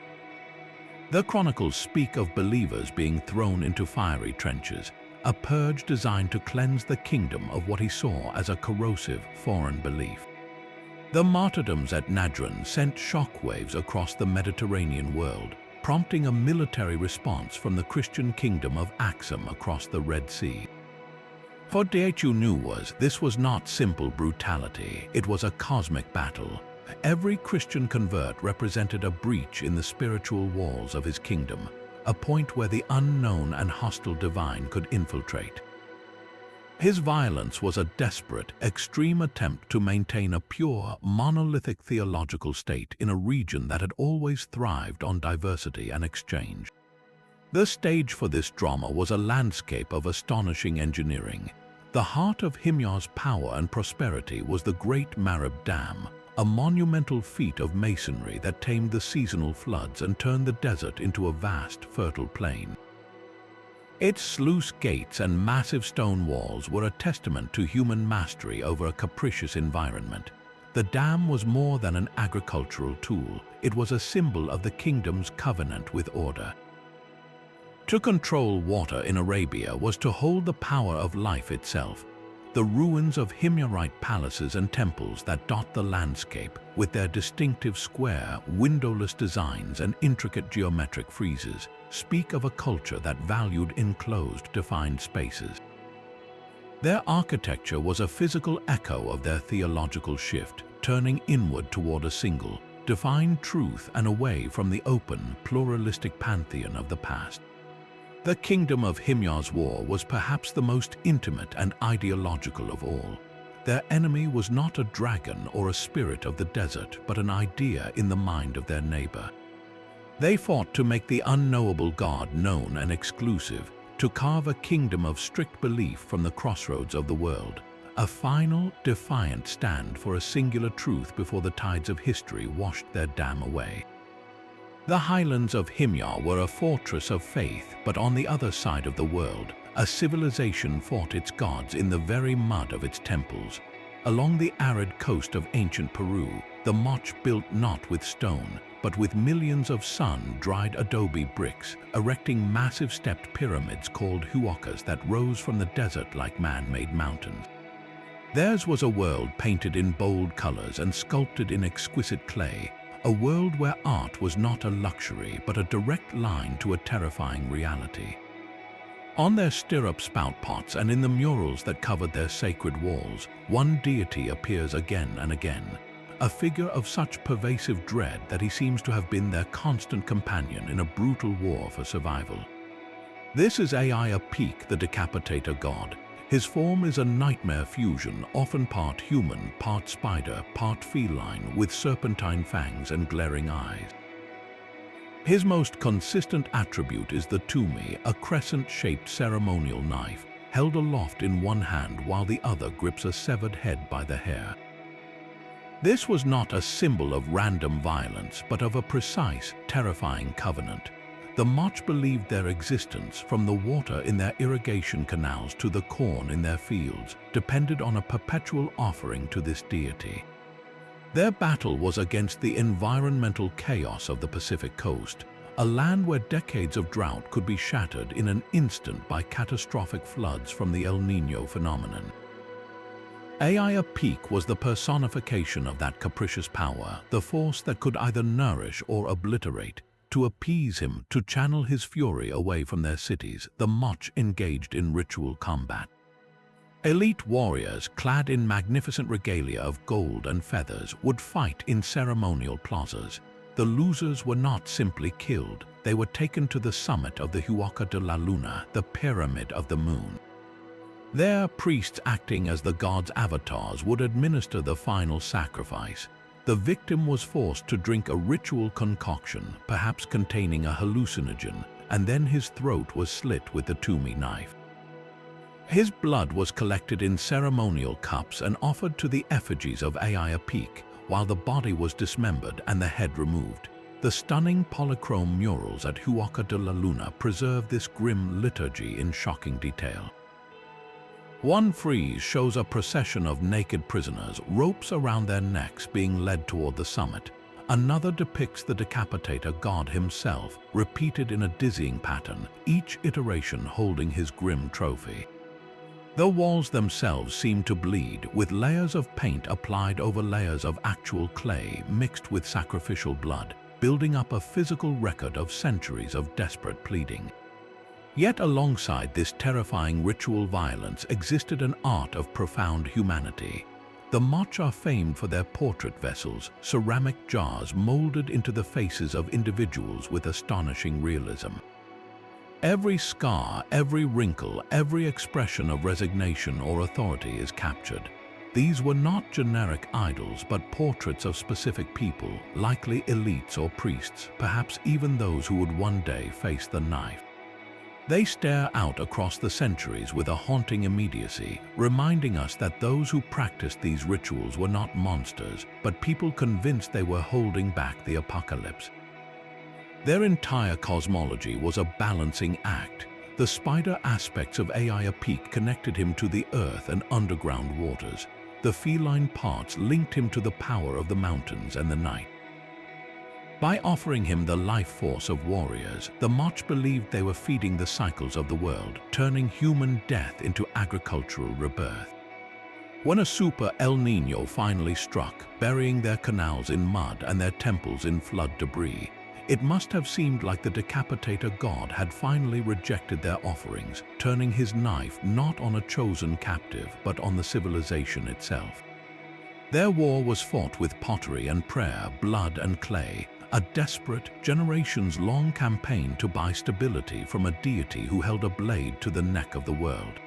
The chronicles speak of believers being thrown into fiery trenches, a purge designed to cleanse the kingdom of what he saw as a corrosive foreign belief. The martyrdoms at Nadran sent shockwaves across the Mediterranean world, prompting a military response from the Christian kingdom of Axum across the Red Sea. For Deheunuwas, this was not simple brutality, it was a cosmic battle. Every Christian convert represented a breach in the spiritual walls of his kingdom, a point where the unknown and hostile divine could infiltrate. His violence was a desperate, extreme attempt to maintain a pure, monolithic theological state in a region that had always thrived on diversity and exchange. The stage for this drama was a landscape of astonishing engineering. The heart of Himyar's power and prosperity was the Great Marib Dam, a monumental feat of masonry that tamed the seasonal floods and turned the desert into a vast, fertile plain. Its sluice gates and massive stone walls were a testament to human mastery over a capricious environment. The dam was more than an agricultural tool, it was a symbol of the kingdom's covenant with order. To control water in Arabia was to hold the power of life itself. The ruins of Himyarite palaces and temples that dot the landscape, with their distinctive square, windowless designs and intricate geometric friezes, speak of a culture that valued enclosed, defined spaces. Their architecture was a physical echo of their theological shift, turning inward toward a single, defined truth and away from the open, pluralistic pantheon of the past. The kingdom of Himyar's war was perhaps the most intimate and ideological of all. Their enemy was not a dragon or a spirit of the desert, but an idea in the mind of their neighbor. They fought to make the unknowable God known and exclusive, to carve a kingdom of strict belief from the crossroads of the world, a final, defiant stand for a singular truth before the tides of history washed their dam away. The highlands of Himyar were a fortress of faith, but on the other side of the world, a civilization fought its gods in the very mud of its temples. Along the arid coast of ancient Peru, the Moch built not with stone, but with millions of sun-dried adobe bricks, erecting massive stepped pyramids called huacas that rose from the desert like man-made mountains. Theirs was a world painted in bold colors and sculpted in exquisite clay, a world where art was not a luxury but a direct line to a terrifying reality. On their stirrup spout pots and in the murals that covered their sacred walls, one deity appears again and again, a figure of such pervasive dread that he seems to have been their constant companion in a brutal war for survival. This is Apophis, the decapitator god. His form is a nightmare fusion, often part human, part spider, part feline, with serpentine fangs and glaring eyes. His most consistent attribute is the tumi, a crescent-shaped ceremonial knife, held aloft in one hand while the other grips a severed head by the hair. This was not a symbol of random violence, but of a precise, terrifying covenant. The Moch believed their existence, from the water in their irrigation canals to the corn in their fields, depended on a perpetual offering to this deity. Their battle was against the environmental chaos of the Pacific coast, a land where decades of drought could be shattered in an instant by catastrophic floods from the El Niño phenomenon. Apophis was the personification of that capricious power, the force that could either nourish or obliterate. To appease him, to channel his fury away from their cities, the Moch engaged in ritual combat. Elite warriors, clad in magnificent regalia of gold and feathers, would fight in ceremonial plazas. The losers were not simply killed, they were taken to the summit of the Huaca de la Luna, the pyramid of the moon. There, priests acting as the gods' avatars would administer the final sacrifice. The victim was forced to drink a ritual concoction, perhaps containing a hallucinogen, and then his throat was slit with the tumi knife. His blood was collected in ceremonial cups and offered to the effigies of Apophis, while the body was dismembered and the head removed. The stunning polychrome murals at Huaca de la Luna preserve this grim liturgy in shocking detail. One frieze shows a procession of naked prisoners, ropes around their necks, being led toward the summit. Another depicts the decapitator god himself, repeated in a dizzying pattern, each iteration holding his grim trophy. The walls themselves seemed to bleed, with layers of paint applied over layers of actual clay mixed with sacrificial blood, building up a physical record of centuries of desperate pleading. Yet alongside this terrifying ritual violence existed an art of profound humanity. The Moch are famed for their portrait vessels, ceramic jars molded into the faces of individuals with astonishing realism. Every scar, every wrinkle, every expression of resignation or authority is captured. These were not generic idols, but portraits of specific people, likely elites or priests, perhaps even those who would one day face the knife. They stare out across the centuries with a haunting immediacy, reminding us that those who practiced these rituals were not monsters, but people convinced they were holding back the apocalypse. Their entire cosmology was a balancing act. The spider aspects of Apophis connected him to the earth and underground waters. The feline parts linked him to the power of the mountains and the night. By offering him the life force of warriors, the Moch believed they were feeding the cycles of the world, turning human death into agricultural rebirth. When a super El Niño finally struck, burying their canals in mud and their temples in flood debris, it must have seemed like the decapitator god had finally rejected their offerings, turning his knife not on a chosen captive, but on the civilization itself. Their war was fought with pottery and prayer, blood and clay, a desperate, generations-long campaign to buy stability from a deity who held a blade to the neck of the world.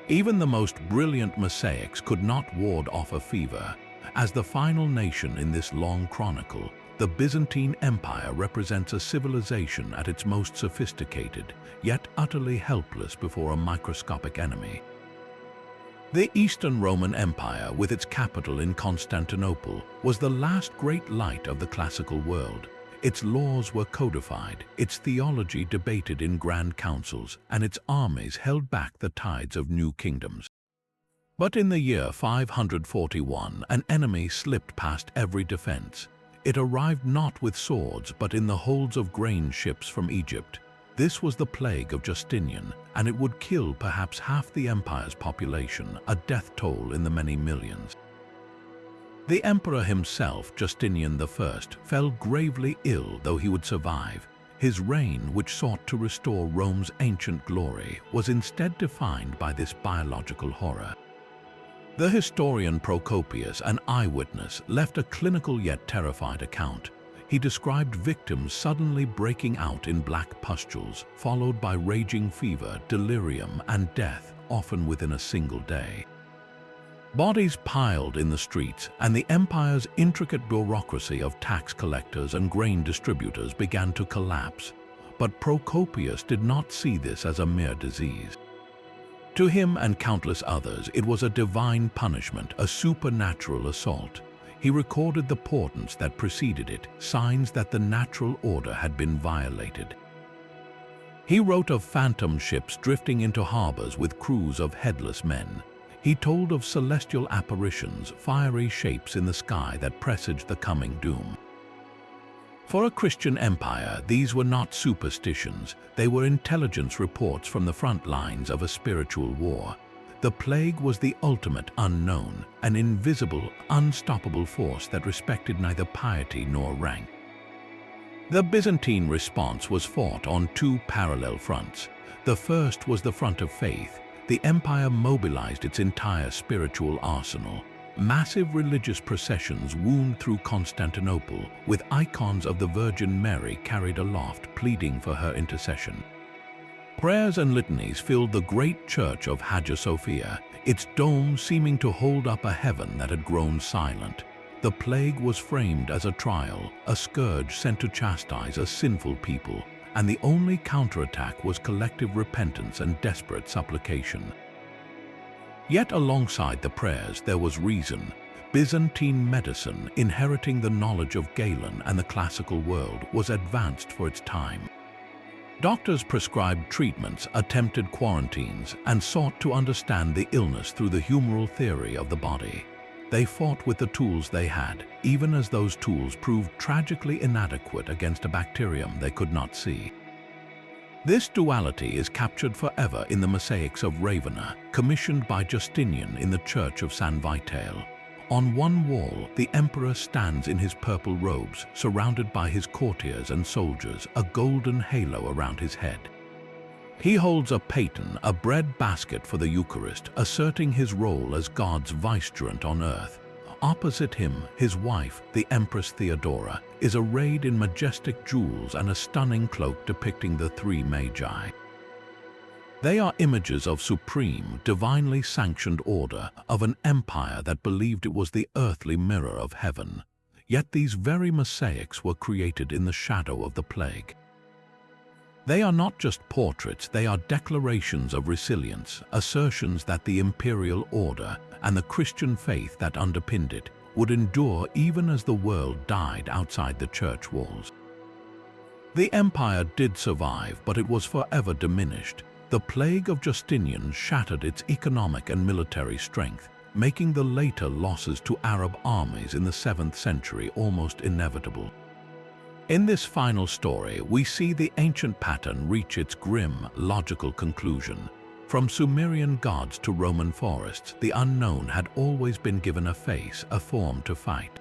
Even the most brilliant mosaics could not ward off a fever. As the final nation in this long chronicle, the Byzantine Empire represents a civilization at its most sophisticated, yet utterly helpless before a microscopic enemy. The Eastern Roman Empire, with its capital in Constantinople, was the last great light of the classical world. Its laws were codified, its theology debated in grand councils, and its armies held back the tides of new kingdoms. But in the year 541, an enemy slipped past every defense. It arrived not with swords, but in the holds of grain ships from Egypt. This was the plague of Justinian, and it would kill perhaps half the empire's population, a death toll in the many millions. The emperor himself, Justinian I, fell gravely ill, though he would survive. His reign, which sought to restore Rome's ancient glory, was instead defined by this biological horror. The historian Procopius, an eyewitness, left a clinical yet terrified account. He described victims suddenly breaking out in black pustules, followed by raging fever, delirium, and death, often within a single day. Bodies piled in the streets, and the empire's intricate bureaucracy of tax collectors and grain distributors began to collapse. But Procopius did not see this as a mere disease. To him and countless others, it was a divine punishment, a supernatural assault. He recorded the portents that preceded it, signs that the natural order had been violated. He wrote of phantom ships drifting into harbors with crews of headless men. He told of celestial apparitions, fiery shapes in the sky that presaged the coming doom. For a Christian empire, these were not superstitions, they were intelligence reports from the front lines of a spiritual war. The plague was the ultimate unknown, an invisible, unstoppable force that respected neither piety nor rank. The Byzantine response was fought on two parallel fronts. The first was the front of faith. The empire mobilized its entire spiritual arsenal. Massive religious processions wound through Constantinople, with icons of the Virgin Mary carried aloft, pleading for her intercession. Prayers and litanies filled the great church of Hagia Sophia, its dome seeming to hold up a heaven that had grown silent. The plague was framed as a trial, a scourge sent to chastise a sinful people, and the only counterattack was collective repentance and desperate supplication. Yet alongside the prayers there was reason. Byzantine medicine, inheriting the knowledge of Galen and the classical world, was advanced for its time. Doctors prescribed treatments, attempted quarantines, and sought to understand the illness through the humoral theory of the body. They fought with the tools they had, even as those tools proved tragically inadequate against a bacterium they could not see. This duality is captured forever in the mosaics of Ravenna, commissioned by Justinian in the Church of San Vitale. On one wall, the emperor stands in his purple robes, surrounded by his courtiers and soldiers, a golden halo around his head. He holds a paten, a bread basket for the Eucharist, asserting his role as God's vicegerent on earth. Opposite him, his wife, the Empress Theodora, is arrayed in majestic jewels and a stunning cloak depicting the three magi. They are images of supreme, divinely sanctioned order, of an empire that believed it was the earthly mirror of heaven. Yet these very mosaics were created in the shadow of the plague. They are not just portraits, they are declarations of resilience, assertions that the imperial order and the Christian faith that underpinned it would endure even as the world died outside the church walls. The empire did survive, but it was forever diminished. The plague of Justinian shattered its economic and military strength, making the later losses to Arab armies in the 7th century almost inevitable. In this final story, we see the ancient pattern reach its grim, logical conclusion. From Sumerian gods to Roman forests, the unknown had always been given a face, a form to fight.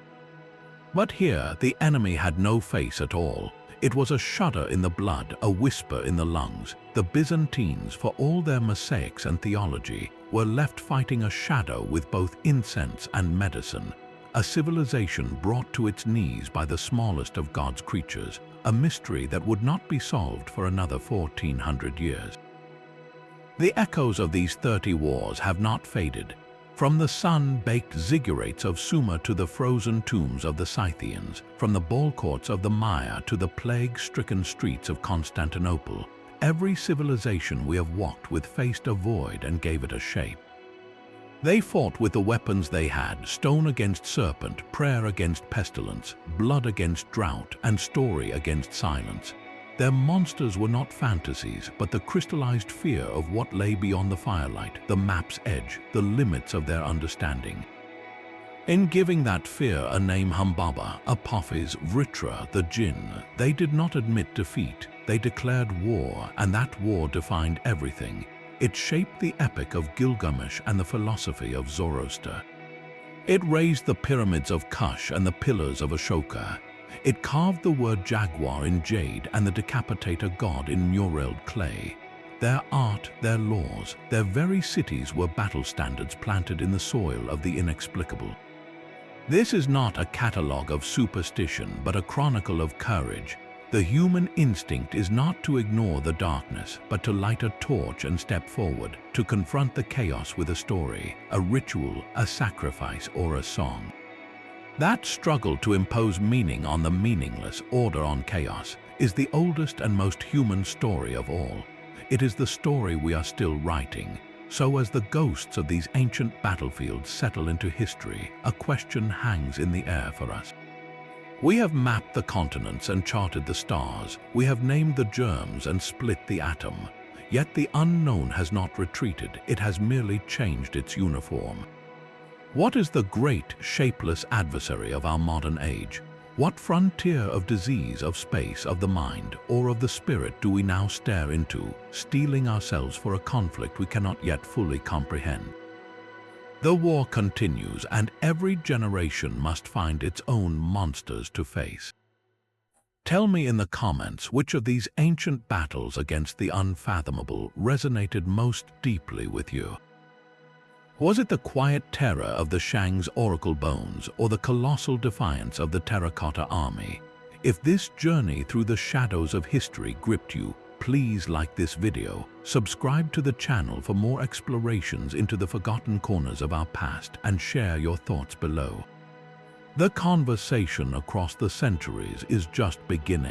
But here, the enemy had no face at all. It was a shudder in the blood, a whisper in the lungs. The Byzantines, for all their mosaics and theology, were left fighting a shadow with both incense and medicine. A civilization brought to its knees by the smallest of God's creatures, a mystery that would not be solved for another 1400 years. The echoes of these 30 wars have not faded. From the sun-baked ziggurats of Sumer to the frozen tombs of the Scythians, from the ball courts of the Maya to the plague-stricken streets of Constantinople, every civilization we have walked with faced a void and gave it a shape. They fought with the weapons they had, stone against serpent, prayer against pestilence, blood against drought, and story against silence. Their monsters were not fantasies, but the crystallized fear of what lay beyond the firelight, the map's edge, the limits of their understanding. In giving that fear a name, Humbaba, Apophis, Vritra, the Jinn, they did not admit defeat. They declared war, and that war defined everything. It shaped the epic of Gilgamesh and the philosophy of Zoroaster. It raised the pyramids of Kush and the pillars of Ashoka. It carved the word jaguar in jade and the decapitator god in muralled clay. Their art, their laws, their very cities were battle standards planted in the soil of the inexplicable. This is not a catalogue of superstition, but a chronicle of courage. The human instinct is not to ignore the darkness, but to light a torch and step forward, to confront the chaos with a story, a ritual, a sacrifice, or a song. That struggle to impose meaning on the meaningless, order on chaos, is the oldest and most human story of all. It is the story we are still writing. So as the ghosts of these ancient battlefields settle into history, a question hangs in the air for us. We have mapped the continents and charted the stars. We have named the germs and split the atom. Yet the unknown has not retreated. It has merely changed its uniform. What is the great, shapeless adversary of our modern age? What frontier of disease, of space, of the mind, or of the spirit do we now stare into, steeling ourselves for a conflict we cannot yet fully comprehend? The war continues, and every generation must find its own monsters to face. Tell me in the comments which of these ancient battles against the unfathomable resonated most deeply with you. Was it the quiet terror of the Shang's oracle bones or the colossal defiance of the terracotta army? If this journey through the shadows of history gripped you, please like this video, subscribe to the channel for more explorations into the forgotten corners of our past, and share your thoughts below. The conversation across the centuries is just beginning.